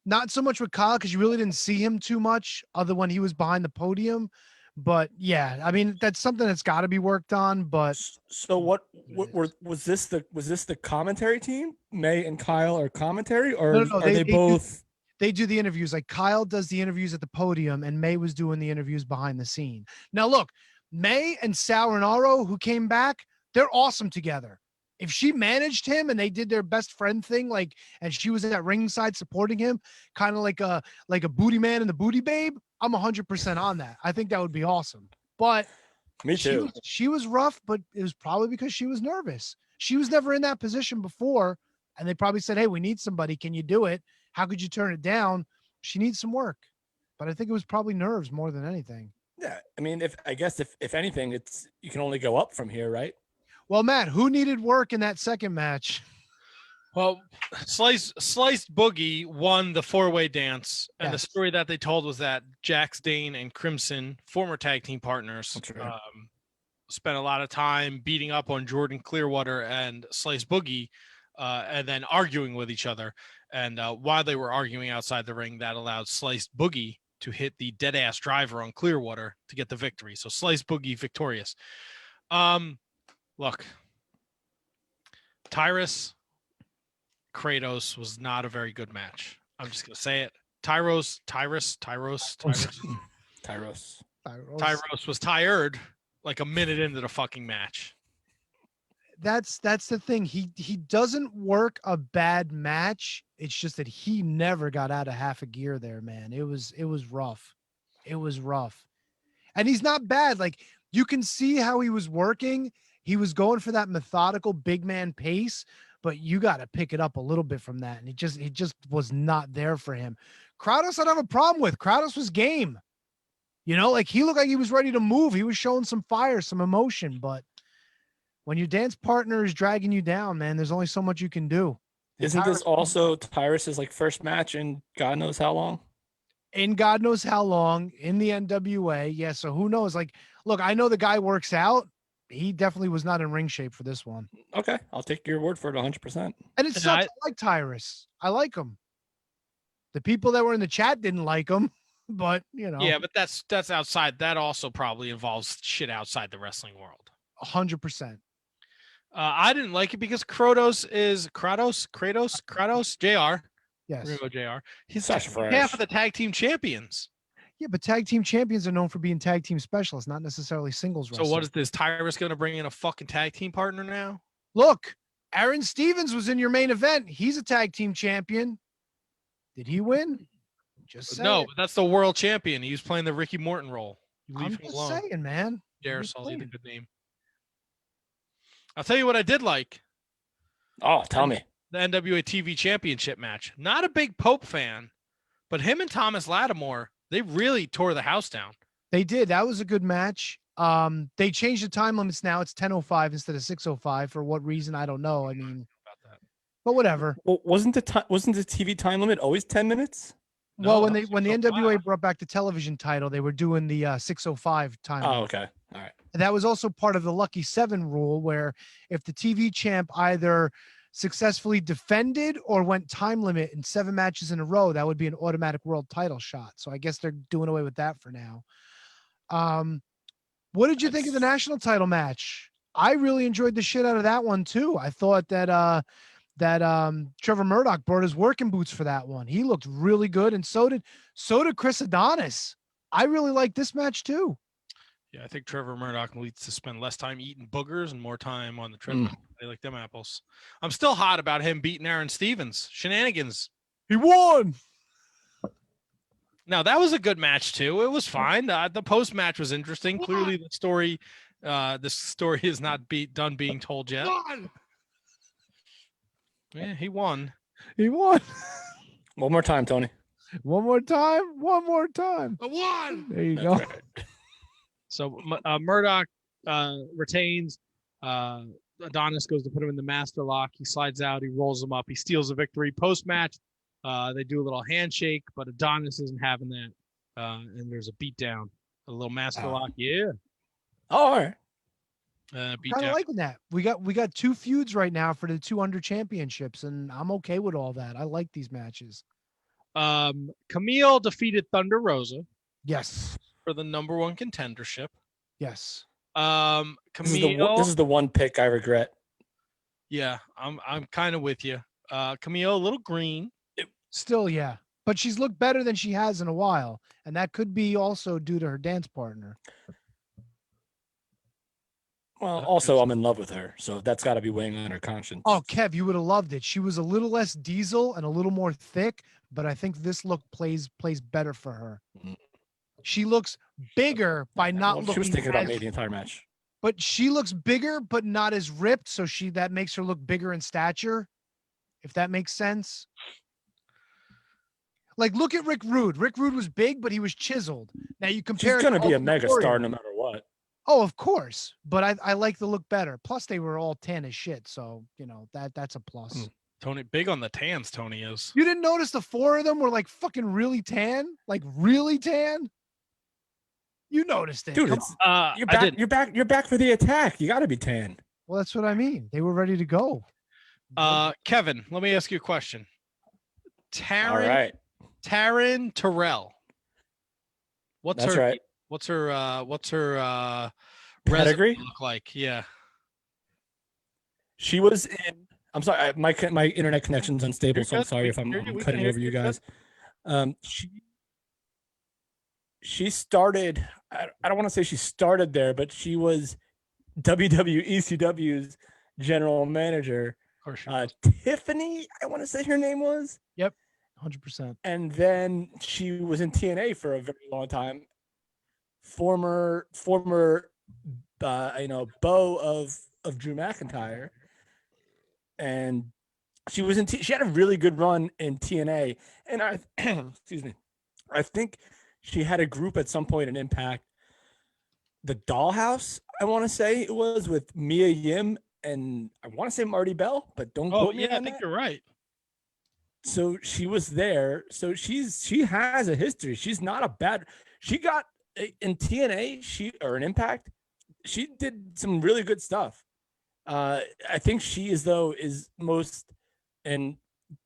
Not so much with Kyle, because you really didn't see him too much other when he was behind the podium. But yeah, I mean, that's something that's got to be worked on. But so what was this the commentary team? May and Kyle are commentary, or no, are they both? They do the interviews. Like, Kyle does the interviews at the podium and May was doing the interviews behind the scene. Now look, May and Sal Rinauro, who came back, they're awesome together. If she managed him and they did their best friend thing, like, and she was at ringside supporting him, kind of like a booty man and the booty babe, I'm 100% on that. I think that would be awesome. But me too. She was rough, but it was probably because she was nervous. She was never in that position before. And they probably said, hey, we need somebody. Can you do it? How could you turn it down? She needs some work. But I think it was probably nerves more than anything. Yeah. I mean, if anything, you can only go up from here, right? Well, Matt, who needed work in that second match? Well, Sliced Boogie won the 4-way dance, and Yes. the story that they told was that Jax Dane and Crimson, former tag team partners, spent a lot of time beating up on Jordan Clearwater and Sliced Boogie, and then arguing with each other. And while they were arguing outside the ring, that allowed Sliced Boogie to hit the dead ass driver on Clearwater to get the victory. So Sliced Boogie victorious. Look, Tyrus Kratos was not a very good match. I'm just gonna say it. Tyrus was tired like a minute into the fucking match. That's the thing. He doesn't work a bad match. It's just that he never got out of half a gear there, man. It was rough. It was rough. And he's not bad. Like, you can see how he was working. He was going for that methodical big man pace, but you got to pick it up a little bit from that. And it just was not there for him. Kratos, I don't have a problem with. Kratos was game. Like, he looked like he was ready to move. He was showing some fire, some emotion, but when your dance partner is dragging you down, man, there's only so much you can do. Isn't this also Tyrus's like first match in God knows how long? In God knows how long in the NWA. Yeah. So who knows? Like, look, I know the guy works out. He definitely was not in ring shape for this one. Okay. I'll take your word for it 100%. And it sucks. I like Tyrus. I like him. The people that were in the chat didn't like him, but Yeah, but that's outside. That also probably involves shit outside the wrestling world. 100%. I didn't like it because Kratos, JR. Yes. We're gonna go JR. He's Sasha half of the tag team champions. Yeah, but tag team champions are known for being tag team specialists, not necessarily singles So wrestlers. what is this? Tyrus going to bring in a fucking tag team partner now? Look, Aaron Stevens was in your main event. He's a tag team champion. Did he win? Just saying. No, but that's the world champion. He was playing the Ricky Morton role. You leave I'm him just alone. saying, man. Darius Sully, the good name. I'll tell you what I did like. Oh, tell me. The NWA TV Championship match. Not a big Pope fan, but him and Thomas Lattimore, they really tore the house down. They did. That was a good match. They changed the time limits now. It's 10:05 instead of 6:05. For what reason? I don't know. I mean, but whatever. Well, wasn't the TV time limit always 10 minutes? Well, when the NWA brought back the television title, they were doing the 6:05 time. Oh, okay. All right. And that was also part of the Lucky 7 rule, where if the TV champ either successfully defended or went time limit in 7 matches in a row, that would be an automatic world title shot. So I guess they're doing away with that for now. What did you think of the national title match? I really enjoyed the shit out of that one too. I thought that Trevor Murdoch brought his working boots for that one. He looked really good, and so did Chris Adonis. I really liked this match too. Yeah, I think Trevor Murdoch needs to spend less time eating boogers and more time on the treadmill. They like them apples. I'm still hot about him beating Aaron Stevens. Shenanigans. He won. Now, that was a good match, too. It was fine. The post-match was interesting. Clearly, the story is not done being told yet. Yeah, he won. He won. One more time, Tony. One more time. One more time. I won. There you go. So Murdoch retains. Adonis goes to put him in the master lock. He slides out. He rolls him up. He steals a victory. Post-match, they do a little handshake, but Adonis isn't having that. And there's a beatdown. A little master lock. Yeah. All right. Kind of liking that. We got 2 feuds right now for the 2 under championships, and I'm okay with all that. I like these matches. Camille defeated Thunder Rosa. Yes. For the number 1 contendership. Yes. Camille. This is the one pick I regret. Yeah, I'm kind of with you. Camille, a little green. Still, yeah. But she's looked better than she has in a while. And that could be also due to her dance partner. Well, also, I'm in love with her. So that's got to be weighing on her conscience. Oh, Kev, you would have loved it. She was a little less diesel and a little more thick. But I think this look plays better for her. She looks bigger by not looking. She was thinking about me the entire match. But she looks bigger, but not as ripped. So that makes her look bigger in stature, if that makes sense. Like, look at Rick Rude. Rick Rude was big, but he was chiseled. Now you compare. She's going to be a mega star no matter what. Oh, of course. But I like the look better. Plus, they were all tan as shit. So, that's a plus. Tony, big on the tans, Tony is. You didn't notice the 4 of them were like fucking really tan? Like really tan? You noticed it. Dude, you're back for the attack. You got to be tan. Well, that's what I mean. They were ready to go. Kevin, let me ask you a question. All right. Taryn Terrell. What's That's her right. What's her pedigree look like? Yeah. She was in. I'm sorry, my internet connection's unstable, so I'm sorry if I'm cutting over you guys. She started. I don't want to say she started there, but she was WWE ECW's general manager. Of course, Tiffany, I want to say her name was. Yep, 100%. And then she was in TNA for a very long time. Former beau of Drew McIntyre. And she was she had a really good run in TNA. And excuse me, I think she had a group at some point in Impact. The Dollhouse, I want to say it was, with Mia Yim and I want to say Marty Bell, but don't quote me on I think you're right. So she was there. So she has a history. She's not a bad. She got in TNA. Or in Impact, she did some really good stuff. I think she is most, and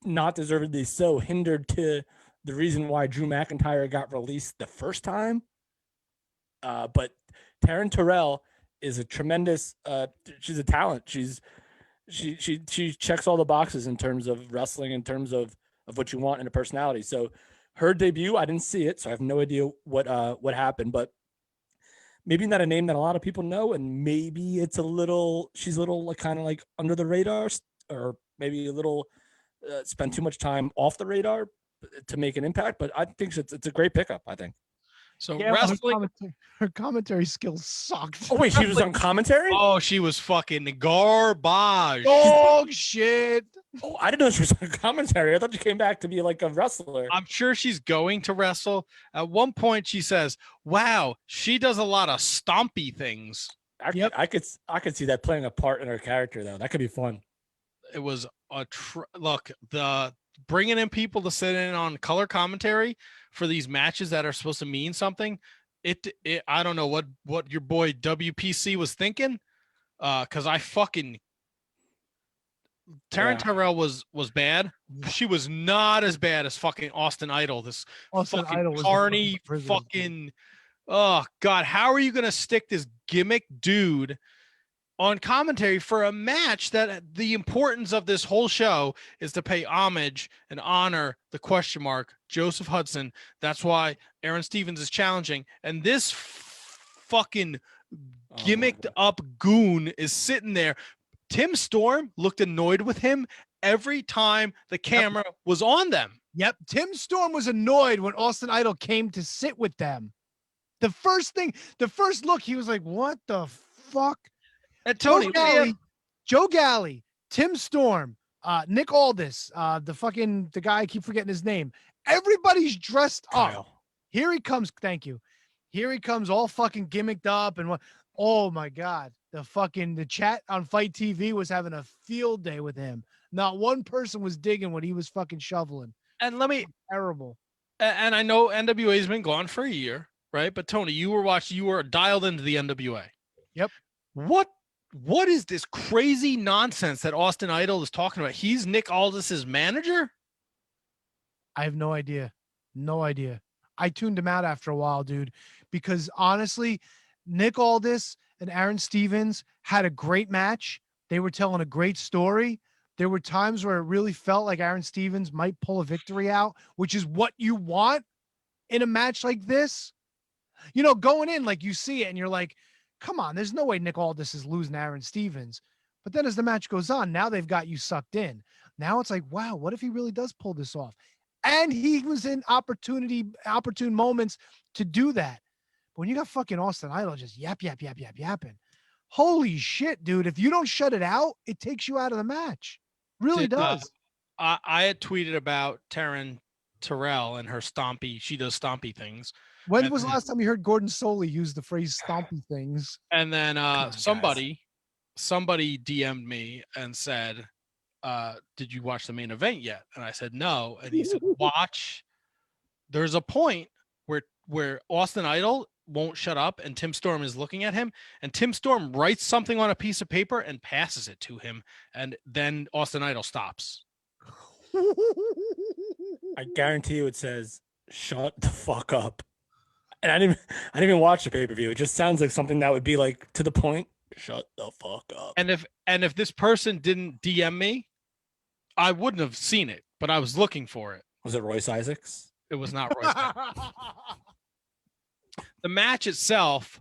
not deservedly so, hindered to the reason why Drew McIntyre got released the first time. But Taryn Terrell is a tremendous. She's a talent. She checks all the boxes in terms of wrestling, in terms of what you want in a personality. So her debut. I didn't see it, so I have no idea what happened. But maybe not a name that a lot of people know, and maybe she's a little like, kind of like under the radar, or maybe a little spend too much time off the radar to make an impact. But I think it's a great pickup. I think. So Yeah, wrestling. her commentary skills sucked. Oh wait, she was on commentary? Oh, she was fucking garbage. Dog shit. Oh, I didn't know she was on commentary. I thought she came back to be like a wrestler. I'm sure she's going to wrestle. At one point, she says, "Wow, she does a lot of stompy things." I could see that playing a part in her character though. That could be fun. It was look, the bringing in people to sit in on color commentary for these matches that are supposed to mean something. I don't know what your boy WPC was thinking. Cause I fucking Taryn Terrell was bad. She was not as bad as fucking Austin Idol. This Austin fucking Idol was carny fucking. Oh God, how are you gonna stick this gimmick dude on commentary for a match that the importance of this whole show is to pay homage and honor the question mark Joseph Hudson? That's why Aaron Stevens is challenging, and this fucking gimmicked up goon is sitting there. Tim Storm looked annoyed with him every time the camera was on them. Yep. Tim Storm was annoyed when Austin Idol came to sit with them. The first look, he was like, what the fuck? And Tony, Joe Galley, Tim Storm, Nick Aldis, the guy, I keep forgetting his name. Everybody's dressed up. Here he comes. Thank you. Here he comes all fucking gimmicked up. And what? Oh my God. The chat on Fight TV was having a field day with him. Not one person was digging what he was fucking shoveling. And terrible. And I know NWA has been gone for a year, right? But Tony, you were dialed into the NWA. Yep. What is this crazy nonsense that Austin Idol is talking about? He's Nick Aldis's manager? I have no idea. No idea. I tuned him out after a while, dude, because honestly, Nick Aldis and Aaron Stevens had a great match. They were telling a great story. There were times where it really felt like Aaron Stevens might pull a victory out, which is what you want in a match like this. You know, going in, like you see it and you're like, come on, there's no way Nick Aldis is losing Aaron Stevens. But then as the match goes on, now they've got you sucked in. Now it's like, wow, what if he really does pull this off? And he was in opportune moments to do that. But when you got fucking Austin Idol just yapping. Holy shit, dude. If you don't shut it out, it takes you out of the match. Really does. I had tweeted about Taryn Terrell and her stompy. She does stompy things. When was the last time you heard Gordon Soley use the phrase stompy things? And then somebody DM'd me and said, did you watch the main event yet? And I said, no. And he said, watch. There's a point where Austin Idol won't shut up and Tim Storm is looking at him, and Tim Storm writes something on a piece of paper and passes it to him, and then Austin Idol stops. I guarantee you it says, shut the fuck up. And I didn't even watch the pay-per-view. It just sounds like something that would be like to the point. Shut the fuck up. And if this person didn't DM me, I wouldn't have seen it, but I was looking for it. Was it Royce Isaacs? It was not Royce Isaacs. The match itself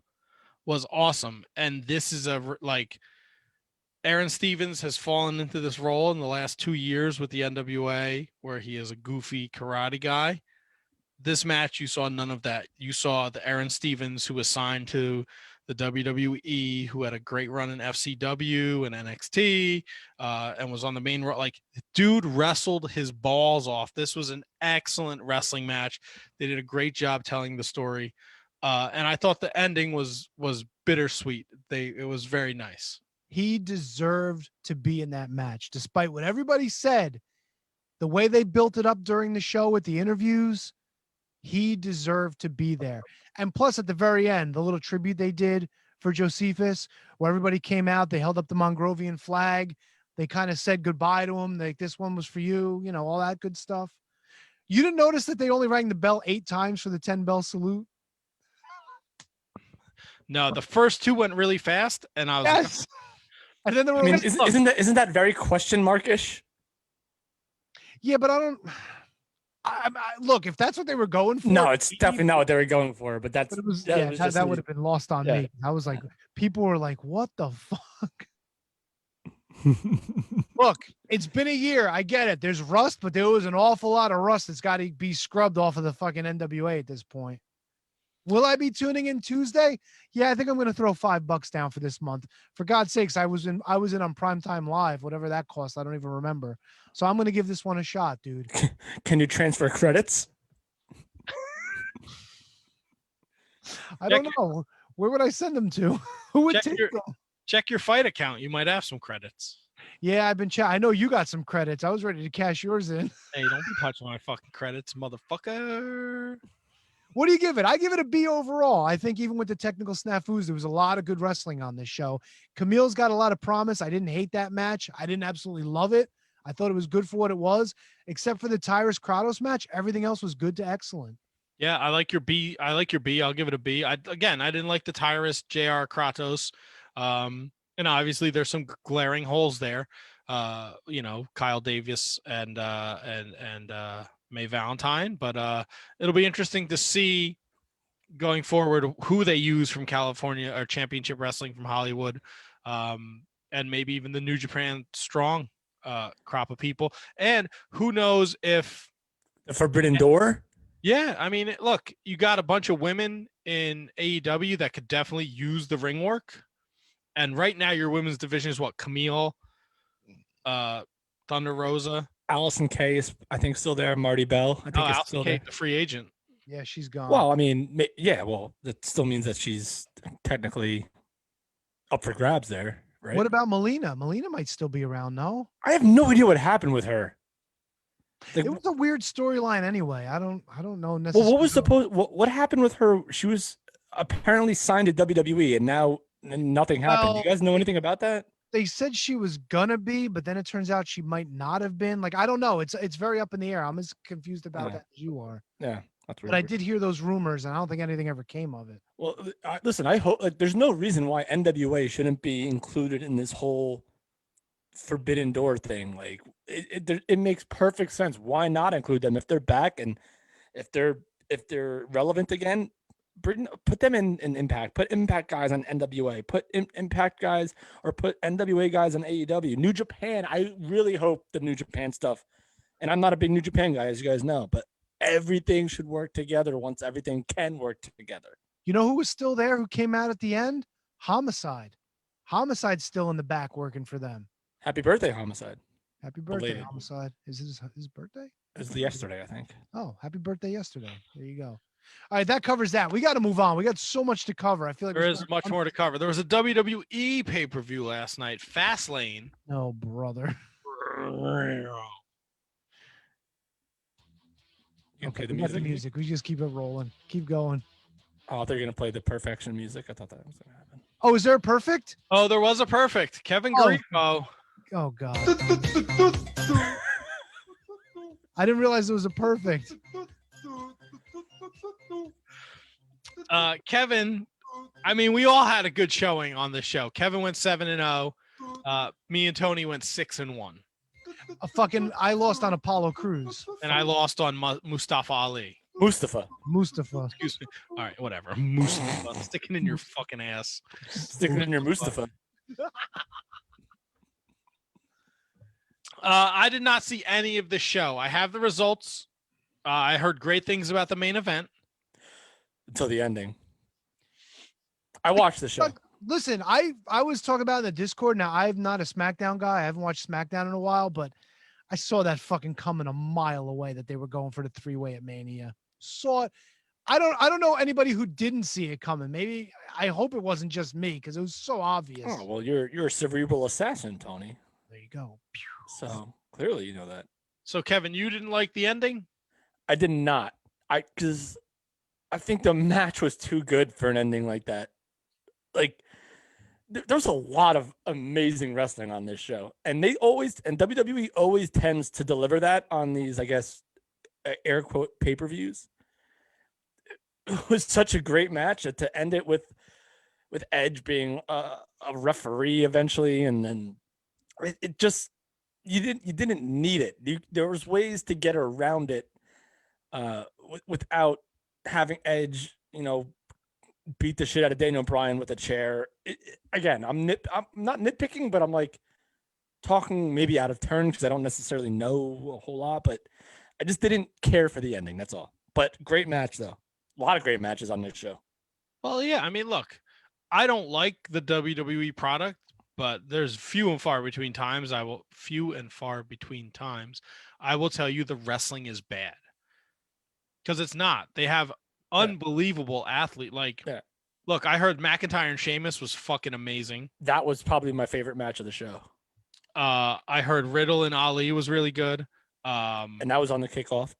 was awesome. And this is Aaron Stevens has fallen into this role in the last 2 years with the NWA where he is a goofy karate guy. This match, you saw none of that. You saw the Aaron Stevens who was signed to the WWE, who had a great run in FCW and NXT, and was on the main road. Like, dude wrestled his balls off. This was an excellent wrestling match. They did a great job telling the story. And I thought the ending was bittersweet. It was very nice. He deserved to be in that match, despite what everybody said. The way they built it up during the show with the interviews, he deserved to be there. And plus, at the very end, the little tribute they did for Josephus, where everybody came out, they held up the Mongrovian flag. They kind of said goodbye to him. Like, this one was for you, you know, all that good stuff. You didn't notice that they only rang the bell 8 times for the 10-bell salute? No, the first 2 went really fast, and I was yes. And then there were isn't that very question markish? Yeah, but I don't. Look, if that's what they were going for, No, it's definitely not what they were going for. But that's it was, that was just that would have been lost on yeah. me. I was like, people were like, "What the fuck?" Look, it's been a year. I get it. There's rust, but there was an awful lot of rust that's got to be scrubbed off of the fucking NWA at this point. Will I be tuning in Tuesday? Yeah, I think I'm going to throw $5 down for this month. For God's sakes, I was in on Primetime Live, whatever that cost. I don't even remember. So I'm going to give this one a shot, dude. Can you transfer credits? I don't know. Where would I send them to? Who would take them? Check your fight account. You might have some credits. Yeah, I've been I know you got some credits. I was ready to cash yours in. Hey, don't be touching my fucking credits, motherfucker. What do you give it? I give it a B overall. I think even with the technical snafus, there was a lot of good wrestling on this show. Camille's got a lot of promise. I didn't hate that match. I didn't absolutely love it. I thought it was good for what it was, except for the Tyrus Kratos match. Everything else was good to excellent. Yeah, I like your B. I'll give it a B. I didn't like the Tyrus JR Kratos. And obviously there's some glaring holes there. Kyle Davis and May Valentine, but it'll be interesting to see going forward who they use from California or Championship Wrestling from Hollywood, and maybe even the New Japan Strong crop of people. And who knows if the Forbidden Door? Yeah, I mean, look, you got a bunch of women in AEW that could definitely use the ring work. And right now your women's division is what? Camille, Thunder Rosa. Allison Kay is, I think, still there. Marty Bell, I think, is Allison still Kay, there. the free agent. Yeah, she's gone. Well, I mean, yeah, well, that still means that she's technically up for grabs there, right? What about Melina? Melina might still be around, no? I have no idea what happened with her. It was a weird storyline anyway. I don't know necessarily. Well, what happened with her? She was apparently signed to WWE, and now nothing happened. Do you guys know anything about that? They said she was gonna be, but then it turns out she might not have been. Like, I don't know. It's very up in the air. I'm as confused about that as you are. Yeah, that's But I did hear those rumors, and I don't think anything ever came of it. Well, listen, I hope there's no reason why NWA shouldn't be included in this whole Forbidden Door thing. Like, it makes perfect sense. Why not include them if they're back and if they're relevant again? Put them in Impact. Put Impact guys on NWA. Put Impact guys, or put NWA guys on AEW. New Japan. I really hope the New Japan stuff. And I'm not a big New Japan guy, as you guys know, but everything should work together once everything can work together. You know who was still there? Who came out at the end? Homicide. Homicide's still in the back working for them. Happy birthday, Homicide. Happy birthday, Belated. Homicide. Is his birthday? It was yesterday, I think. Oh, happy birthday yesterday. There you go. All right, that covers that. We got to move on. We got so much to cover. I feel like there is much more to cover. There was a WWE pay-per-view last night, Fastlane. Oh, brother. Okay, we got the music. We just keep it rolling. Keep going. Oh, they're gonna play the perfection music. I thought that was gonna happen. Oh, is there a perfect? Oh, there was a perfect. Kevin Grifo. Oh God. I didn't realize it was a perfect. Kevin, I mean, we all had a good showing on this show. Kevin went 7-0. Me and Tony went 6-1. I lost on Apollo Crews. And I lost on Mustafa Ali. Mustafa. Excuse me. All right, whatever. Mustafa. Stick it in your fucking ass. Stick it in your Mustafa. I did not see any of the show. I have the results. I heard great things about the main event. Until the ending. I watched the show. Listen, I was talking about in the Discord. Now, I'm not a SmackDown guy. I haven't watched SmackDown in a while, but I saw that fucking coming a mile away that they were going for the 3-way at Mania. Saw it. I don't know anybody who didn't see it coming. Maybe I hope it wasn't just me because it was so obvious. Oh, well, you're a cerebral assassin, Tony. There you go. So clearly you know that. So Kevin, you didn't like the ending? I did not. Because I think the match was too good for an ending like that. Like, there's a lot of amazing wrestling on this show, and WWE always tends to deliver that on these, I guess, air quote pay-per-views. It was such a great match to end it with Edge being a referee eventually, and then it just you didn't need it. There was ways to get around it without having Edge, beat the shit out of Daniel Bryan with a chair. Again, I'm not nitpicking, but I'm like talking maybe out of turn because I don't necessarily know a whole lot, but I just didn't care for the ending. That's all. But great match though. A lot of great matches on this show. Well, yeah. I mean, look, I don't like the WWE product, but there's few and far between times I will tell you the wrestling is bad. Because it's not. They have unbelievable athlete. Look, I heard McIntyre and Sheamus was fucking amazing. That was probably my favorite match of the show. I heard Riddle and Ali was really good. And that was on the kickoff.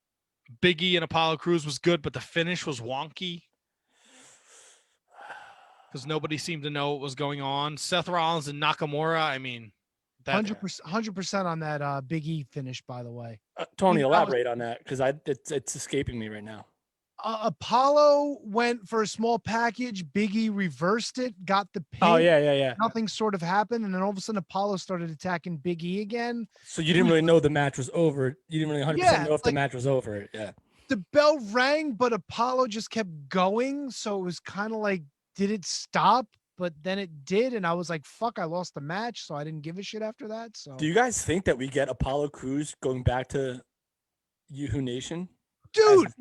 Big E and Apollo Crews was good, but the finish was wonky. Because nobody seemed to know what was going on. Seth Rollins and Nakamura, I mean, 100% on that Big E finish, by the way. Tony, elaborate on that because it's escaping me right now. Apollo went for a small package. Big E reversed it, got the pin. Oh, yeah. Nothing sort of happened. And then all of a sudden, Apollo started attacking Big E again. So you didn't really know the match was over. You didn't really 100% know if the match was over. Yeah. The bell rang, but Apollo just kept going. So it was kind of like, did it stop? But then it did. And I was like, fuck, I lost the match. So I didn't give a shit after that. So do you guys think that we get Apollo Crews going back to Yahoo Nation? Dude,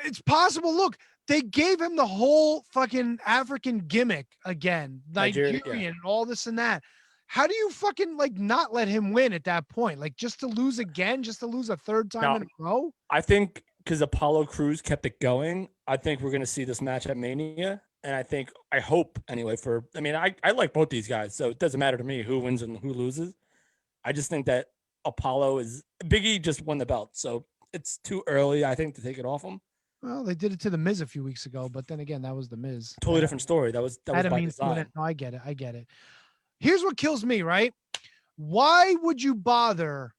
it's possible. Look, they gave him the whole fucking African gimmick again, Nigerian and all this and that. How do you fucking not let him win at that point? Like just to lose again, just to lose a third time in a row? I think because Apollo Crews kept it going, I think we're going to see this match at Mania. And I hope anyway I like both these guys, so it doesn't matter to me who wins and who loses. I just think that Big E just won the belt, so it's too early, I think, to take it off him. Well, they did it to the Miz a few weeks ago, but then again, that was the Miz. Totally different story. That was by design. No, I get it. Here's what kills me, right? Why would you bother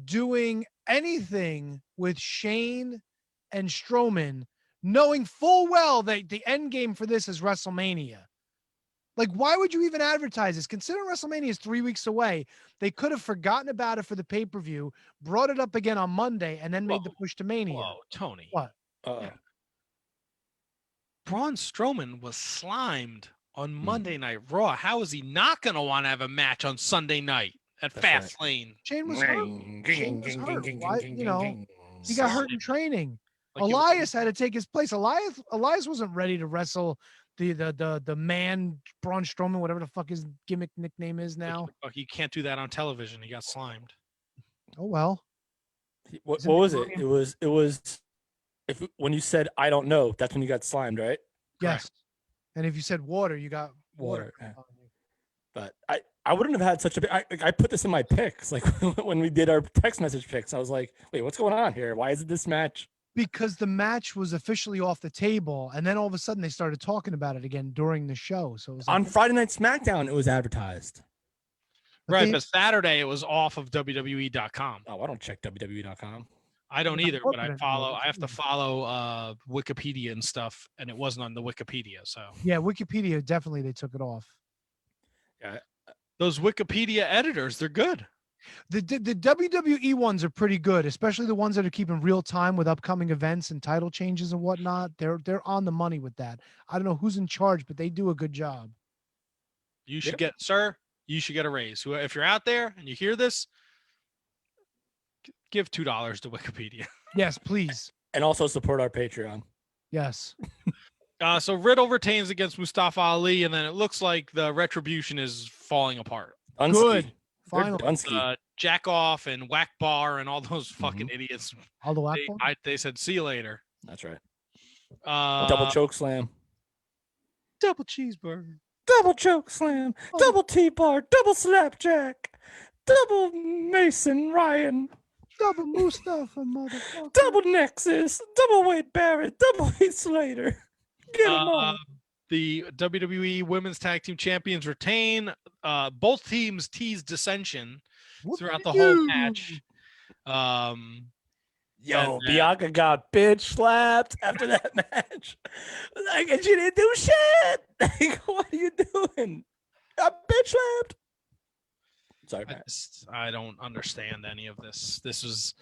doing anything with Shane and Strowman, knowing full well that the end game for this is WrestleMania? Like, why would you even advertise this? Considering WrestleMania is 3 weeks away, they could have forgotten about it for the pay-per-view, brought it up again on Monday, and then made the push to Mania. Whoa, Tony. What? Braun Strowman was slimed on Monday Night Raw. How is he not going to want to have a match on Sunday night at Fastlane? Shane was hurt. Why, he got hurt in training. Elias had to take his place. Elias wasn't ready to wrestle the man Braun Strowman, whatever the fuck his gimmick nickname is now. You can't do that on television. He got slimed. Oh well. What was it? It was when you said I don't know, that's when you got slimed, right? Yes. Correct. And if you said water, you got water. Yeah. But I wouldn't have had such a I put this in my picks, like when we did our text message picks. I was like, wait, what's going on here? Why is it this match? Because the match was officially off the table, and then all of a sudden they started talking about it again during the show. So it was on Friday Night SmackDown, it was advertised. Right, but Saturday it was off of WWE.com. Oh, I don't check WWE.com. I don't either, but I have to follow Wikipedia and stuff, and it wasn't on the Wikipedia. So yeah, Wikipedia definitely they took it off. Yeah, those Wikipedia editors, they're good. The WWE ones are pretty good, especially the ones that are keeping real time with upcoming events and title changes and whatnot. They're on the money with that. I don't know who's in charge, but they do a good job. You should get a raise. If you're out there and you hear this, give $2 to Wikipedia. Yes, please. And also support our Patreon. Yes. So Riddle retains against Mustafa Ali, and then it looks like the retribution is falling apart. Good. Finally. Jack Off and Whack Bar and all those fucking idiots. All the Whack Bar? They said, see you later. That's right. Double choke slam. Double cheeseburger. Double choke slam. Double T-bar. Double slapjack. Double Mason Ryan. Double Mustafa, motherfucker. Double Nexus. Double Wade Barrett. Double Heath Slater. Get him on. The WWE Women's Tag Team Champions retain. Both teams teased dissension throughout the whole match. Bianca got bitch slapped after that match. Like, and she didn't do shit. Like, what are you doing? Got bitch slapped. Sorry, I don't understand any of this. This was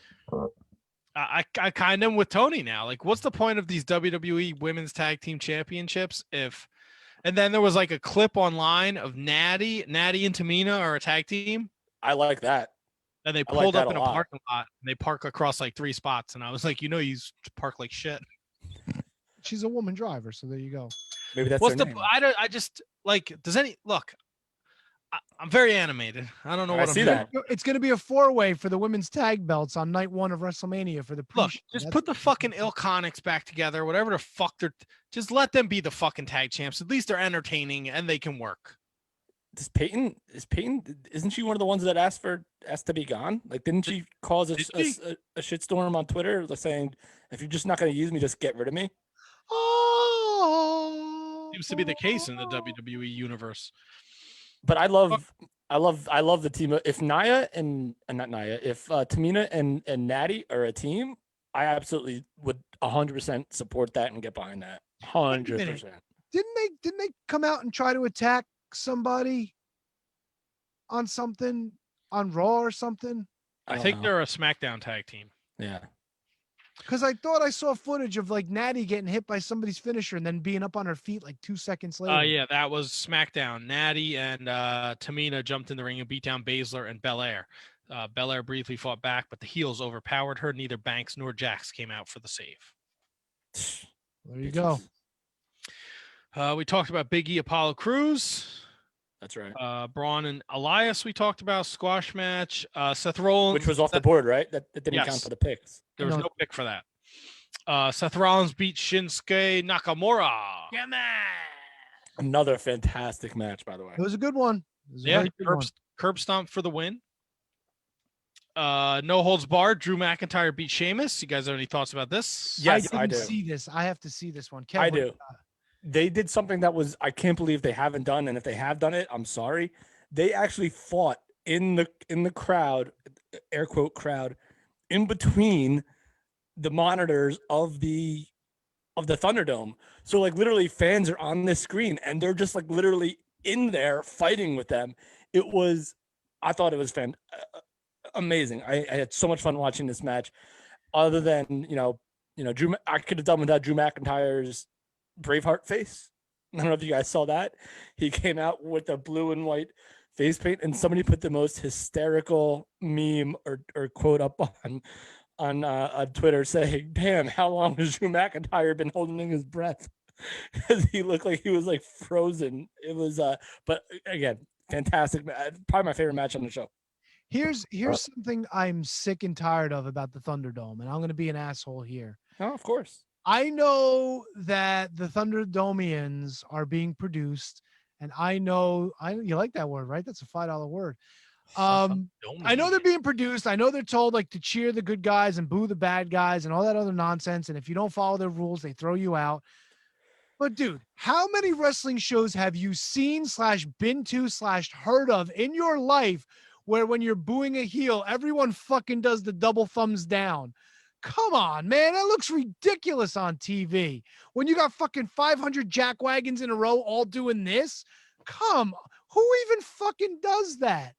I kind of am with Tony now. Like, what's the point of these WWE Women's Tag Team Championships if? And then there was like a clip online of Natty and Tamina are a tag team. I like that. And they pulled up in a parking lot and they park across like 3 spots. And I was like, you park like shit. She's a woman driver, so there you go. Maybe that's what's her the name. I just like does any look I'm very animated. I don't know what I see I'm that. It's going to be a 4-way for the women's tag belts on night 1 of WrestleMania for the pre. Look, just put the fucking Ilconics back together, whatever the fuck just let them be the fucking tag champs. At least they're entertaining and they can work. Isn't she one of the ones that asked to be gone? Like, didn't she cause a shitstorm on Twitter saying, if you're just not going to use me, just get rid of me? Oh, seems to be the case in the WWE universe. But I love the team. If Nia and not Nia, if Tamina and Natty are a team, I absolutely would 100% support that and get behind that. 100%. Didn't they come out and try to attack somebody on something on Raw or something? I think they're a SmackDown tag team. Yeah. Because I thought I saw footage of like Natty getting hit by somebody's finisher and then being up on her feet like 2 seconds later. Yeah, that was SmackDown. Natty and Tamina jumped in the ring and beat down Baszler and Belair. Belair briefly fought back, but the heels overpowered her. Neither Banks nor Jax came out for the save. There you go. We talked about Big E, Apollo Crews. That's right. Braun and Elias, we talked about. Squash match. Seth Rollins. Which was off the board, right? That didn't Yes. count for the picks. There was no pick for that. Seth Rollins beat Shinsuke Nakamura. Yeah, man. Another fantastic match, by the way. It was a good one. Yeah, curb stomp for the win. No holds barred. Drew McIntyre beat Sheamus. You guys have any thoughts about this? Yes, I I do. didn't see this. I have to see this one. Kev, I what do. They did something that was, I can't believe they haven't done, and if they have done it, I'm sorry. They actually fought in the crowd, air quote crowd, in between the monitors of the Thunderdome. So like literally fans are on this screen and they're just like literally in there fighting with them. I thought it was amazing. I had so much fun watching this match. Other than, Drew, I could have done without Drew McIntyre's Braveheart face. I don't know if you guys saw that. He came out with a blue and white face paint, and somebody put the most hysterical meme or quote up on Twitter saying, "Damn, how long has Drew McIntyre been holding his breath?" Because he looked like he was like frozen. It was, but again, fantastic. Probably my favorite match on the show. Here's something I'm sick and tired of about the Thunderdome, and I'm going to be an asshole here. Oh, of course. I know that the Thunderdomians are being produced, and I know you like that word, right? That's a $5 word. I know they're being produced. I know they're told like to cheer the good guys and boo the bad guys and all that other nonsense. And if you don't follow their rules, they throw you out. But dude, how many wrestling shows have you seen / been to / heard of in your life where when you're booing a heel, everyone fucking does the double thumbs down? Come on, man. That looks ridiculous on TV. When you got fucking 500 jackwagons in a row all doing this, who even fucking does that?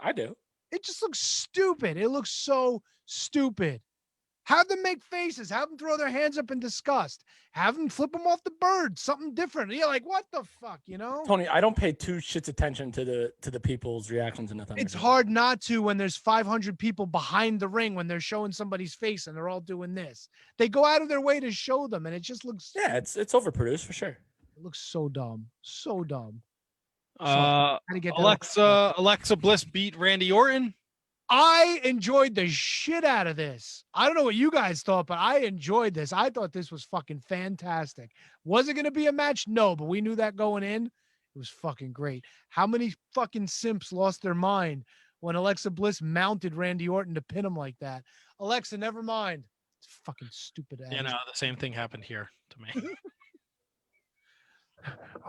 I do. It just looks stupid. It looks so stupid. Have them make faces. Have them throw their hands up in disgust. Have them flip them off the bird. Something different. Yeah, like what the fuck, Tony, I don't pay two shits attention to the people's reactions in the Thunderdome. It's hard not to when there's 500 people behind the ring when they're showing somebody's face and they're all doing this. They go out of their way to show them, and it just looks. Yeah, it's overproduced for sure. It looks so dumb. So dumb. Alexa Bliss beat Randy Orton. I enjoyed the shit out of this. I don't know what you guys thought, but I enjoyed this. I thought this was fucking fantastic. Was it going to be a match? No, but we knew that going in. It was fucking great. How many fucking simps lost their mind when Alexa Bliss mounted Randy Orton to pin him like that? Alexa, never mind. It's fucking stupid ass. The same thing happened here to me.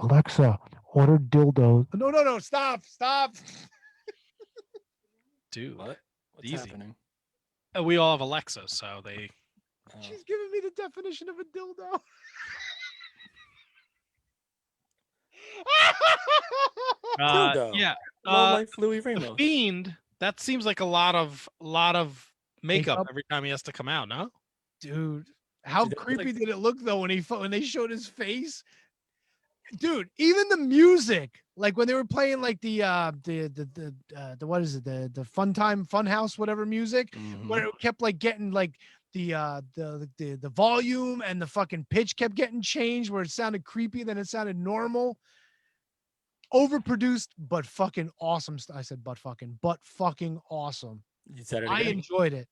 Alexa, order dildo. No. Stop. Dude, what's easy. happening? We all have Alexa, so they. She's giving me the definition of a dildo. Dildo. Yeah. Low life Louis Ramos. Fiend. That seems like a lot of makeup every time he has to come out. No, dude. How creepy did it look though when they showed his face? Dude, even the music, like when they were playing like the what is it, the fun house whatever music, where it kept like getting like the volume and the fucking pitch kept getting changed, where it sounded creepy, then it sounded normal. Overproduced, but fucking awesome. I said but fucking awesome. You said it I again. enjoyed it.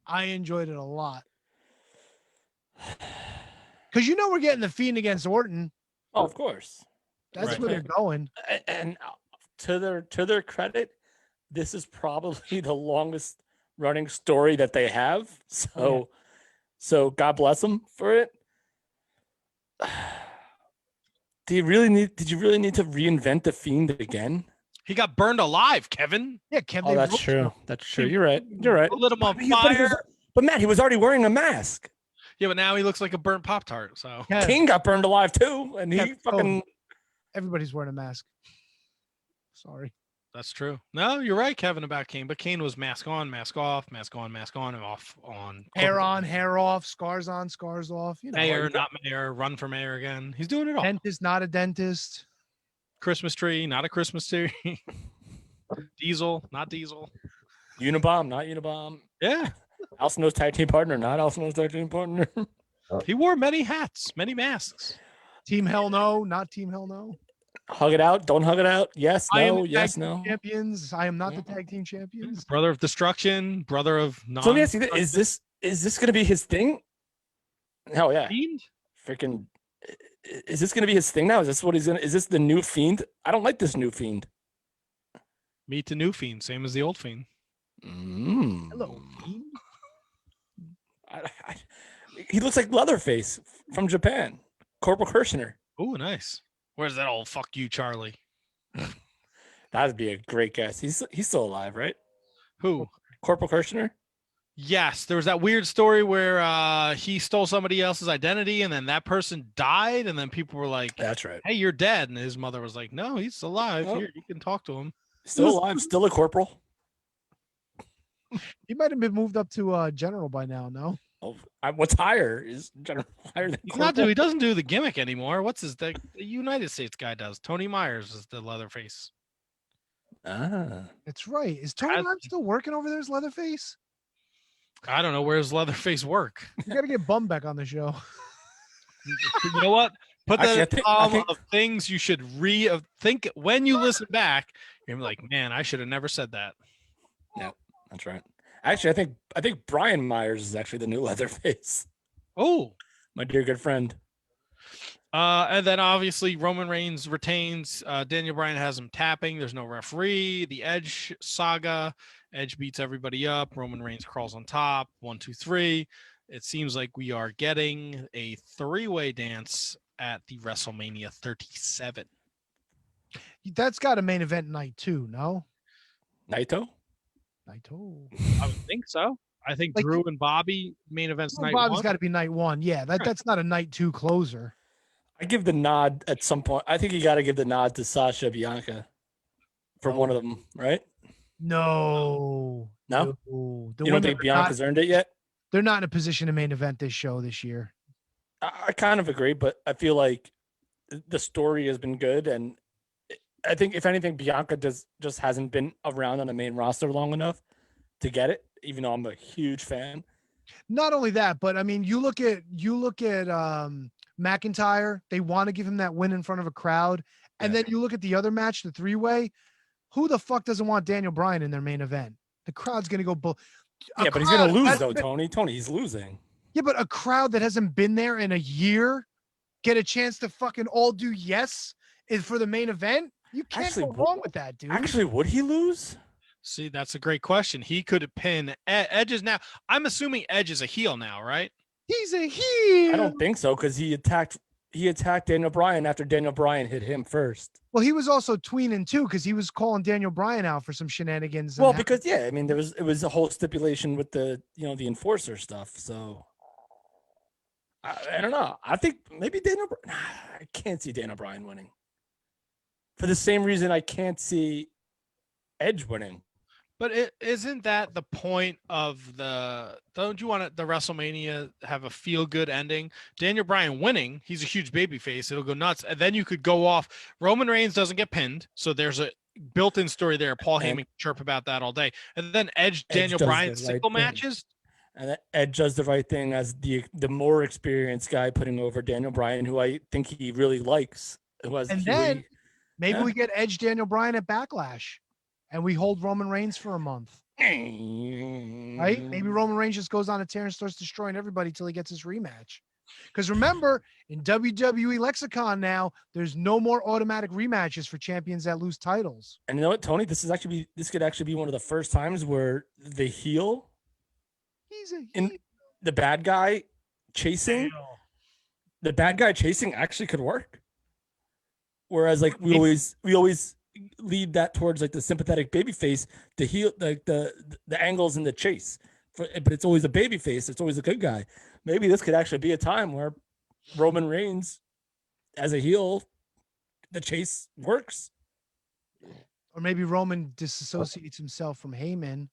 I enjoyed it a lot. Because we're getting the Fiend against Orton. Oh, of course. That's where they're going. And to their credit, this is probably the longest running story that they have. So God bless them for it. Did you really need to reinvent the Fiend again? he got burned alive, Kevin. Yeah, Kevin. Oh, that's true. That's true. You're right. You're right. Lit him on fire. But Matt, he was already wearing a mask. Yeah, but now he looks like a burnt Pop-Tart. So King got burned alive too, and he fucking. Everybody's wearing a mask. Sorry. That's true. No, you're right, Kevin, about Kane. But Kane was mask on, mask off, mask on, mask on, and off on. Hair on, hair off, scars on, scars off. Mayor, not mayor, run for mayor again. He's doing it all. Dentist, not a dentist. Christmas tree, not a Christmas tree. Diesel, not diesel. Unabomb, not Unabomb. Yeah. Al Snow's tag team partner, not Al Snow's tag team partner. He wore many hats, many masks. Team Hell No, not Team Hell No. Hug it out, don't hug it out. Yes, no, yes, tag no. Champions. I am not the tag team champions. Brother of destruction, brother of non. So let me ask you this: is this going to be his thing? Hell yeah. Fiend? Freaking. Is this going to be his thing now? Is this what he's going to? Is this the new Fiend? I don't like this new Fiend. Meet the new Fiend, same as the old Fiend. Hello, Fiend. He looks like Leatherface from Japan. Corporal Kirshner. Oh, nice. Where's that old fuck you, Charlie? That'd be a great guess. He's still alive, right? Who? Corporal Kirshner? Yes. There was that weird story where he stole somebody else's identity and then that person died. And then people were like, that's right. Hey, you're dead. And his mother was like, no, he's alive. Oh. Here, you can talk to him. Still alive, still a corporal. He might have been moved up to general by now, no? Oh, what's higher is general higher than He's corporal. not he doesn't do the gimmick anymore. What's the United States guy does? Tony Myers is the Leatherface. That's right. Is Tony Myers still working over there as Leatherface? I don't know. Where's Leatherface work? You got to get Bum back on the show. You know what? Put that Actually, in the of things you should think when you listen back. You're gonna be like, man, I should have never said that. Yeah, that's right. Actually, I think Brian Myers is actually the new Leatherface. Oh, my dear good friend. And then obviously Roman Reigns retains. Daniel Bryan has him tapping. There's no referee. The Edge saga. Edge beats everybody up. Roman Reigns crawls on top. 1, 2, 3. It seems like we are getting a 3-way dance at the WrestleMania 37. That's got a main event night too, no? Naito? I would think so. I think like, Drew and Bobby main events night Bobby's 1. Got to be night 1. Yeah, that's not a night 2 closer. I give the nod at some point. I think you got to give the nod to Sasha Bianca for one of them, right? No. You don't think Bianca's earned it yet? They're not in a position to main event this show this year. I kind of agree, but I feel like the story has been good, and I think if anything, Bianca just hasn't been around on the main roster long enough to get it. Even though I'm a huge fan. Not only that, but I mean, you look at McIntyre. They want to give him that win in front of a crowd, and then you look at the other match, the 3-way. Who the fuck doesn't want Daniel Bryan in their main event? The crowd's gonna go. But he's gonna lose though, Tony. Tony, he's losing. Yeah, but a crowd that hasn't been there in a year get a chance to fucking all do yes is for the main event. You can't go wrong with that, dude. Actually, would he lose? See, that's a great question. He could pin Edge is now. I'm assuming Edge is a heel now, right? He's a heel. I don't think so because he attacked Daniel Bryan after Daniel Bryan hit him first. Well, he was also tweening too because he was calling Daniel Bryan out for some shenanigans. Well, because I mean, it was a whole stipulation with the the enforcer stuff. So I don't know. I think maybe I can't see Daniel Bryan winning for the same reason I can't see Edge winning. But isn't that the point of don't you want the WrestleMania have a feel good ending? Daniel Bryan winning, he's a huge baby face. It'll go nuts. And then you could go off. Roman Reigns doesn't get pinned. So there's a built-in story there. Paul Heyman can chirp about that all day. And then Daniel Bryan single matches. And Edge does the right thing as the more experienced guy putting over Daniel Bryan, who I think he really likes. Then maybe we get Edge Daniel Bryan at Backlash. And we hold Roman Reigns for a month. Right? Maybe Roman Reigns just goes on a tear and starts destroying everybody till he gets his rematch. Because remember, in WWE lexicon now, there's no more automatic rematches for champions that lose titles. And you know what, Tony? This could actually be one of the first times where the heel, the bad guy chasing actually could work. Whereas like we always lead that towards like the sympathetic baby face, the heel, like the angles in the chase, but it's always a baby face. It's always a good guy. Maybe this could actually be a time where Roman Reigns, as a heel, the chase works. Or maybe Roman disassociates himself from Heyman,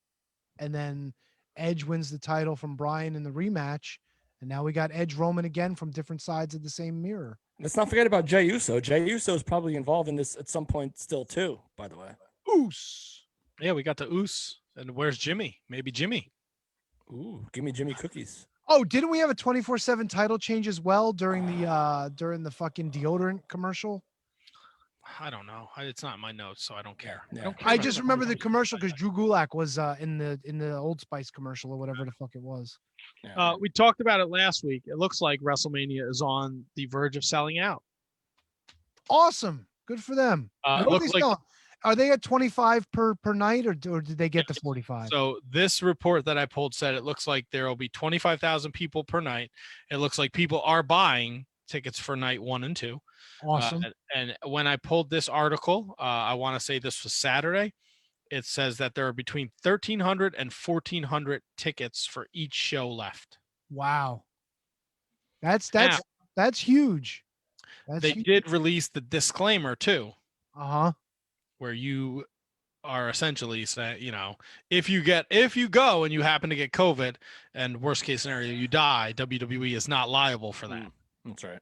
and then Edge wins the title from Bryan in the rematch, and now we got Edge Roman again from different sides of the same mirror. Let's not forget about Jey Uso. Jey Uso is probably involved in this at some point still too, by the way. Oos. Yeah, we got the Oos. And where's Jimmy? Maybe Jimmy. Ooh, give me Jimmy cookies. Oh, didn't we have a 24/7 title change as well during the fucking deodorant commercial? I don't know. It's not in my notes, so I don't care. Yeah. I just remember the commercial because Drew Gulak was in the Old Spice commercial or whatever the fuck it was. We talked about it last week. It looks like WrestleMania is on the verge of selling out. Awesome. Good for them. Are they at 25 per night or did they get to 45? So this report that I pulled said it looks like there will be 25,000 people per night. It looks like people are buying tickets for night 1 and 2. Awesome. And when I pulled this article, I want to say this was Saturday. It says that there are between 1,300 and 1,400 tickets for each show left. Wow. That's huge. They did release the disclaimer too. Uh-huh. Where you are essentially saying, if you go and you happen to get COVID and worst case scenario, you die, WWE is not liable for that. That's right.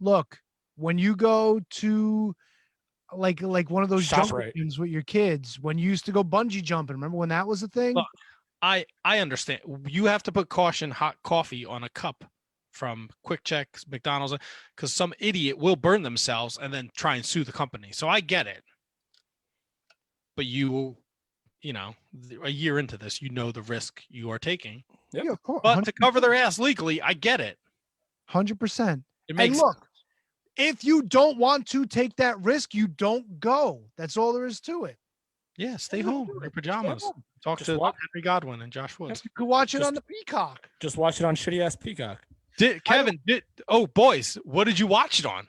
Look, when you go to like one of those jumping with your kids, when you used to go bungee jumping, remember when that was a thing? Look, I understand. You have to put caution hot coffee on a cup from Quick Check, McDonald's, because some idiot will burn themselves and then try and sue the company. So I get it. But a year into this, the risk you are taking. Yeah, of course. But to cover their ass legally, I get it. 100%. It makes and look, if you don't want to take that risk, you don't go. That's all there is to it. Yeah, stay home in your pajamas. Talk to Henry Godwinn and Josh Woods. You could watch it on the Peacock. Just watch it on shitty ass Peacock. Boys, what did you watch it on?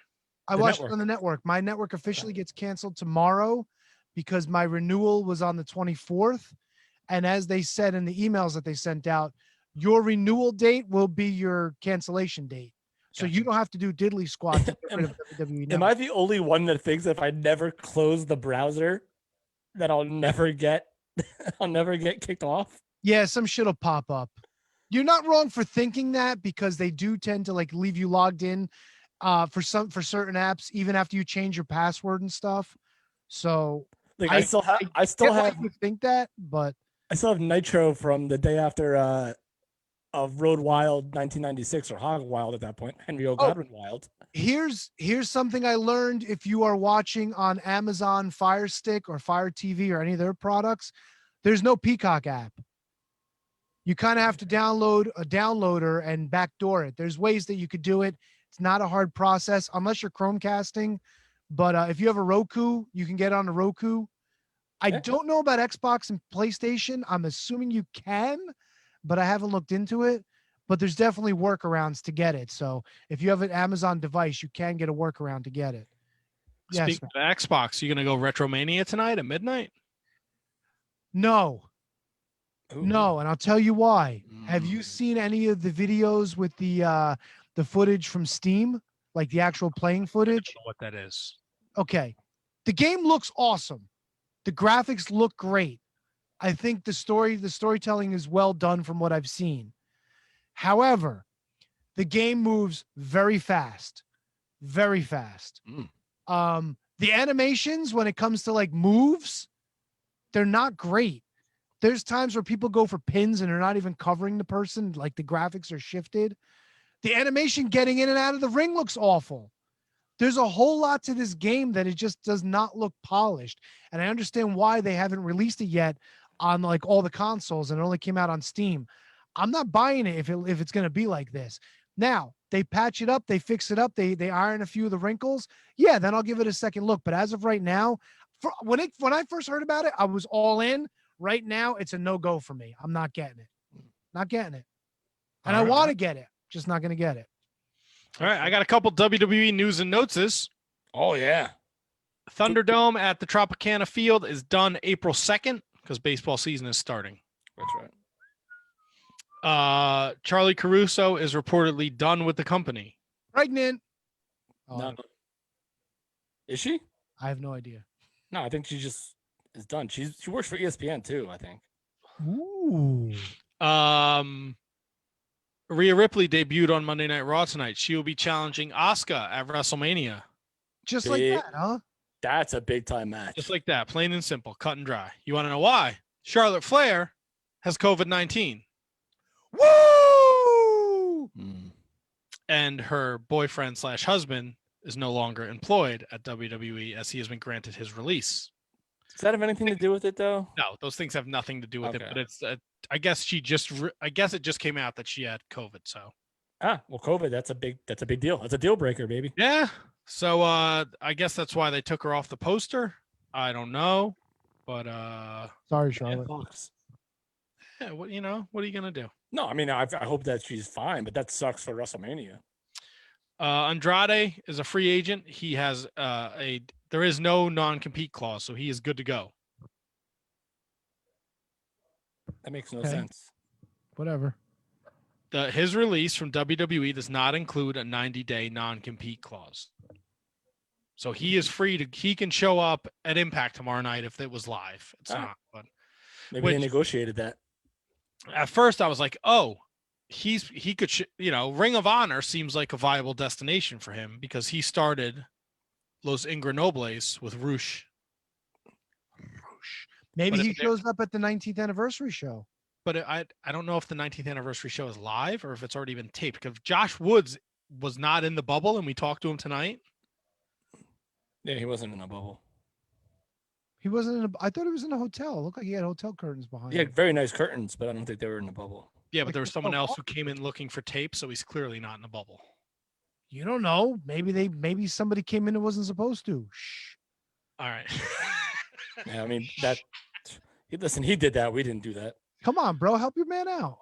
I watched it on the network. My network officially gets canceled tomorrow because my renewal was on the 24th. And as they said in the emails that they sent out, your renewal date will be your cancellation date. So you don't have to do diddly squat to get rid of WWE Am I the only one that thinks if I never close the browser that I'll never get kicked off? Yeah, some shit will pop up. You're not wrong for thinking that because they do tend to leave you logged in for certain apps even after you change your password and stuff. So I still have you think that, but I still have Nitro from the day after of Road Wild 1996 or Hog Wild at that point, Henry O. Godwinn Wild. Here's something I learned. If you are watching on Amazon Fire Stick or Fire TV or any of their products, there's no Peacock app. You kind of have to download a downloader and backdoor it. There's ways that you could do it. It's not a hard process unless you're Chromecasting. But if you have a Roku, you can get on the Roku. I don't know about Xbox and PlayStation. I'm assuming you can, but I haven't looked into it. But there's definitely workarounds to get it. So if you have an Amazon device, you can get a workaround to get it. Speaking of Xbox, you going to go Retromania tonight at midnight? No. Ooh. No, and I'll tell you why. Have you seen any of the videos with the footage from Steam, like the actual playing footage? I don't know what that is. Okay. The game looks awesome. The graphics look great. I think the storytelling is well done from what I've seen. However, the game moves very fast, very fast. The animations, when it comes to like moves, they're not great. There's times where people go for pins and they're not even covering the person. Like the graphics are shifted. The animation getting in and out of the ring looks awful. There's a whole lot to this game that it just does not look polished. And I understand why they haven't released it yet on like all the consoles and it only came out on Steam. I'm not buying it if it's going to be like this. Now, they patch it up, they fix it up, they iron a few of the wrinkles. Yeah, then I'll give it a second look. But as of right now, when I first heard about it, I was all in. Right now, it's a no-go for me. I'm not getting it. Not getting it. And I want to get it. Just not going to get it. All right, I got a couple WWE news and notes. Oh, yeah. Thunderdome at the Tropicana Field is done April 2nd because baseball season is starting. That's right. Charlie Caruso is reportedly done with the company. Pregnant. No. Is she? I have no idea. No, I think she just is done. She works for ESPN too, I think. Ooh. Rhea Ripley debuted on Monday Night Raw tonight. She will be challenging Asuka at WrestleMania. Just like that, huh? That's a big time match. Just like that, plain and simple, cut and dry. You want to know why? Charlotte Flair has COVID-19. Woo! And her boyfriend / husband is no longer employed at WWE as he has been granted his release. Does that have anything to do with it, though? No, those things have nothing to do with it. But it's, I guess it just came out that she had COVID. So, well, COVID, that's a big deal. That's a deal breaker, baby. Yeah. So, I guess that's why they took her off the poster. I don't know, but sorry, Charlotte. Yeah, what are you gonna do? No, I mean, I hope that she's fine, but that sucks for WrestleMania. Andrade is a free agent. He has there is no non-compete clause, so he is good to go. That makes no sense. Whatever. His release from WWE does not include a 90-day non-compete clause. So he is free he can show up at Impact tomorrow night if it was live. It's not, but maybe they negotiated that. At first I was like, oh, he could, Ring of Honor seems like a viable destination for him because he started Los Ingranobles with Roosh. Maybe he shows up at the 19th anniversary show. But I don't know if the 19th anniversary show is live or if it's already been taped. Because Josh Woods was not in the bubble, and we talked to him tonight. Yeah, he wasn't in a bubble. He wasn't in I thought he was in a hotel. It looked like he had hotel curtains behind him. Yeah, very nice curtains, but I don't think they were in the bubble. Yeah, but there was someone else who came in looking for tape, so he's clearly not in a bubble. You don't know. Maybe somebody came in and wasn't supposed to. Shh. All right. Yeah, I mean he did that. We didn't do that. Come on, bro. Help your man out.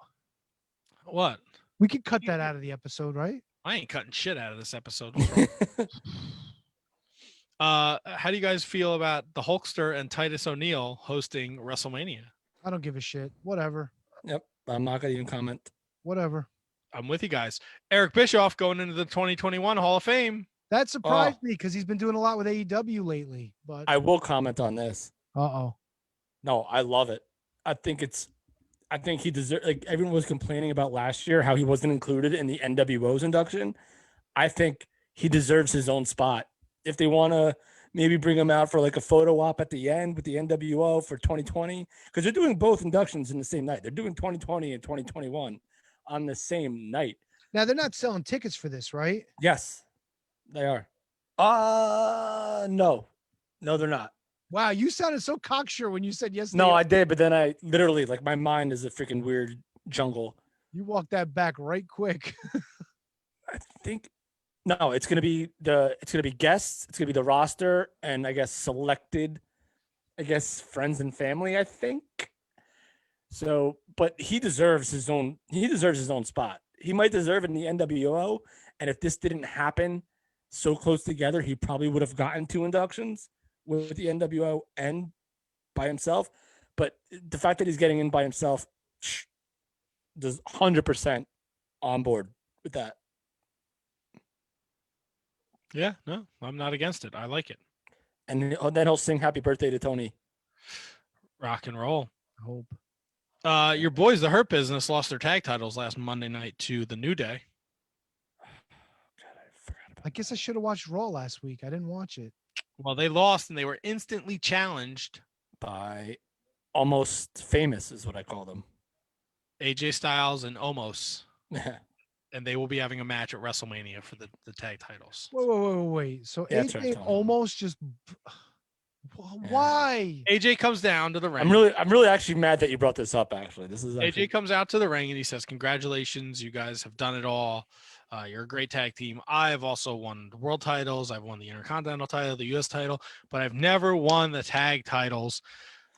What? We could cut that out of the episode, right? I ain't cutting shit out of this episode. How do you guys feel about the Hulkster and Titus O'Neil hosting WrestleMania? I don't give a shit. Whatever. Yep. I'm not gonna even comment. Whatever. I'm with you guys. Eric Bischoff going into the 2021 Hall of Fame. That surprised me because he's been doing a lot with AEW lately. But I will comment on this. Uh-oh. No, I love it. I think he deserves, like everyone was complaining about last year, how he wasn't included in the NWO's induction. I think he deserves his own spot. If they want to maybe bring him out for like a photo op at the end with the NWO for 2020, because they're doing both inductions in the same night. They're doing 2020 and 2021 on the same night. Now they're not selling tickets for this, right? Yes, they are. No, they're not. Wow, you sounded so cocksure when you said yes. No, I did, but then I literally, like, my mind is a freaking weird jungle. You walked that back right quick. I think no, it's gonna be guests, it's gonna be the roster, and I guess selected, friends and family, I think. So, but he deserves his own spot. He might deserve it in the NWO, and if this didn't happen so close together, he probably would have gotten 2 inductions with the NWO and by himself. But the fact that he's getting in by himself, does 100% on board with that. Yeah, no, I'm not against it. I like it. And then he'll sing "Happy Birthday" to Tony. Rock and roll. hope. Your boys, the Hurt Business, lost their tag titles last Monday night to the New Day. I guess I should have watched Raw last week. I didn't watch it. Well, they lost and they were instantly challenged by Almost Famous is what I call them. AJ Styles and Omos. Yeah. And they will be having a match at WrestleMania for the tag titles. Wait. So Yeah, AJ almost just why? AJ comes down to the ring. I'm really actually mad that you brought this up. Actually, this is AJ comes out to the ring and he says, "Congratulations, you guys have done it all. You're a great tag team. I have also won the world titles. I've won the Intercontinental title, the U.S. title, but I've never won the tag titles.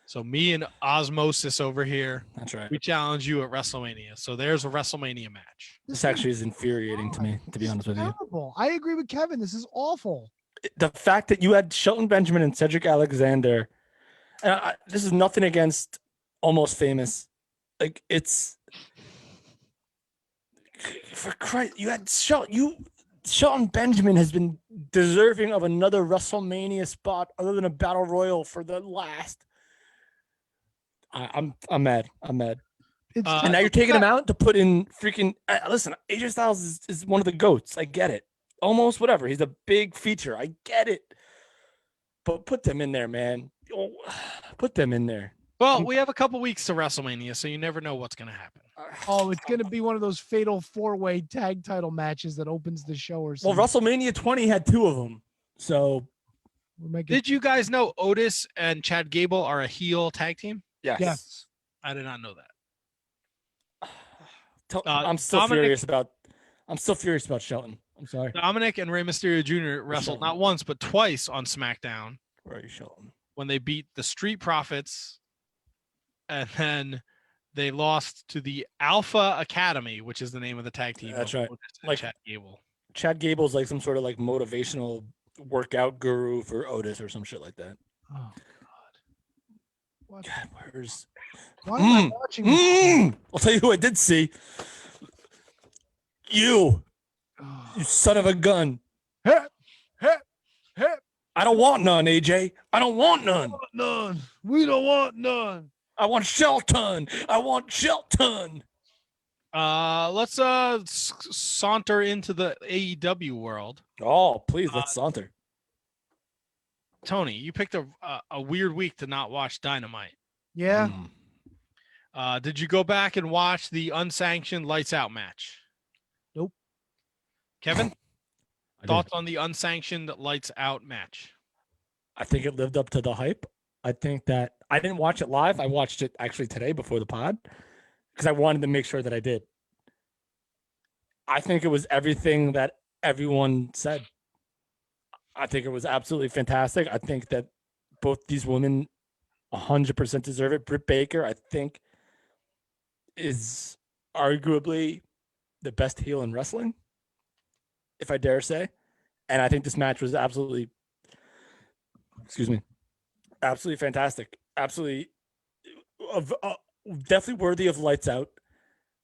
So me and Osmosis over here, that's right. We challenge you at WrestleMania. So there's a WrestleMania match. This actually is infuriating to me, to be honest with you. Terrible. I agree with Kevin. This is awful. The fact that you had Shelton Benjamin and Cedric Alexander, and this is nothing against Almost Famous, like it's for Christ, you had Shelton Benjamin has been deserving of another WrestleMania spot other than a battle royal for the last. I'm mad. And now you're taking him out to put in freaking. Listen, AJ Styles is one of the GOATs. I get it. Almost whatever. He's a big feature. I get it. But put them in there, man. Put them in there. Well, we have a couple weeks to WrestleMania, so you never know what's going to happen. Oh, it's going to be one of those fatal 4-way tag title matches that opens the show or something. Well, WrestleMania 20 had 2 of them. So, did you guys know Otis and Chad Gable are a heel tag team? Yes. I did not know that. I'm still furious about Shelton. I'm sorry. Dominic and Rey Mysterio Jr. wrestled not once but twice on SmackDown. Where are you, Shelton? When they beat the Street Profits, and then they lost to the Alpha Academy, which is the name of the tag team. That's right. Like Chad Gable. Chad Gable's like some sort of like motivational workout guru for Otis or some shit like that. Oh God. God, where's? Why am I watching this? I'll tell you who I did see. You son of a gun. I don't want none, AJ. I don't want none. None. We don't want none. I want Shelton. Let's saunter into the AEW world. Oh, please, let's saunter. Tony, you picked a weird week to not watch Dynamite. Yeah. Did you go back and watch the unsanctioned Lights Out match? Nope. Kevin, thoughts on the unsanctioned Lights Out match? I think it lived up to the hype. I think that I didn't watch it live. I watched it actually today before the pod because I wanted to make sure that I did. I think it was everything that everyone said. I think it was absolutely fantastic. I think that both these women 100% deserve it. Britt Baker, I think, is arguably the best heel in wrestling, if I dare say. And I think this match was absolutely fantastic. Absolutely, definitely worthy of Lights Out.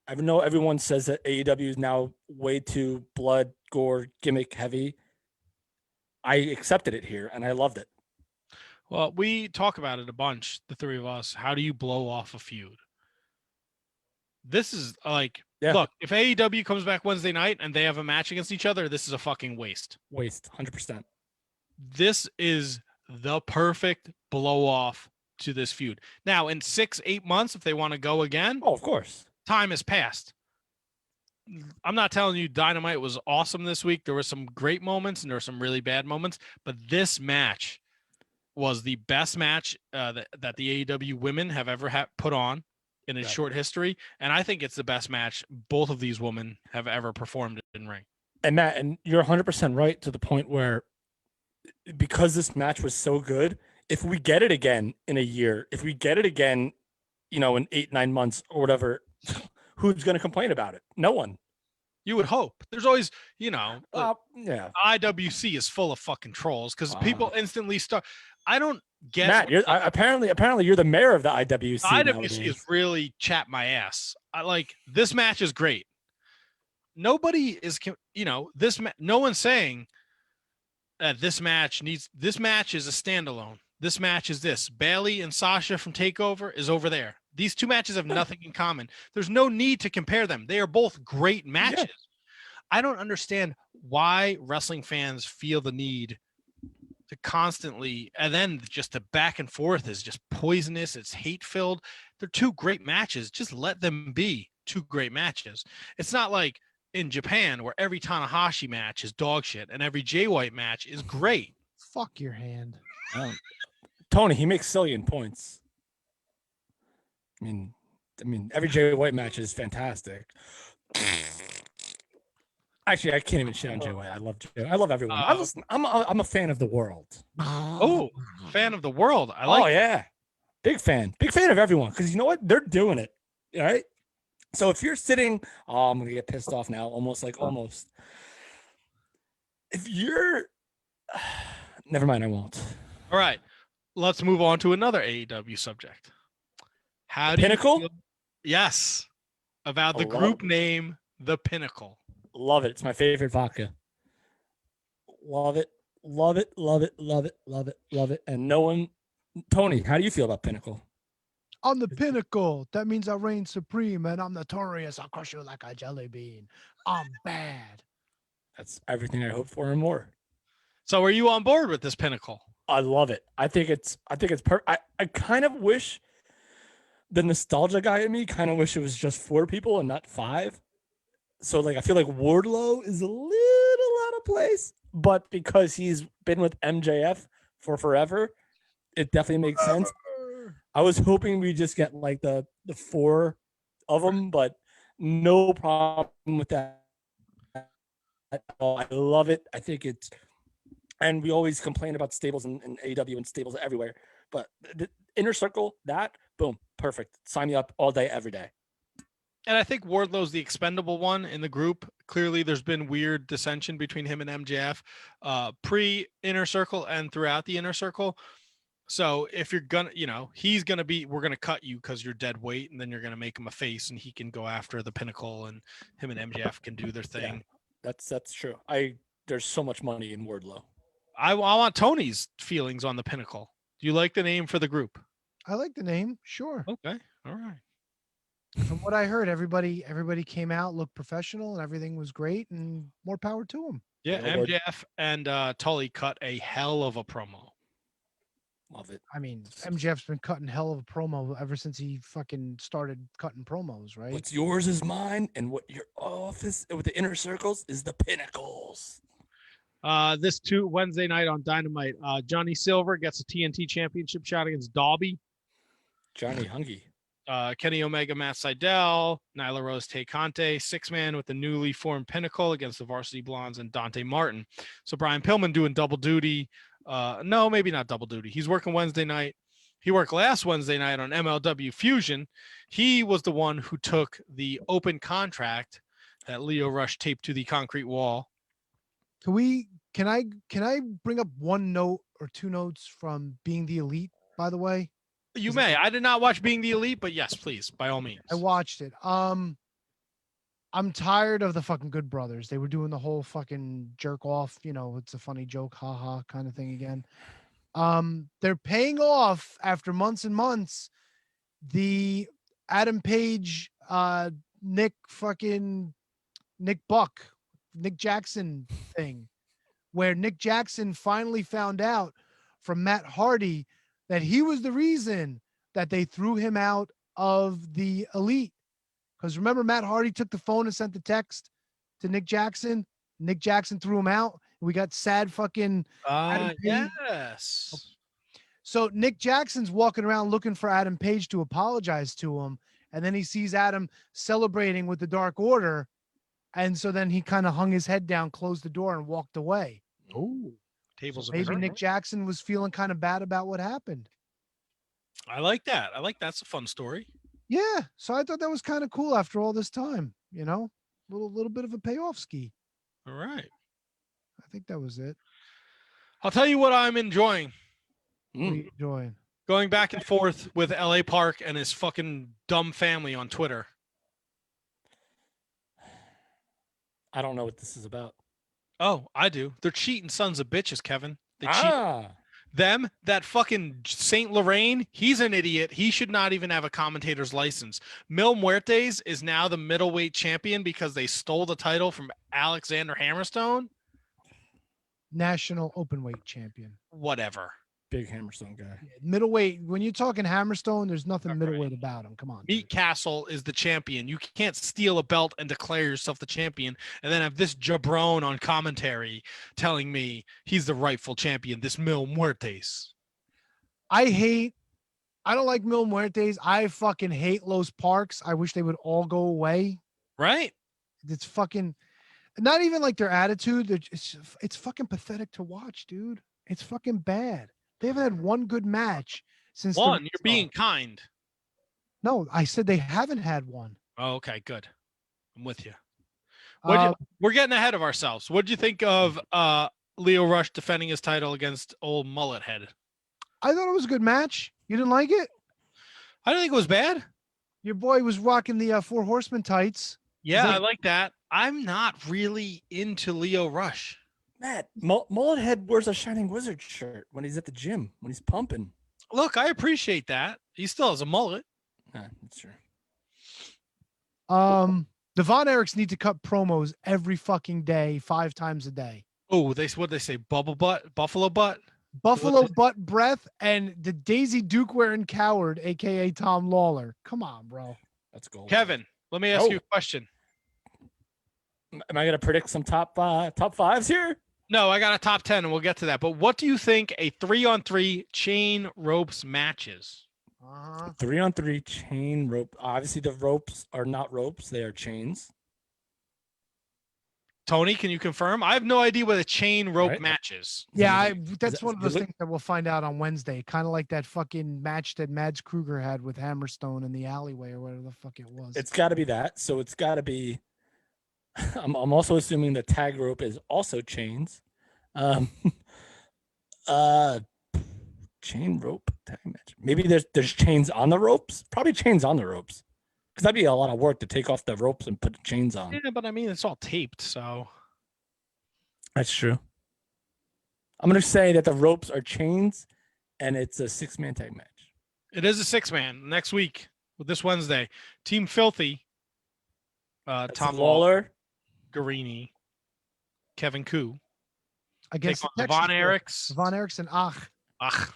I know everyone says that AEW is now way too blood, gore, gimmick heavy. I accepted it here, and I loved it. Well, we talk about it a bunch, the three of us. How do you blow off a feud? This is like, look, if AEW comes back Wednesday night and they have a match against each other, this is a fucking waste. 100%. This is the perfect blow off to this feud. Now, in 6-8 months, if they want to go again, of course, time has passed. I'm not telling you Dynamite was awesome this week. There were some great moments and there were some really bad moments, but this match was the best match that the AEW women have ever put on in its short history. And I think it's the best match both of these women have ever performed in ring. And Matt, and you're 100% right to the point where because this match was so good, if we get it again in a year, if we get it again, in 8-9 months or whatever, who's going to complain about it? No one. You would hope. There's always, IWC is full of fucking trolls because people instantly start. I don't get Matt, apparently you're the mayor of the IWC. IWC nowadays. is really chapped my ass. I like this match is great. Nobody is, no one's saying that this match is a standalone. this match is this. Bailey and Sasha from TakeOver is over there. These two matches have nothing in common. There's no need to compare them. They are both great matches. Yeah. I don't understand why wrestling fans feel the need to constantly, and then just the back and forth is just poisonous. It's hate-filled. They're two great matches. Just let them be two great matches. It's not like in Japan where every Tanahashi match is dog shit and every Jay White match is great. Fuck your hand. Tony, he makes zillion points. I mean, every Jay White match is fantastic. Actually, I can't even shit on Jay White. I love Jay. I love everyone. I'm a fan of the world. Oh, fan of the world. I like. Oh yeah, big fan of everyone. Because you know what? They're doing it. All right. So if you're sitting, I'm gonna get pissed off now. Almost. If you're, never mind. I won't. All right. Let's move on to another AEW subject. How do Pinnacle? You feel? Yes. About the group name, The Pinnacle. Love it. It's my favorite vodka. Love it. Love it. Love it. Love it. Love it. Love it. And no one, Tony, how do you feel about Pinnacle? I'm the Pinnacle. That means I reign supreme and I'm notorious. I'll crush you like a jelly bean. I'm bad. That's everything I hope for and more. So are you on board with this Pinnacle? I love it. I think it's I kind of wish the nostalgia guy in me kind of wish it was just 4 people and not 5. So like I feel like Wardlow is a little out of place, but because he's been with MJF for forever, it definitely makes sense. I was hoping we just get like the 4 of them, but no problem with that. I love it. I think it's, and we always complain about stables and AEW and stables everywhere, but the Inner Circle, that boom, perfect. Sign me up all day, every day. And I think Wardlow's the expendable one in the group. Clearly, there's been weird dissension between him and MJF pre-Inner Circle and throughout the Inner Circle. So if you're going to, he's going to be, we're going to cut you because you're dead weight, and then you're going to make him a face and he can go after the Pinnacle and him and MJF can do their thing. Yeah, that's true. There's so much money in Wardlow. I want Tony's feelings on the Pinnacle. Do you like the name for the group? I like the name. Sure. Okay. All right. From what I heard, everybody came out, looked professional, and everything was great, and more power to them. Yeah, MJF and Tully cut a hell of a promo. Love it. I mean, MJF's been cutting hell of a promo ever since he fucking started cutting promos, right? What's yours is mine, and what your office with the Inner Circles is the Pinnacles. This Wednesday night on Dynamite, Johnny Silver gets a TNT Championship shot against Darby. Johnny Hungy. Kenny Omega, Matt Sydal, Nyla Rose, Tay Conte, 6-man with the newly formed Pinnacle against the Varsity Blondes and Dante Martin. So Brian Pillman doing double duty. No, maybe not double duty. He's working Wednesday night. He worked last Wednesday night on MLW Fusion. He was the one who took the open contract that Leo Rush taped to the concrete wall. Can I bring up one note or 2 notes from Being the Elite, by the way? You may. I did not watch Being the Elite, but yes, please, by all means. I watched it. I'm tired of the fucking Good Brothers. They were doing the whole fucking jerk off, it's a funny joke, haha, kind of thing again. They're paying off after months and months the Adam Page, Nick Jackson thing, where Nick Jackson finally found out from Matt Hardy that he was the reason that they threw him out of the Elite. Because remember, Matt Hardy took the phone and sent the text to Nick Jackson. Nick Jackson threw him out. We got sad fucking Adam Page. Yes. So Nick Jackson's walking around looking for Adam Page to apologize to him. And then he sees Adam celebrating with the Dark Order. And so then he kind of hung his head down, closed the door, and walked away. Oh, tables. So maybe Nick Jackson was feeling kind of bad about what happened. I like that. That's a fun story. Yeah. So I thought that was kind of cool after all this time, little bit of a payoff ski. All right. I think that was it. I'll tell you what I'm enjoying. What are you enjoying? Going back and forth with LA Park and his fucking dumb family on Twitter. I don't know what this is about. Oh, I do. They're cheating sons of bitches, Kevin. They cheat. That fucking Saint Lorraine, he's an idiot. He should not even have a commentator's license. Mil Muertes is now the middleweight champion because they stole the title from Alexander Hammerstone. National openweight champion. Whatever. Big Hammerstone guy. Middleweight. When you're talking Hammerstone, there's nothing middleweight about him. Come on. Meat Castle is the champion. You can't steal a belt and declare yourself the champion and then have this jabron on commentary telling me he's the rightful champion, this Mil Muertes. I don't like Mil Muertes. I fucking hate Los Parks. I wish they would all go away. Right? It's fucking not even like their attitude. It's fucking pathetic to watch, dude. It's fucking bad. They haven't had one good match since one. You're being kind. No, I said they haven't had one. Oh, okay, good. I'm with you. We're getting ahead of ourselves. What did you think of Lio Rush defending his title against old Mullet Head? I thought it was a good match. You didn't like it? I didn't think it was bad. Your boy was rocking the Four Horsemen tights. Yeah, I like that. I'm not really into Lio Rush. Matt, Mullet Head wears a Shining Wizard shirt when he's at the gym, when he's pumping. Look, I appreciate that. He still has a mullet. Yeah, that's true. The Von Erichs need to cut promos every fucking day, 5 times a day. Oh, what they say? Buffalo butt, buffalo butt breath, and the Daisy Duke wearing coward, aka Tom Lawler. Come on, bro. That's gold. Kevin, let me ask you a question. Am I gonna predict some top fives here? No, I got a top 10 and we'll get to that. But what do you think a 3-on-3 chain ropes match is? 3-on-3 chain rope. Obviously, the ropes are not ropes; they are chains. Tony, can you confirm? I have no idea what a chain rope match is. Yeah, that's one of those things that we'll find out on Wednesday. Kind of like that fucking match that Mads Kruger had with Hammerstone in the alleyway or whatever the fuck it was. It's got to be that. So it's got to be. I'm also assuming the tag rope is also chains. Chain rope tag match. Maybe there's chains on the ropes. Probably chains on the ropes, because that'd be a lot of work to take off the ropes and put the chains on. Yeah, but I mean it's all taped, so that's true. I'm gonna say that the ropes are chains, and it's a 6-man tag match. It is a 6-man next week with this Wednesday. Team Filthy. Tom Lawler, Garini, Kevin Koo against the Von Erichs and Ach.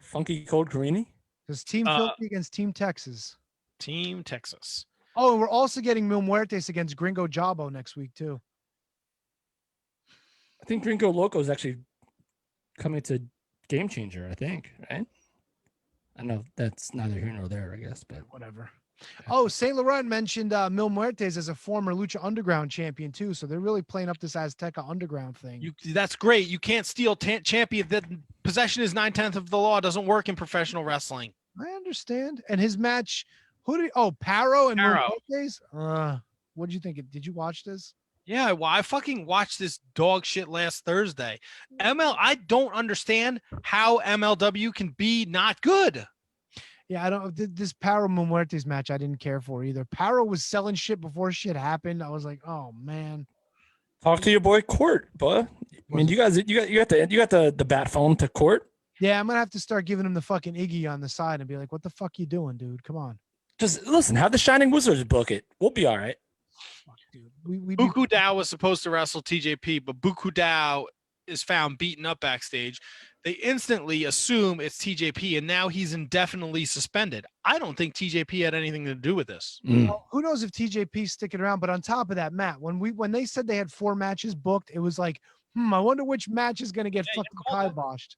Funky Cold Garini. Because Team Filthy against Team Texas. Team Texas. Oh, and we're also getting Mil Muertes against Gringo Jabo next week too. I think Gringo Loco is actually coming to Game Changer. I think, right? I know that's neither here nor there, I guess, but whatever. Oh, Saint Laurent mentioned Mil Muertes as a former Lucha Underground champion too, so they're really playing up this Azteca Underground thing. That's great. You can't steal champion. That possession is 9/10 of the law. It doesn't work in professional wrestling. I understand. And his match, Paro and Mil Muertes. What did you think? Did you watch this? Yeah, well, I fucking watched this dog shit last Thursday. I don't understand how MLW can be not good. Yeah, this Paro Mil Muertes match I didn't care for either. Paro was selling shit before shit happened. I was like, oh man. Talk to your boy Court, bud. I mean, you got the bat phone to Court. Yeah, I'm gonna have to start giving him the fucking Iggy on the side and be like, what the fuck you doing, dude? Come on. Just listen, have the Shining Wizards book it. We'll be all right. Fuck, dude. Buku Dao was supposed to wrestle TJP, but Buku Dao is found beaten up backstage. They instantly assume it's TJP, and now he's indefinitely suspended. I don't think TJP had anything to do with this. Well, who knows if TJP's sticking around? But on top of that, Matt, when they said they had 4 matches booked, it was like, I wonder which match is going to get fucking kiboshed.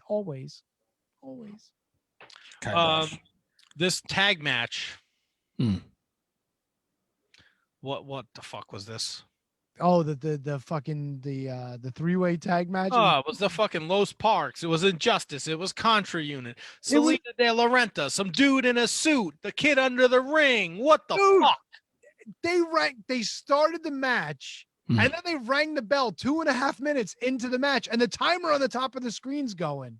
Always. This tag match. What the fuck was this? Oh, the fucking the 3-way tag match. Oh, it was the fucking Los Parks. It was Injustice. It was Contra Unit. Selena De La Renta, some dude in a suit, the kid under the ring. What the fuck? They started the match and then they rang the bell 2.5 minutes into the match, and the timer on the top of the screen's going.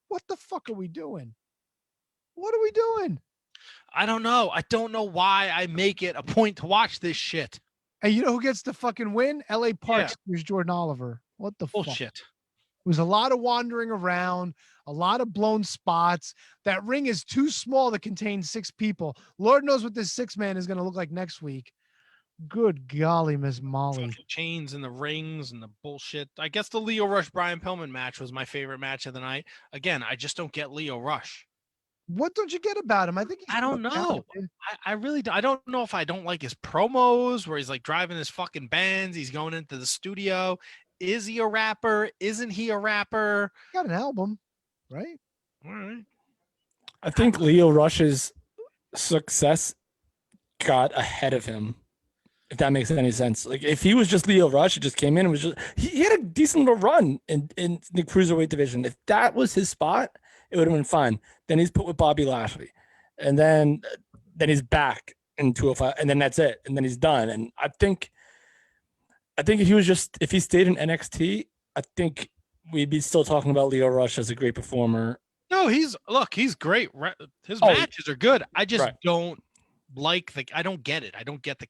What the fuck are we doing? What are we doing? I don't know. I don't know why I make it a point to watch this shit. And you know who gets the fucking win? LA Parks. Here's Jordan Oliver. What the bullshit? It was a lot of wandering around, a lot of blown spots. That ring is too small to contain 6 people. Lord knows what this 6-man is going to look like next week. Good golly, Miss Molly. Fucking chains and the rings and the bullshit. I guess the Leo Rush Brian Pillman match was my favorite match of the night. Again, I just don't get Leo Rush. What don't you get about him? I think he's I don't know. I really I don't know if I don't like his promos where he's like driving his fucking Benz. He's going into the studio. Is he a rapper? Isn't he a rapper? Got an album, right? All right. I think Leo Rush's success got ahead of him, if that makes any sense. Like if he was just Leo Rush, it just came in and was just he had a decent little run in the cruiserweight division. If that was his spot, it would have been fine. Then he's put with Bobby Lashley, and then he's back in 205, and then that's it, and then he's done. And I think if he stayed in NXT, I think we'd be still talking about Leo Rush as a great performer. No, he's great. His matches are good. I just don't like I don't get it. I don't get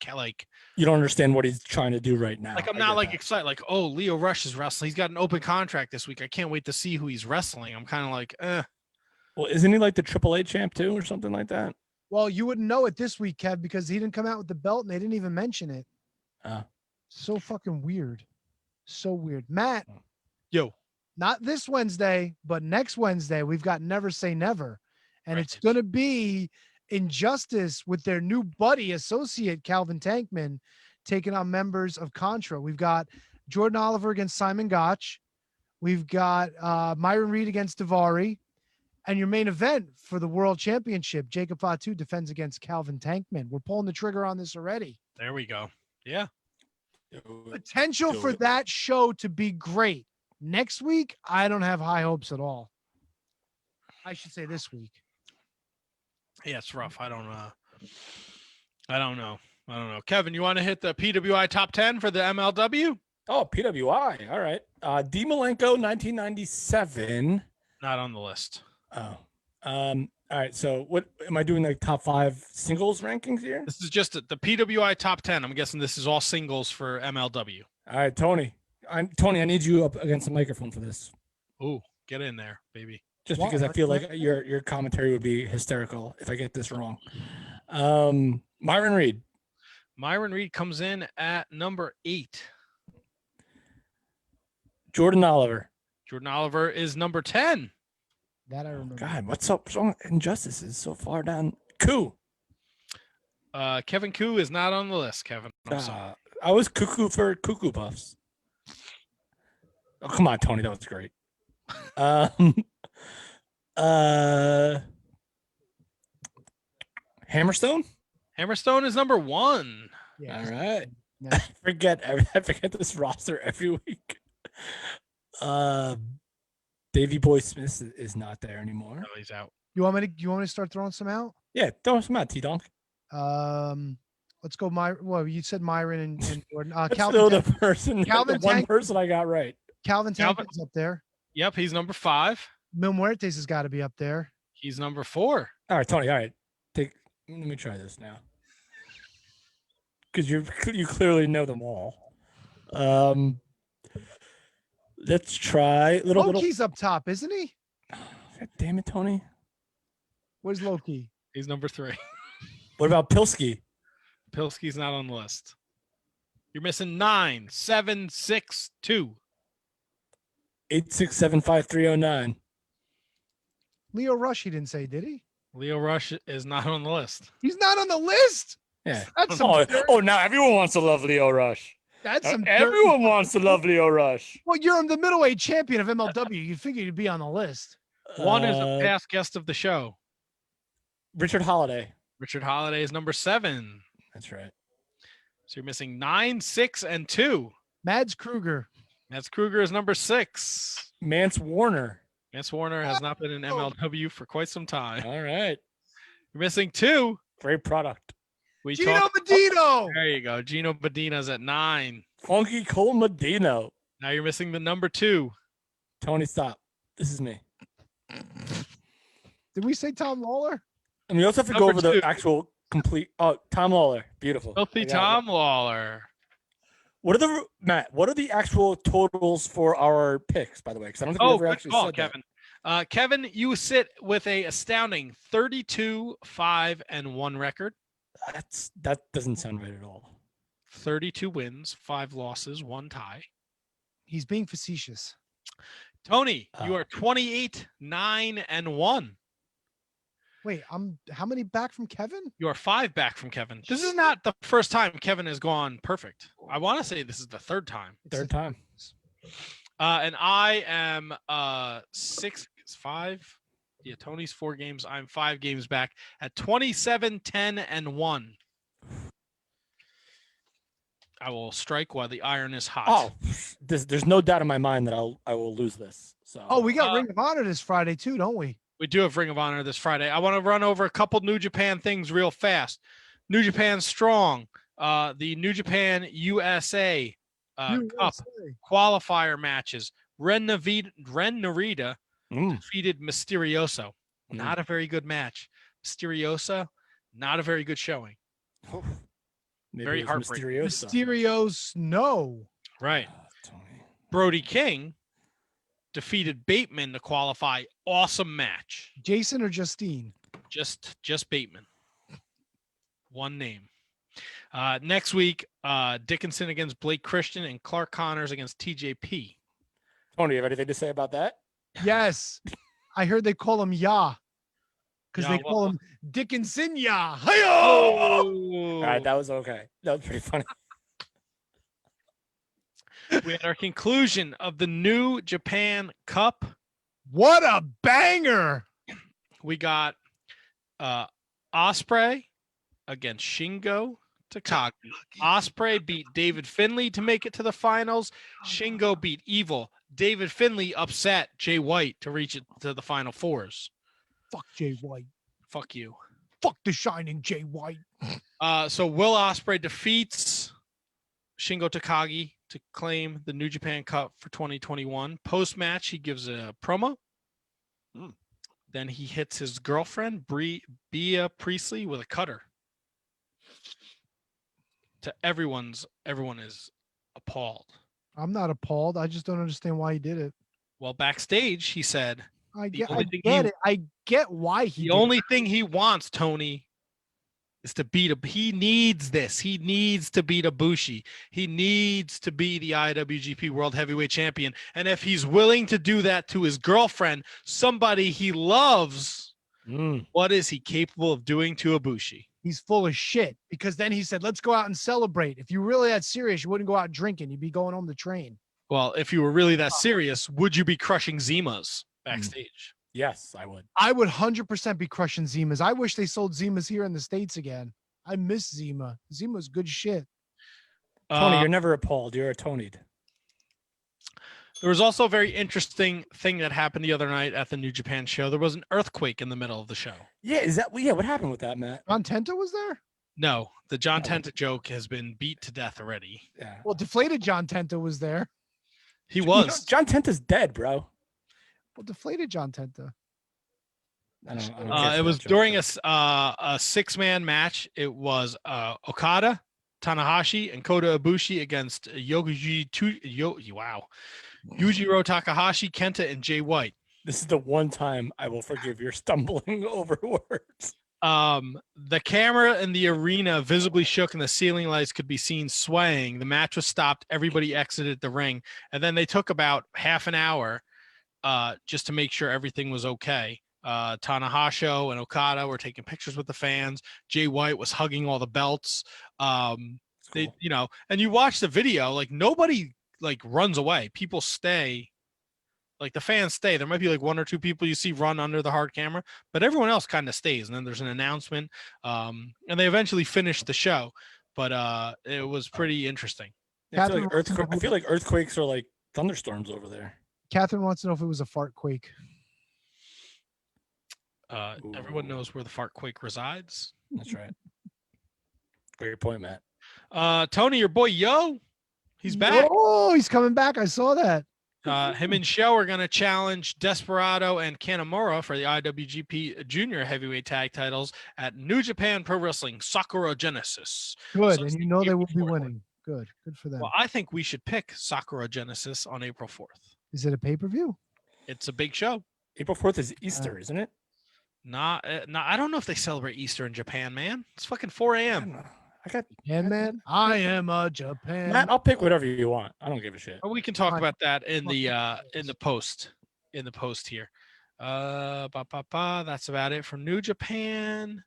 you don't understand what he's trying to do right now. Like I'm not excited. Like, oh, Leo Rush is wrestling. He's got an open contract this week. I can't wait to see who he's wrestling. I'm kind of like, eh. Well, isn't he like the AAA champ too, or something like that? Well, you wouldn't know it this week, Kev, because he didn't come out with the belt and they didn't even mention it. So fucking weird. So weird. Matt. Yo. Not this Wednesday, but next Wednesday, we've got Never Say Never. And it's going to be Injustice with their new buddy associate, Calvin Tankman, taking on members of Contra. We've got Jordan Oliver against Simon Gotch. We've got Myron Reed against Davari. And your main event for the World Championship, Jacob Fatu defends against Calvin Tankman. We're pulling the trigger on this already. There we go. Yeah. Potential for that show to be great. Next week, I don't have high hopes at all. I should say this week. Yeah, it's rough. I don't know. Kevin, you want to hit the PWI top 10 for the MLW? Oh, PWI. All right. D. Malenko, 1997. Not on the list. Oh. All right. So what am I doing? Like top 5 singles rankings here? This is just the PWI top 10. I'm guessing this is all singles for MLW. All right, Tony. I need you up against the microphone for this. Ooh, get in there, baby. Just because I feel like your commentary would be hysterical if I get this wrong. Myron Reed. Myron Reed comes in at number 8. Jordan Oliver. Jordan Oliver is number 10. That I remember. God, what's up? Injustice is so far down. Koo. Kevin Koo is not on the list, Kevin. I'm sorry. I was cuckoo for Cuckoo Puffs. Oh, come on, Tony. That was great. Hammerstone? Hammerstone is number 1. Yeah, all right. Yeah. I forget this roster every week. Davey Boy Smith is not there anymore. No, he's out. You want me to start throwing some out? Yeah, throw some out, T-Donk. Let's go. Well, you said Myron and Jordan. Calvin. The one person I got right. Calvin Tankman's up there. Yep, he's number 5. Mil Muertes has got to be up there. He's number 4. All right, Tony. All right, let me try this now, because you clearly know them all. Let's try Loki's up top, isn't he? God damn it, Tony. Where's Loki? He's number 3. What about Pilsky? Pilsky's not on the list. You're missing 9, 7, 6, 2. 8675309. Leo Rush, he didn't say, did he? Leo Rush is not on the list. He's not on the list. Yeah. That's now everyone wants to love Leo Rush. Everyone wants to love Leo Rush. Well, you're the middleweight champion of MLW. You figure you'd be on the list. One is a past guest of the show. Richard Holiday. Richard Holiday is number 7. That's right. So you're missing 9, 6, and 2. Mads Kruger. Mads Kruger is number 6. Mance Warner. Mance Warner has not been in MLW for quite some time. All right. You're missing 2. Great product. Gino Medino. There you go. Gino Medina's at 9. Funky Cole Medino. Now you're missing the number 2. Tony, stop. This is me. Did we say Tom Lawler? And we also have to go over the actual complete. Oh, Tom Lawler. Beautiful. Filthy Tom Lawler. What are the actual totals for our picks, by the way? Because I don't think we ever good actually call, said Kevin. Kevin, you sit with a astounding 32-5-1 record. That doesn't sound right at all. 32 wins, 5 losses, 1 tie. He's being facetious. Tony, you are 28-9-1. Wait, I'm how many back from Kevin? You are 5 back from Kevin. This is not the first time Kevin has gone perfect. I want to say this is the third time. Third time. And I am 5. Yeah, Tony's 4 games. I'm 5 games back at 27-10-1. I will strike while the iron is hot. Oh, there's no doubt in my mind that I will lose this. So. Oh, we got Ring of Honor this Friday too, don't we? We do have Ring of Honor this Friday. I want to run over a couple New Japan things real fast. New Japan Strong, the New Japan USA Cup qualifier matches. Ren Narita defeated Mysterioso. Not a very good match. Mysterioso, not a very good showing. Very heartbreaking. Mysterios, no. Right. Brody King defeated Bateman to qualify. Awesome match. Jason or Justine? Just Bateman. One name. Next week, Dickinson against Blake Christian and Clark Connors against TJP. Tony, you have anything to say about that? Yes. I heard they call him Ya. Because they call him Dickinson Ya. All right, that was okay. That was pretty funny. We had our conclusion of the New Japan Cup. What a banger! We got Ospreay against Shingo Takagi. Ospreay beat David Finlay to make it to the finals. Shingo beat Evil. David Finlay upset Jay White to reach it to the final fours. Fuck Jay White. Fuck you. Fuck the shining Jay White. So Will Ospreay defeats Shingo Takagi to claim the New Japan Cup for 2021. Post-match, he gives a promo. Then he hits his girlfriend, Bea Priestley, with a cutter. Everyone is appalled. I'm not appalled. I just don't understand why he did it. Well, backstage, he said, I get it. I get why he. The only thing he wants, Tony, is to beat he needs this. He needs to beat Ibushi. He needs to be the IWGP World Heavyweight Champion. And if he's willing to do that to his girlfriend, somebody he loves, what is he capable of doing to Ibushi? He's full of shit, because then he said, let's go out and celebrate. If you really that serious, you wouldn't go out drinking. You'd be going home to train. Well, if you were really that serious, would you be crushing Zimas backstage? Yes, I would. I would 100% be crushing Zimas. I wish they sold Zimas here in the States again. I miss Zima. Zima's good shit. Tony, you're never appalled. You're a Tony'd. There was also a very interesting thing that happened the other night at the New Japan show. There was an earthquake in the middle of the show. Yeah, what happened with that, Matt? John Tenta was there? No, the John Tenta joke has been beat to death already. Yeah. Well, deflated John Tenta was there. He was. John Tenta's dead, bro. Well, deflated John Tenta. It was during a 6-man match. It was Okada, Tanahashi, and Kota Ibushi against Yujiro Takahashi, Kenta, and Jay White. This is the one time I will forgive your stumbling over words. The camera in the arena visibly shook and the ceiling lights could be seen swaying. The match was stopped. Everybody exited the ring. And then they took about half an hour just to make sure everything was okay. Tanahashi and Okada were taking pictures with the fans. Jay White was hugging all the belts. They, and you watch the video, like nobody runs away. People stay. Like the fans stay. There might be like 1 or 2 people you see run under the hard camera, but everyone else kind of stays. And then there's an announcement. And they eventually finished the show, but it was pretty interesting. I feel like earthquakes are like thunderstorms over there. Catherine wants to know if it was a fart quake. Everyone knows where the fart quake resides. That's right. Great point, Matt. Tony, your boy Yo, he's back. Oh, he's coming back. I saw that. Him and Show are going to challenge Desperado and Kanemaru for the IWGP Junior Heavyweight Tag Titles at New Japan Pro Wrestling Sakura Genesis. Good, and you know they will be winning. Good for them. Well, I think we should pick Sakura Genesis on April 4th. Is it a pay-per-view? It's a big show. April 4th is Easter, isn't it? Not, I don't know if they celebrate Easter in Japan, man. It's fucking 4 a.m. I got Japan, man. I am a Japan. Matt, I'll pick whatever you want. I don't give a shit. Or we can talk about that in the post here. That's about it for New Japan.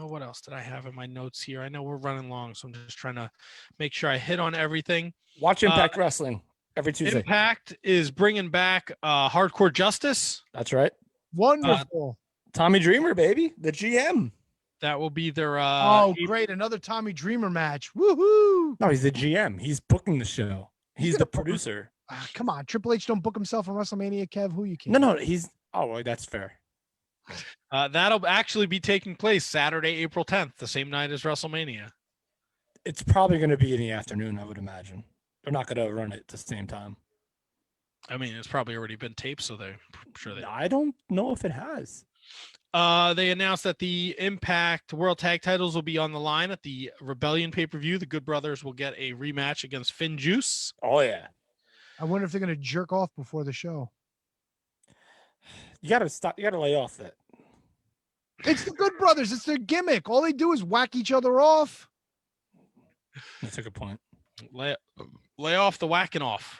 What else did I have in my notes here? I know we're running long, so I'm just trying to make sure I hit on everything. Watch Impact Wrestling every Tuesday. Impact is bringing back Hardcore Justice. That's right. Wonderful. Tommy Dreamer, baby, the GM. That will be their. Great! Another Tommy Dreamer match. Woohoo! No, he's the GM. He's booking the show. He's the producer. Come on, Triple H don't book himself on WrestleMania, Kev. Who you kidding? No, he's. Oh, well, that's fair. That'll actually be taking place Saturday, April 10th, the same night as WrestleMania. It's probably going to be in the afternoon, I would imagine. They're not going to run it at the same time. I mean, it's probably already been taped, so I'm sure they. I don't know if it has. They announced that the Impact World Tag Titles will be on the line at the Rebellion pay-per-view. The Good Brothers will get a rematch against Finn Juice. Oh yeah. I wonder if they're going to jerk off before the show. You got to stop. You got to lay off that. It's the Good Brothers. It's their gimmick. All they do is whack each other off. That's a good point. Lay off the whacking off.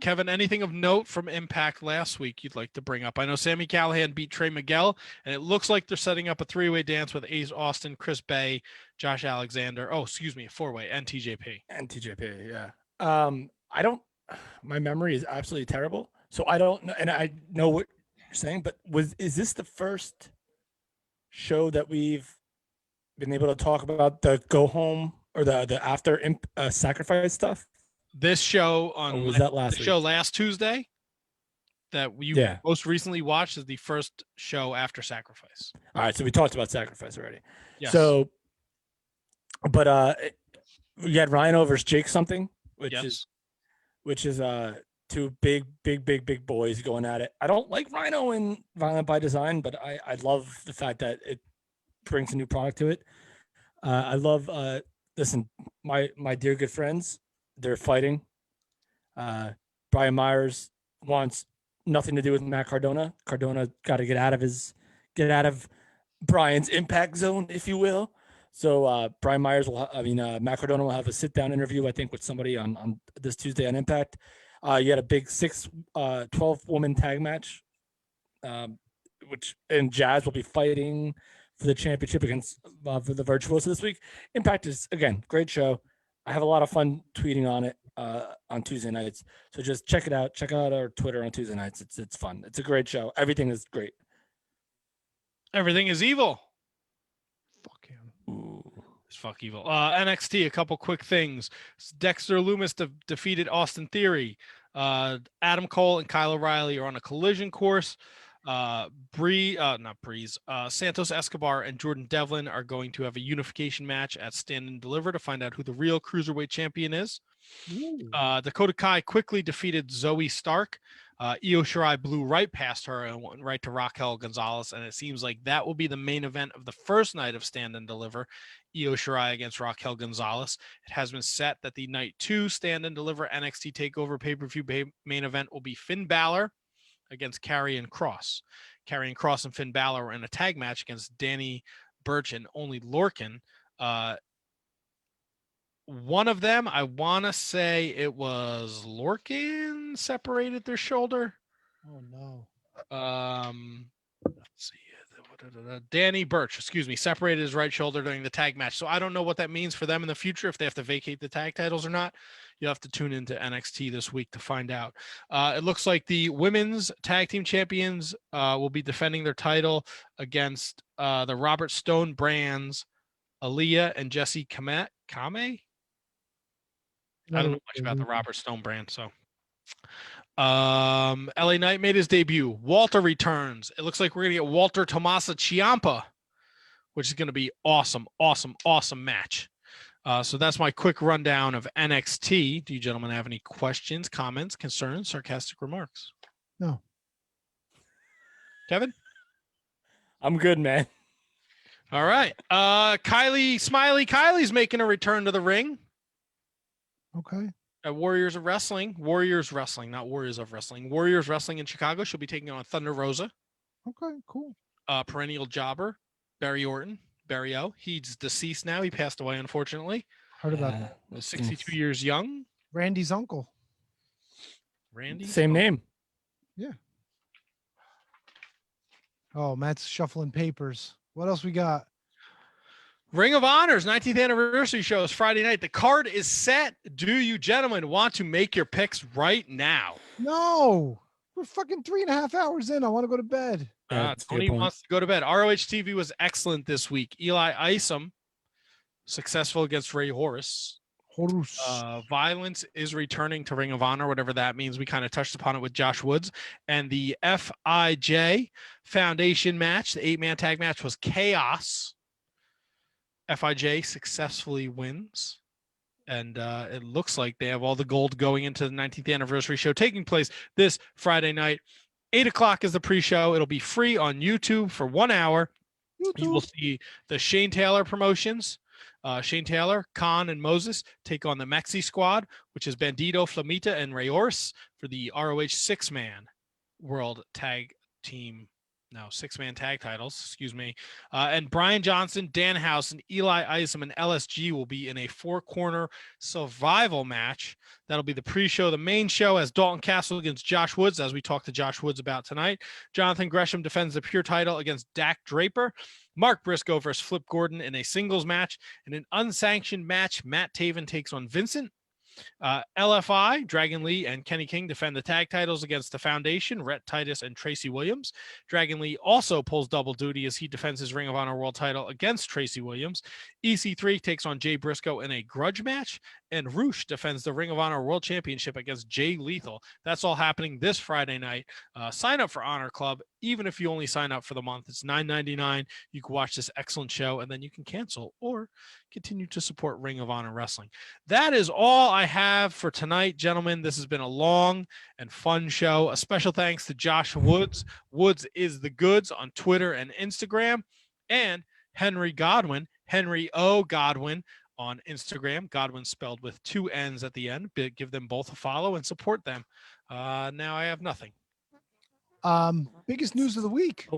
Kevin, anything of note from Impact last week you'd like to bring up? I know Sami Callihan beat Trey Miguel, and it looks like they're setting up a three-way dance with Ace Austin, Chris Bay, Josh Alexander. Oh, excuse me, a four-way, and TJP. Yeah. I don't. My memory is absolutely terrible, so I don't know. And I know what you're saying, but is this the first show that we've been able to talk about the go home or the after sacrifice stuff? This show on was that last show last Tuesday that you most recently watched is the first show after Sacrifice. All right, so we talked about Sacrifice already. Yes. So, but we had Rhino versus Jake something, which is two big boys going at it. I don't like Rhino in Violent by Design, but I love the fact that it brings a new product to it. I love listen, my dear good friends. They're fighting. Brian Myers wants nothing to do with Matt Cardona. Cardona got to get out of Brian's impact zone, if you will. So Brian Myers Matt Cardona will have a sit-down interview, I think, with somebody on this Tuesday on Impact. You had a big 12-woman tag match, and Jazz will be fighting for the championship against for the Virtuoso this week. Impact is, again, great show. I have a lot of fun tweeting on it on Tuesday nights. So just check it out. Check out our Twitter on Tuesday nights. It's fun. It's a great show. Everything is great. Everything is evil. Fuck him. Ooh. It's fuck evil. NXT, a couple quick things. Dexter Lumis defeated Austin Theory. Adam Cole and Kyle O'Reilly are on a collision course. Santos Escobar and Jordan Devlin are going to have a unification match at Stand and Deliver to find out who the real cruiserweight champion is. Dakota Kai quickly defeated Zoe Stark. Io Shirai blew right past her and went right to Raquel Gonzalez, and it seems like that will be the main event of the first night of Stand and Deliver. Io Shirai against Raquel Gonzalez. It has been set that the night 2 Stand and Deliver NXT TakeOver pay-per-view main event will be Finn Balor against Karrion Kross. Karrion Kross and Finn Balor were in a tag match against Danny Burch and Only Lorcan. One of them, I want to say it was Lorcan, separated their shoulder. Oh, no. Let's see. Danny Burch, separated his right shoulder during the tag match. So I don't know what that means for them in the future, if they have to vacate the tag titles or not. You'll have to tune into NXT this week to find out. It looks like the women's tag team champions will be defending their title against the Robert Stone brands, Aaliyah and Jessie Kame. I don't know much about the Robert Stone brand, so. LA Knight made his debut. Walter returns. It looks like we're going to get Walter Tommaso Ciampa, which is going to be awesome match. So that's my quick rundown of NXT. Do you gentlemen have any questions, comments, concerns, sarcastic remarks? No. Kevin? I'm good, man. All right. Kylie's making a return to the ring. Okay. At Warriors Wrestling, not Warriors of Wrestling. Warriors Wrestling in Chicago. She'll be taking on Thunder Rosa. Okay, cool. Perennial jobber, Barry O. He's deceased now. He passed away, unfortunately. Heard about that. 62 years young. Randy's uncle. Same name. Yeah. Oh, Matt's shuffling papers. What else we got? Ring of Honor's 19th anniversary show is Friday night. The card is set. Do you gentlemen want to make your picks right now? No. We're fucking 3.5 hours in. I want to go to bed. Tony wants to go to bed. ROH TV was excellent this week. Eli Isom, successful against Ray Horus. Violence is returning to Ring of Honor, whatever that means. We kind of touched upon it with Josh Woods. And the FIJ Foundation match, the 8-man tag match, was chaos. FIJ successfully wins. And it looks like they have all the gold going into the 19th anniversary show taking place this Friday night. 8 o'clock is the pre-show. It'll be free on YouTube for 1 hour. You will see the Shane Taylor promotions. Shane Taylor, Khan, and Moses take on the Mexi Squad, which is Bandito, Flamita, and Reyors for the ROH six-man tag titles, excuse me. And Brian Johnson, Dan House, and Eli Isom and LSG will be in a 4-corner survival match. That'll be the pre-show. The main show as Dalton Castle against Josh Woods, as we talked to Josh Woods about tonight. Jonathan Gresham defends the pure title against Dak Draper. Mark Briscoe versus Flip Gordon in a singles match. In an unsanctioned match, Matt Taven takes on Vincent. LFI, Dragon Lee, and Kenny King defend the tag titles against the Foundation, Rhett Titus and Tracy Williams. Dragon Lee also pulls double duty as he defends his Ring of Honor World title against Tracy Williams. EC3 takes on Jay Briscoe in a grudge match, and Roosh defends the Ring of Honor World Championship against Jay Lethal. That's all happening this Friday night. Sign up for Honor Club. Even if you only sign up for the month, it's $9.99. You can watch this excellent show, and then you can cancel or continue to support Ring of Honor Wrestling. That is all I have for tonight, gentlemen. This has been a long and fun show. A special thanks to Josh Woods. Woods is the goods on Twitter and Instagram, and Henry Godwinn, Henry O. Godwinn on Instagram. Godwinn spelled with 2 N's at the end. Give them both a follow and support them. Now I have nothing. Biggest news of the week.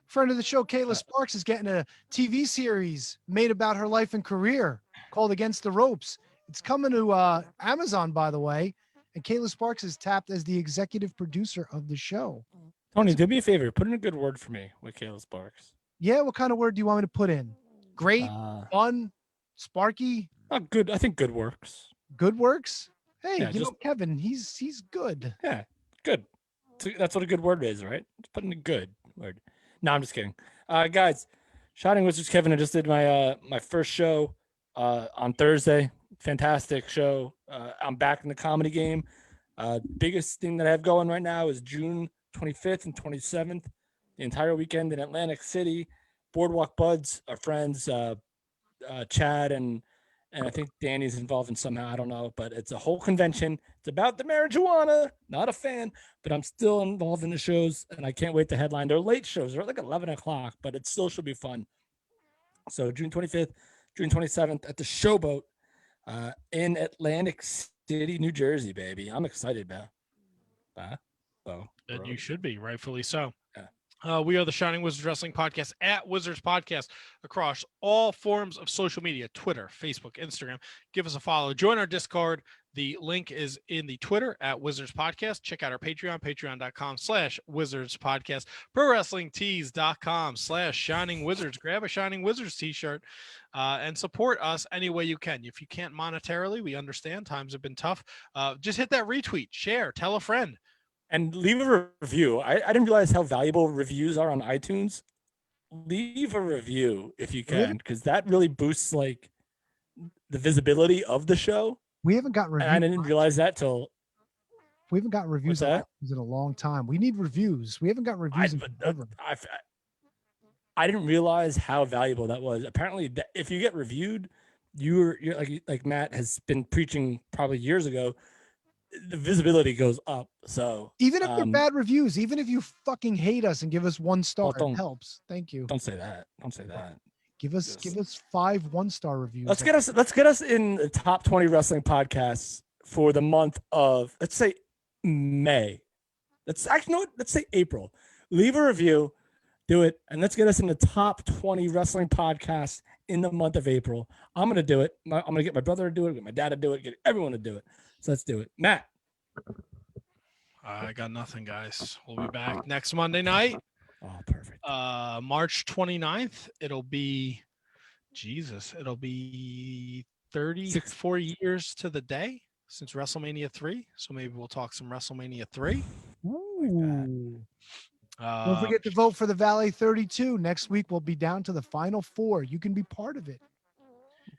Friend of the show, Kayla Sparks, is getting a TV series made about her life and career called Against the Ropes. It's coming to Amazon, by the way, and Kayla Sparks is tapped as the executive producer of the show. Tony, do me a favor. Put in a good word for me with Kayla Sparks. Yeah, what kind of word do you want me to put in? Great, fun, sparky? Good. I think good works. Good works? Hey, Yeah, you know, Kevin, he's good. Yeah, good. That's what a good word is, right? Just put in a good word. No, I'm just kidding. Guys, Shining Wizards Kevin, I just did my my first show on Thursday. Fantastic show. I'm back in the comedy game. Biggest thing that I have going right now is June 25th and 27th, the entire weekend in Atlantic City. Boardwalk Buds, our friends, Chad and I think Danny's involved in somehow. I don't know, but it's a whole convention. It's about the marijuana. Not a fan, but I'm still involved in the shows, and I can't wait to headline. They're late shows. They're like 11 o'clock, but it still should be fun. So June 25th, June 27th at the Showboat in Atlantic City, New Jersey, baby. I'm excited, man. And you should be, rightfully so. We are the Shining Wizards Wrestling Podcast at Wizards Podcast across all forms of social media, Twitter, Facebook, Instagram. Give us a follow. Join our Discord. The link is in the Twitter at Wizards Podcast. Check out our Patreon, patreon.com/Wizards Podcast, ProWrestlingTees.com/Shining Wizards. Grab a Shining Wizards t-shirt and support us any way you can. If you can't monetarily, we understand. Times have been tough. Just hit that retweet, share, tell a friend. And leave a review. I didn't realize how valuable reviews are on iTunes. Leave a review if you can, because that really boosts like the visibility of the show. We haven't got reviews. And I didn't realize that till we haven't got reviews on iTunes in a long time. We need reviews. We haven't got reviews in forever. I didn't realize how valuable that was. Apparently, if you get reviewed, you're like Matt has been preaching probably years ago. the visibility goes up. So even if they're bad reviews, even if you fucking hate us and give us 1 star, don't- it helps. Thank you. Don't say that. Don't say that. Give us 5 1-star reviews. Let's get us in the top 20 wrestling podcasts for the month of, let's say, May. Let's say April. Leave a review, do it, and let's get us in the top 20 wrestling podcasts in the month of April. I'm gonna do it. I'm gonna get my brother to do it, get my dad to do it, get everyone to do it. So let's do it. Matt. I got nothing, guys. We'll be back next Monday night. Oh, perfect. March 29th. It'll be 34 years to the day since WrestleMania 3. So maybe we'll talk some WrestleMania 3. Ooh. Don't forget to vote for the Valet 32. Next week we'll be down to the final 4. You can be part of it.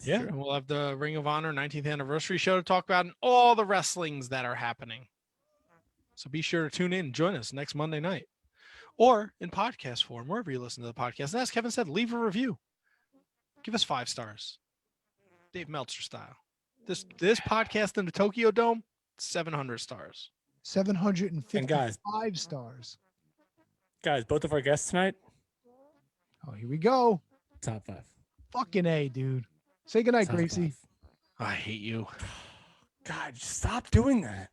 Yeah, and we'll have the Ring of Honor 19th anniversary show to talk about and all the wrestlings that are happening. So be sure to tune in and join us next Monday night or in podcast form, wherever you listen to the podcast. And as Kevin said, leave a review. Give us 5 stars. Dave Meltzer style. This podcast in the Tokyo Dome, 700 stars. 755 stars. Guys, both of our guests tonight. Oh, here we go. Top 5. Fucking A, dude. Say goodnight, Top Gracie. 5. I hate you. God, stop doing that.